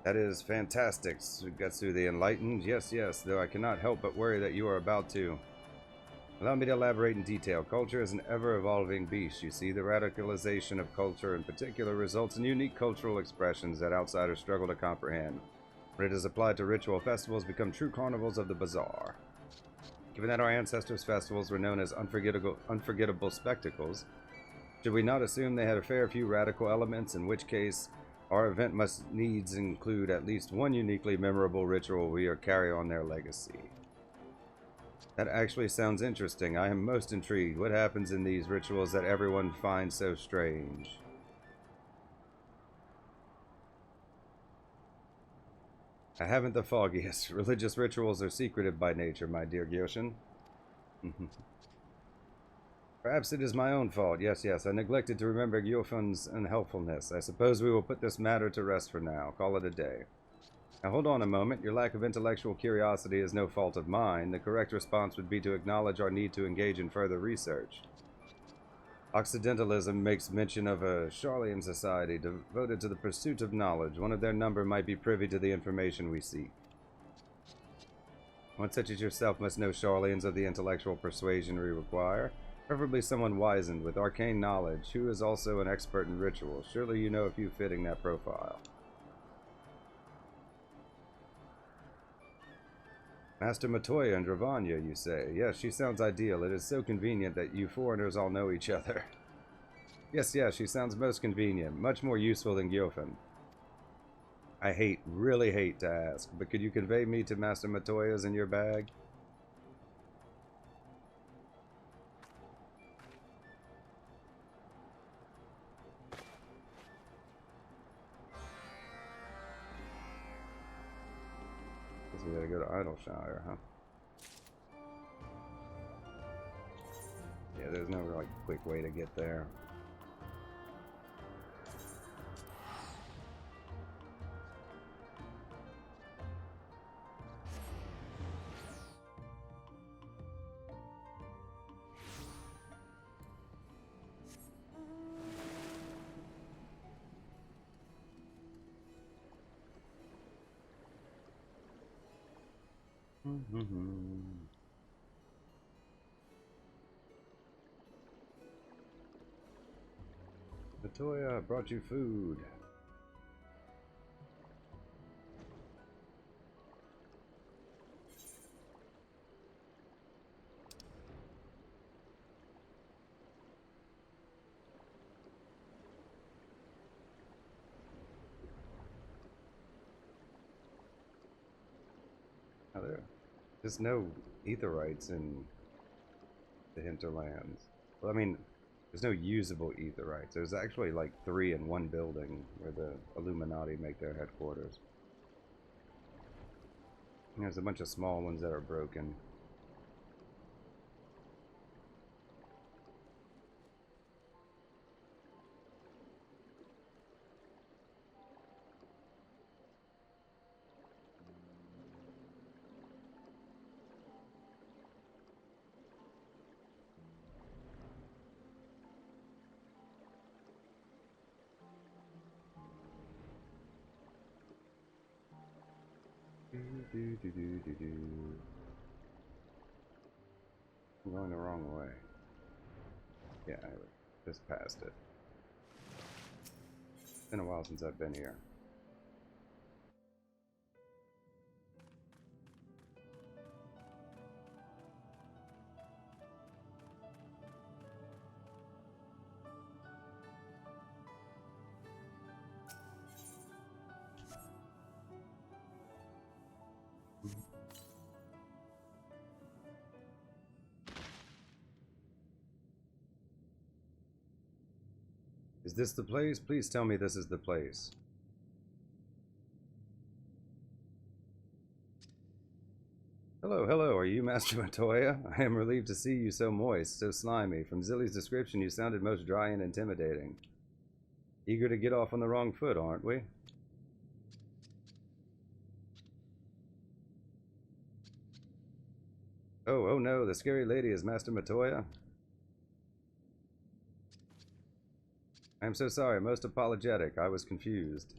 That is fantastic, Sugetsu the Enlightened. Yes, yes, though I cannot help but worry that you are about to. Allow me to elaborate in detail. Culture is an ever-evolving beast. You see, the radicalization of culture in particular results in unique cultural expressions that outsiders struggle to comprehend. When it is applied to ritual, festivals become true carnivals of the bizarre. Given that our ancestors' festivals were known as unforgettable spectacles, should we not assume they had a fair few radical elements, in which case our event must needs include at least one uniquely memorable ritual we carry on their legacy? That actually sounds interesting. I am most intrigued. What happens in these rituals that everyone finds so strange? I haven't the foggiest. Religious rituals are secretive by nature, my dear Gyoshin. Perhaps it is my own fault. Yes, yes. I neglected to remember Gyofun's unhelpfulness. I suppose we will put this matter to rest for now. Call it a day. Now hold on a moment. Your lack of intellectual curiosity is no fault of mine. The correct response would be to acknowledge our need to engage in further research. Occidentalism makes mention of a Charlian society devoted to the pursuit of knowledge. One of their number might be privy to the information we seek. One such as yourself must know Charlians of the intellectual persuasion we require. Preferably someone wizened with arcane knowledge, who is also an expert in rituals. Surely you know a few fitting that profile. Master Matoya and Dravanya, you say? Yes, she sounds ideal. It is so convenient that you foreigners all know each other. Yes, she sounds most convenient. Much more useful than Gyofun. I really hate to ask, but could you convey me to Master Matoya's in your bag? We gotta go to Idleshire, huh? Yeah, there's no like quick way to get there. Matoya, I brought you food. Oh, there's no aetherites in the hinterlands. Well, I mean, there's no usable aetherites. There's actually like 3 in one building where the Illuminati make their headquarters. And there's a bunch of small ones that are broken. I'm going the wrong way. Yeah, I just passed it. It's been a while since I've been here. Is this the place? Please tell me this is the place. Hello, hello. Are you Master Matoya? I am relieved to see you so moist, so slimy. From Zilly's description, you sounded most dry and intimidating. Eager to get off on the wrong foot, aren't we? Oh no, the scary lady is Master Matoya? I am so sorry, most apologetic. I was confused.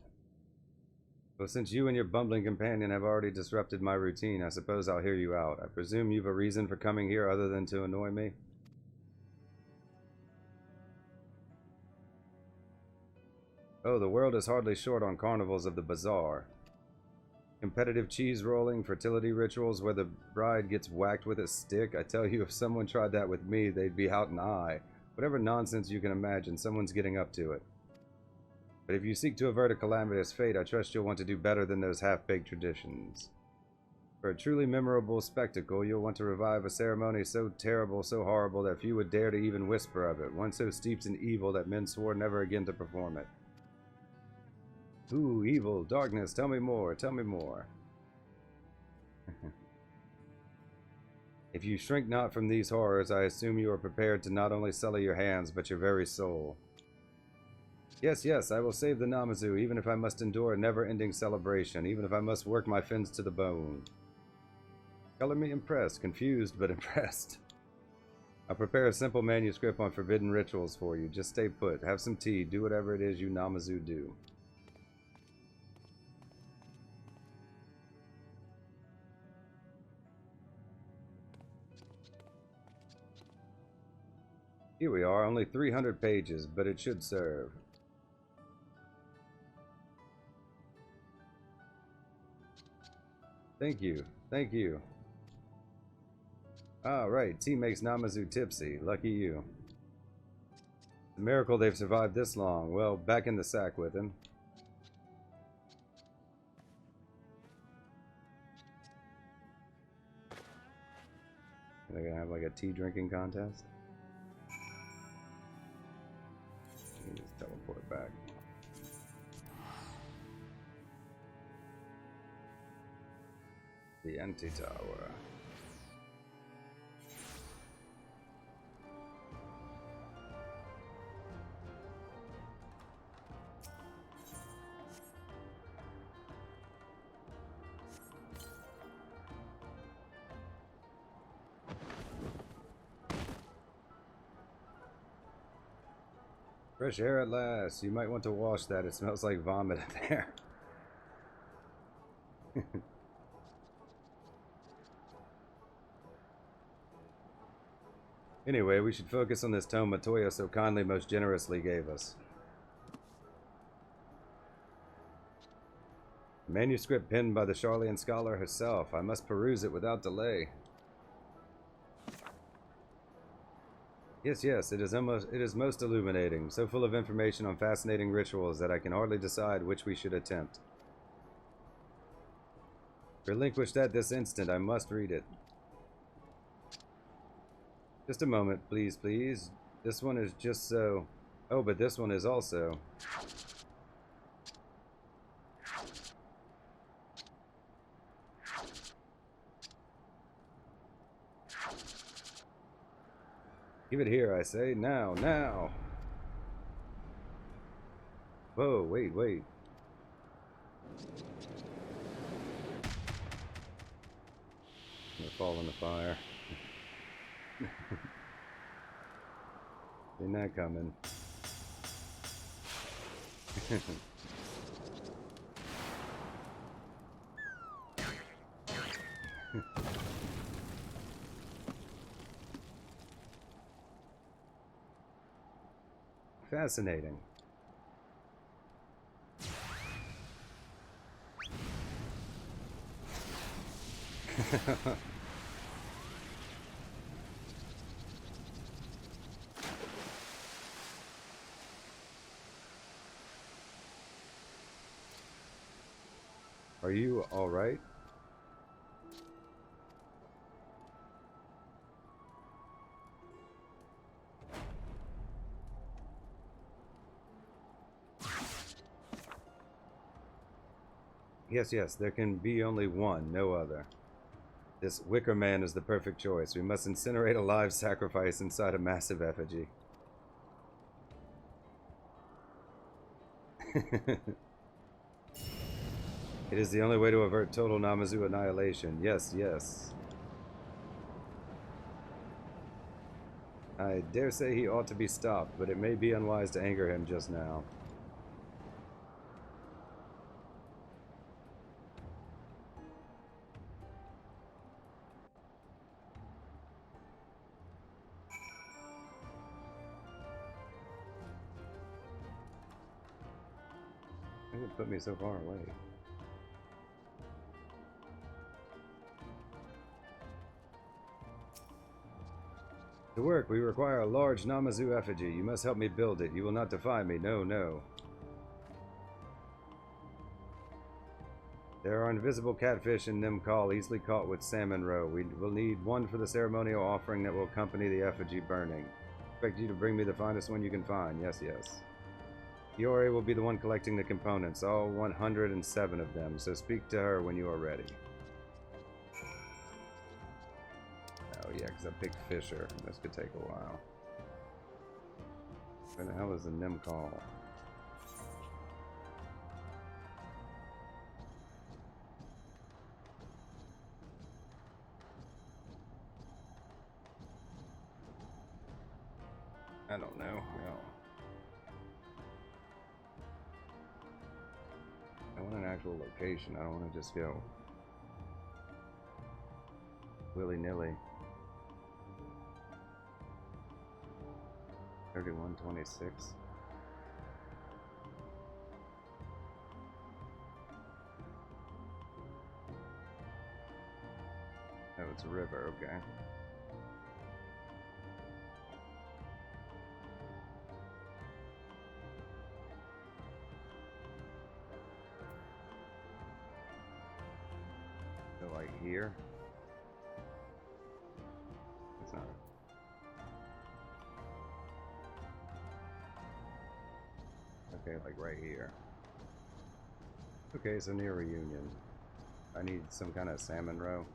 Well, since you and your bumbling companion have already disrupted my routine, I suppose I'll hear you out. I presume you've a reason for coming here other than to annoy me? Oh, the world is hardly short on carnivals of the bazaar. Competitive cheese rolling, fertility rituals where the bride gets whacked with a stick. I tell you, if someone tried that with me, they'd be out in eye. Whatever nonsense you can imagine, someone's getting up to it. But if you seek to avert a calamitous fate, I trust you'll want to do better than those half-baked traditions. For a truly memorable spectacle, you'll want to revive a ceremony so terrible, so horrible, that few would dare to even whisper of it, one so steeped in evil that men swore never again to perform it. Ooh, evil, darkness, tell me more, tell me more. If you shrink not from these horrors, I assume you are prepared to not only sully your hands, but your very soul. Yes, yes, I will save the Namazu, even if I must endure a never-ending celebration, even if I must work my fins to the bone. Color me impressed, confused, but impressed. I'll prepare a simple manuscript on forbidden rituals for you. Just stay put, have some tea, do whatever it is you Namazu do. Here we are, only 300 pages, but it should serve. Thank you, thank you. Ah, right, tea makes Namazu tipsy. Lucky you. The miracle they've survived this long. Well, back in the sack with him. Are they gonna have like a tea drinking contest? Let me just teleport back. The anti-tower. Fresh air at last. You might want to wash that. It smells like vomit in there. Anyway, we should focus on this tome Matoya so kindly most generously gave us. A manuscript penned by the Charlian scholar herself. I must peruse it without delay. Yes, yes, it is most illuminating, so full of information on fascinating rituals that I can hardly decide which we should attempt. Relinquish that this instant, I must read it. Just a moment, please, please. This one is just so... Oh, but this one is also... Give it here, I say. Now, now! Whoa, wait, wait. I'm gonna fall in the fire. Seen that coming. Fascinating. Are you all right? Yes, yes, there can be only one, no other. This wicker man is the perfect choice. We must incinerate a live sacrifice inside a massive effigy. It is the only way to avert total Namazu annihilation. Yes, yes. I dare say he ought to be stopped, but it may be unwise to anger him just now. It would put me so far away. To work, we require a large Namazu effigy. You must help me build it. You will not defy me. No, no. There are invisible catfish in Nimkal, easily caught with salmon roe. We will need one for the ceremonial offering that will accompany the effigy burning. Expect you to bring me the finest one you can find. Yes, yes. Yori will be the one collecting the components, all 107 of them, so speak to her when you are ready. Yeah, because a big fisher. This could take a while. Where the hell is the Nim call? I don't know. No. I want an actual location. I don't want to just go willy-nilly. 3126. Oh, it's a river, okay. So like here? It's not. Okay, like right here. Okay, so near Reunion. I need some kind of salmon roe.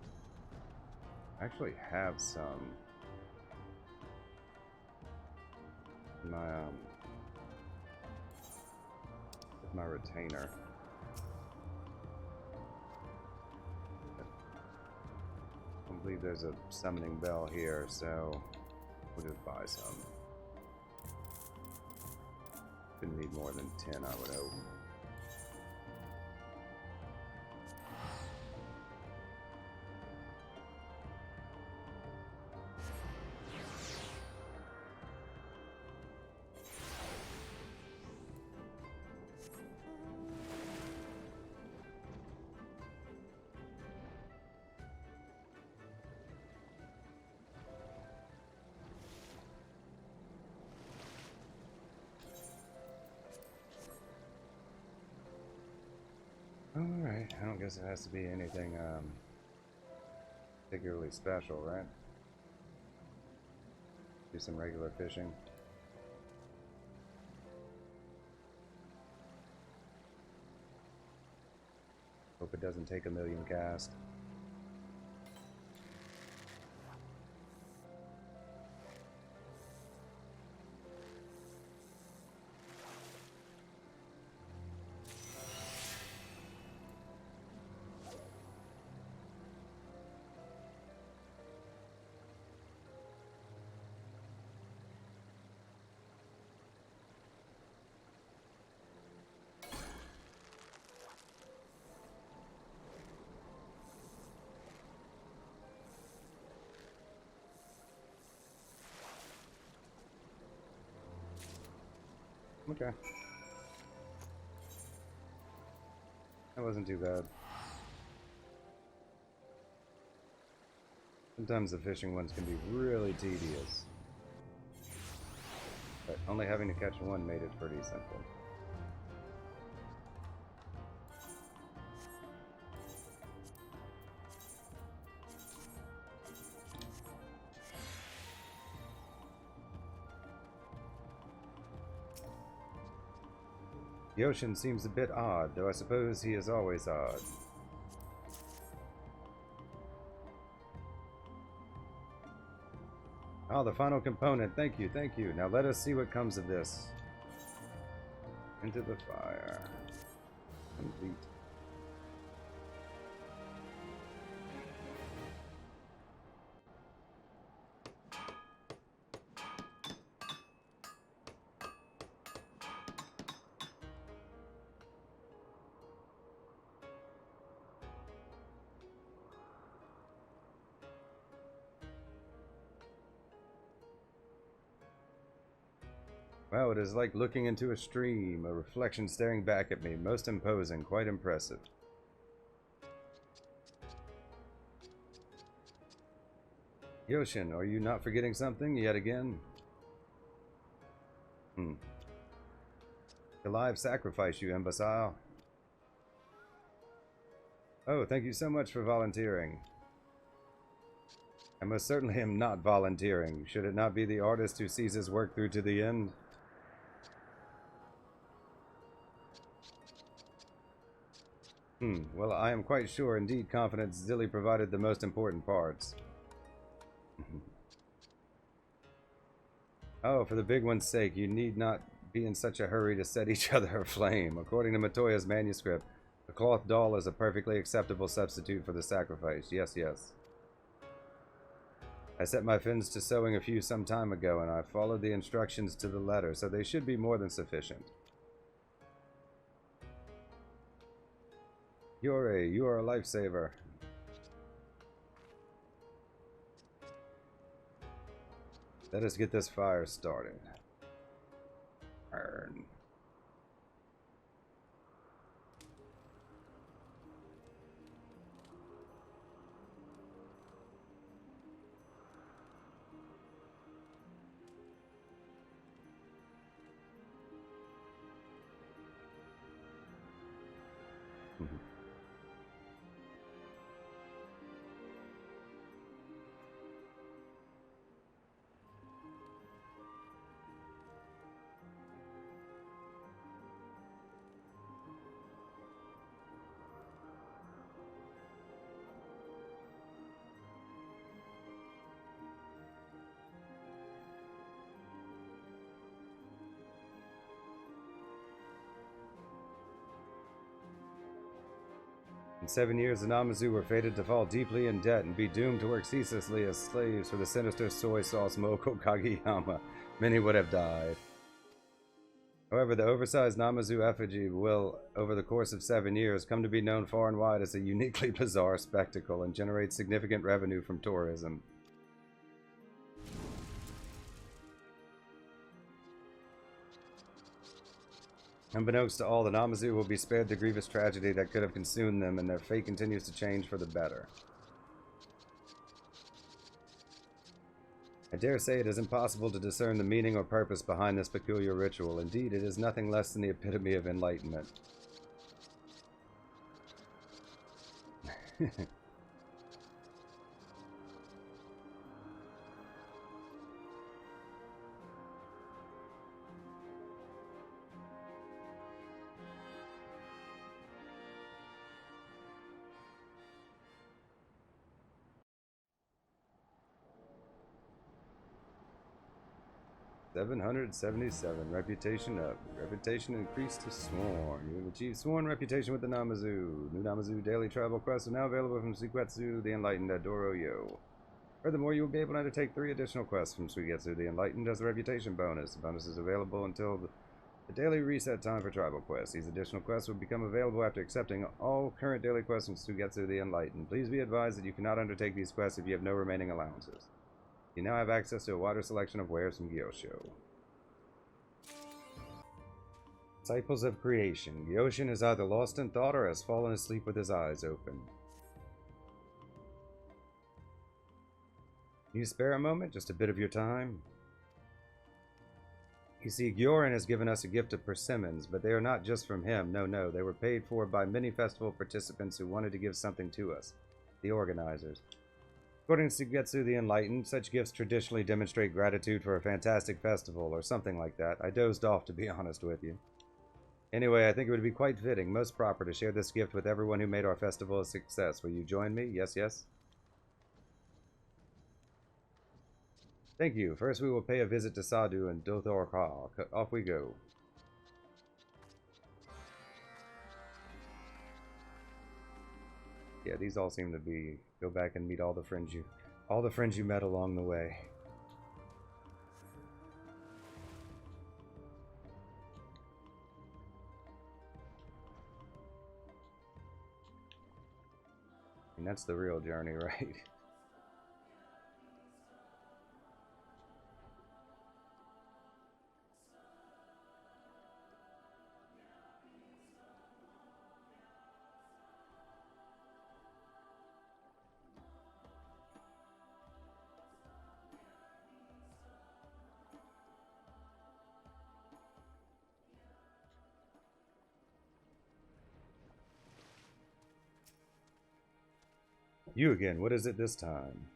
I actually have some in my retainer. I believe there's a summoning bell here, so we'll just buy some. Didn't need more than 10, I would hope. Alright, I don't guess it has to be anything particularly special, right? Do some regular fishing. Hope it doesn't take a million casts. Okay. That wasn't too bad. Sometimes the fishing ones can be really tedious. But only having to catch one made it pretty simple. The ocean seems a bit odd, though I suppose he is always odd. Oh, the final component. Thank you, thank you. Now let us see what comes of this. Into the fire. Complete. Wow, it is like looking into a stream, a reflection staring back at me. Most imposing, quite impressive. Yoshin, are you not forgetting something yet again? The live sacrifice, you imbecile. Oh, thank you so much for volunteering. I most certainly am not volunteering. Should it not be the artist who sees his work through to the end? Well, I am quite sure, indeed confident, Zilly provided the most important parts. Oh, for the big one's sake, you need not be in such a hurry to set each other aflame. According to Matoya's manuscript, a cloth doll is a perfectly acceptable substitute for the sacrifice. Yes, yes. I set my fins to sewing a few some time ago, and I followed the instructions to the letter, so they should be more than sufficient. Yuri, you are a lifesaver. Let us get this fire started. Burn. In 7 years, the Namazu were fated to fall deeply in debt and be doomed to work ceaselessly as slaves for the sinister soy sauce Moko Kageyama. Many would have died. However, the oversized Namazu effigy will, over the course of 7 years, come to be known far and wide as a uniquely bizarre spectacle and generate significant revenue from tourism. Unbeknownst to all, the Namazu will be spared the grievous tragedy that could have consumed them, and their fate continues to change for the better. I dare say it is impossible to discern the meaning or purpose behind this peculiar ritual. Indeed, it is nothing less than the epitome of enlightenment. 777. Reputation up. Reputation increased to Sworn. You have achieved Sworn reputation with the Namazu. New Namazu daily travel quests are now available from Suigetsu the Enlightened at Doroyo. Furthermore, you will be able to undertake 3 additional quests from Suigetsu the Enlightened as a reputation bonus. The bonus is available until the daily reset time for tribal quests. These additional quests will become available after accepting all current daily quests from Suigetsu the Enlightened. Please be advised that you cannot undertake these quests if you have no remaining allowances. You now have access to a wider selection of wares from Gyosho. Disciples of Creation. Gyoshin is either lost in thought or has fallen asleep with his eyes open. Can you spare a moment? Just a bit of your time? You see, Gyorin has given us a gift of persimmons, but they are not just from him. No, they were paid for by many festival participants who wanted to give something to us, the organizers. According to Suigetsu the Enlightened, such gifts traditionally demonstrate gratitude for a fantastic festival, or something like that. I dozed off, to be honest with you. Anyway, I think it would be quite fitting, most proper, to share this gift with everyone who made our festival a success. Will you join me? Yes, yes? Thank you. First we will pay a visit to Sadhu and Dothorka. Off we go. Yeah, these all seem to be... Go back and meet all the friends you met along the way. And that's the real journey, right? You again, what is it this time?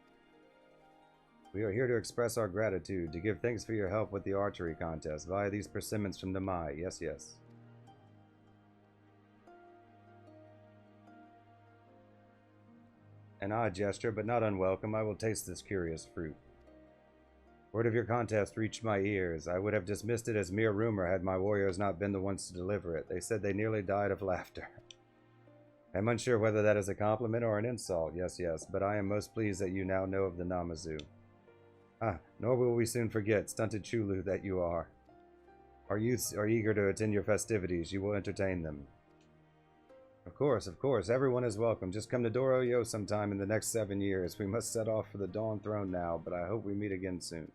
We are here to express our gratitude, to give thanks for your help with the archery contest via these persimmons from Namai. Yes, yes. An odd gesture, but not unwelcome. I will taste this curious fruit. Word of your contest reached my ears. I would have dismissed it as mere rumor had my warriors not been the ones to deliver it. They said they nearly died of laughter. I'm unsure whether that is a compliment or an insult. Yes, but I am most pleased that you now know of the Namazu. Nor will we soon forget, stunted Chulu that you are. Our youths are eager to attend your festivities. You will entertain them. Of course. Everyone is welcome. Just come to Doro-Yo sometime in the next 7 years. We must set off for the Dawn Throne now, but I hope we meet again soon.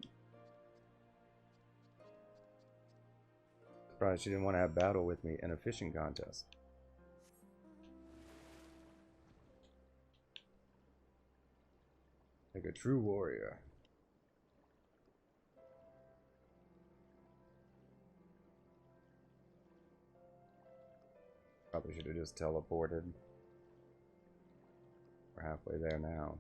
Surprised she didn't want to have battle with me in a fishing contest. Like a true warrior. Probably should have just teleported. We're halfway there now.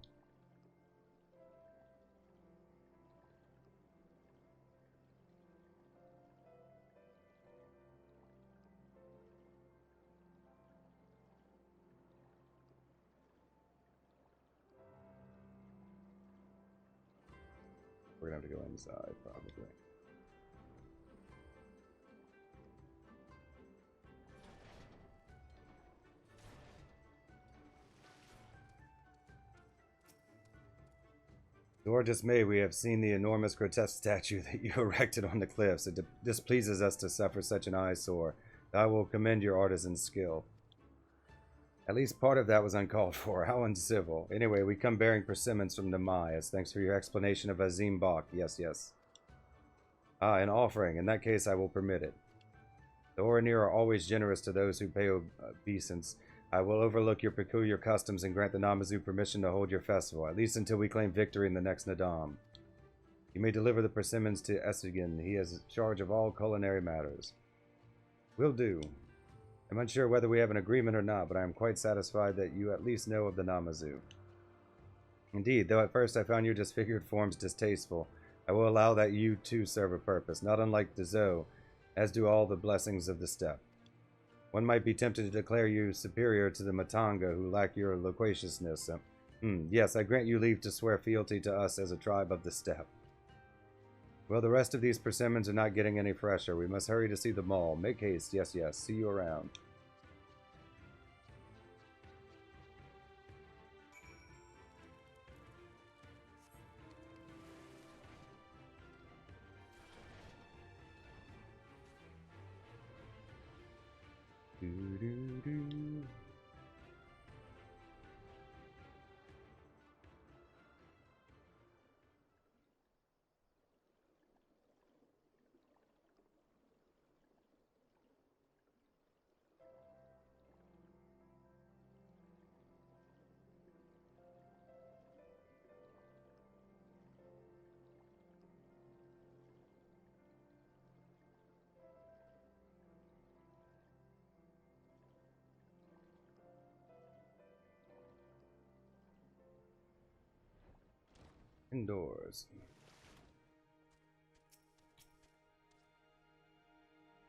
We're gonna have to go inside, probably. To our dismay, we have seen the enormous grotesque statue that you erected on the cliffs. It displeases us to suffer such an eyesore. I will commend your artisan's skill. At least part of that was uncalled for. How uncivil. Anyway, we come bearing persimmons from Namazu, as thanks for your explanation of Azim Bak. Yes. An offering. In that case, I will permit it. The Oranir are always generous to those who pay obeisance. I will overlook your peculiar customs and grant the Namazu permission to hold your festival, at least until we claim victory in the next Nadam. You may deliver the persimmons to Esigen. He has charge of all culinary matters. Will do. I'm unsure whether we have an agreement or not, but I am quite satisfied that you at least know of the Namazu. Indeed, though at first I found your disfigured forms distasteful, I will allow that you too serve a purpose, not unlike Dezo, as do all the blessings of the steppe. One might be tempted to declare you superior to the Matanga, who lack your loquaciousness. Yes, I grant you leave to swear fealty to us as a tribe of the steppe. Well, the rest of these persimmons are not getting any fresher. We must hurry to see the mall. Make haste. Yes. See you around. Indoors.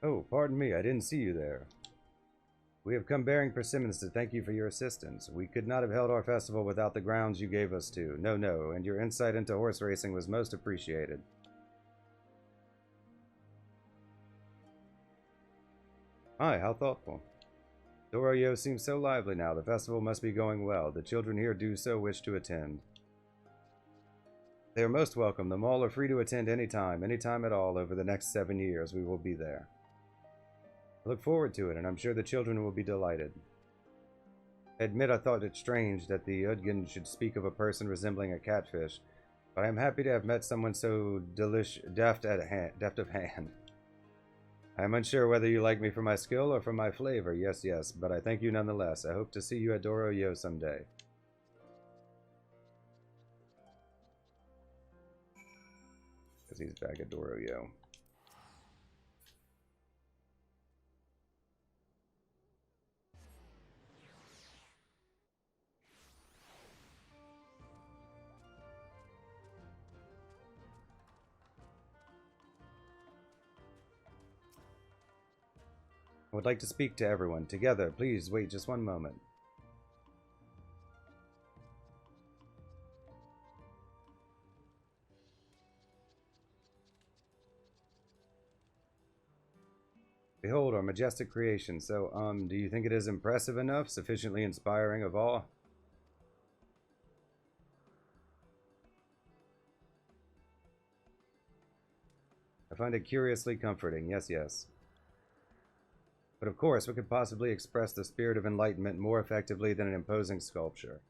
Oh, pardon me, I didn't see you there. We have come bearing persimmons to thank you for your assistance. We could not have held our festival without the grounds you gave us to. No, and your insight into horse racing was most appreciated. Hi, how thoughtful. Doro-Yo seems so lively now. The festival must be going well. The children here do so wish to attend. They are most welcome. The mall are free to attend anytime at all over the next 7 years. We will be there. I look forward to it, and I'm sure the children will be delighted. I admit I thought it strange that the Udgen should speak of a person resembling a catfish, but I am happy to have met someone so deft of hand. I am unsure whether you like me for my skill or for my flavor. Yes, but I thank you nonetheless. I hope to see you at Doro-Yo someday. Because he's back at Doro-Yo. I would like to speak to everyone. Together, please wait just one moment. Behold our majestic creation. So, do you think it is impressive enough, sufficiently inspiring of awe? I find it curiously comforting. Yes, yes. But of course, what could possibly express the spirit of enlightenment more effectively than an imposing sculpture?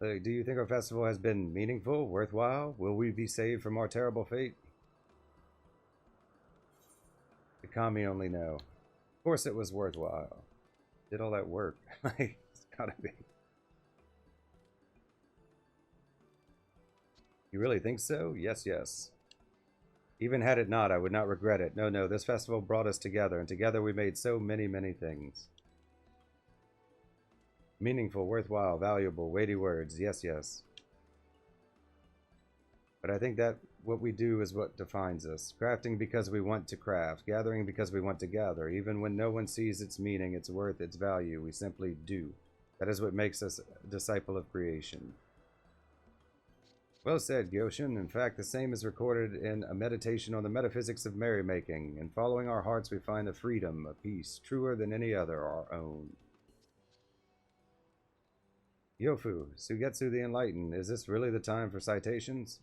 Do you think our festival has been meaningful, worthwhile? Will we be saved from our terrible fate? The kami only know. Of course it was worthwhile. Did all that work. It's gotta be. You really think so? Yes, yes. Even had it not, I would not regret it. No, no, this festival brought us together, and together we made so many, many things. Meaningful, worthwhile, valuable, weighty words. Yes, yes. But I think that what we do is what defines us. Crafting because we want to craft. Gathering because we want to gather. Even when no one sees its meaning, its worth, its value, we simply do. That is what makes us a disciple of creation. Well said, Gyoshin. In fact, the same is recorded in a meditation on the metaphysics of merrymaking. In following our hearts, we find a freedom, a peace, truer than any other, our own. Yofu, Sugetsu the Enlightened, is this really the time for citations?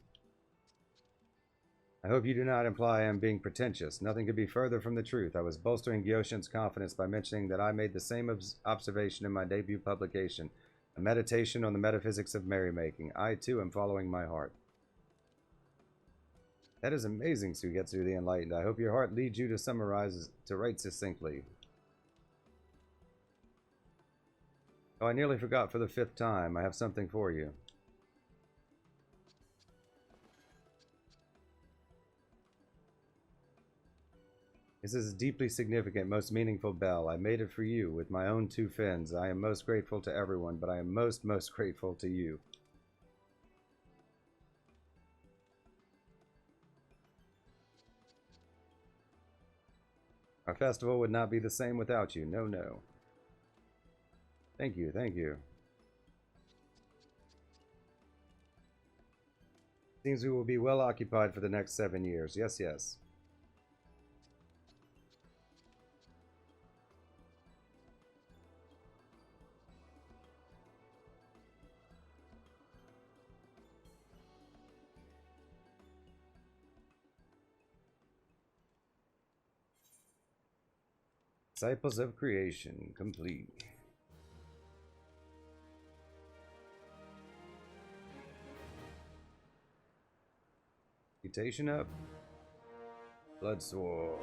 I hope you do not imply I am being pretentious. Nothing could be further from the truth. I was bolstering Gyoshin's confidence by mentioning that I made the same observation in my debut publication, a meditation on the metaphysics of merrymaking. I, too, am following my heart. That is amazing, Sugetsu the Enlightened. I hope your heart leads you to write succinctly. Oh, I nearly forgot for the 5th time. I have something for you. This is a deeply significant, most meaningful bell. I made it for you with my own 2 fins. I am most grateful to everyone, but I am most grateful to you. Our festival would not be the same without you. No, no. Thank you, thank you. Seems we will be well occupied for the next 7 years. Yes, yes. Disciples of Creation, complete. Mutation up. Blood Sword.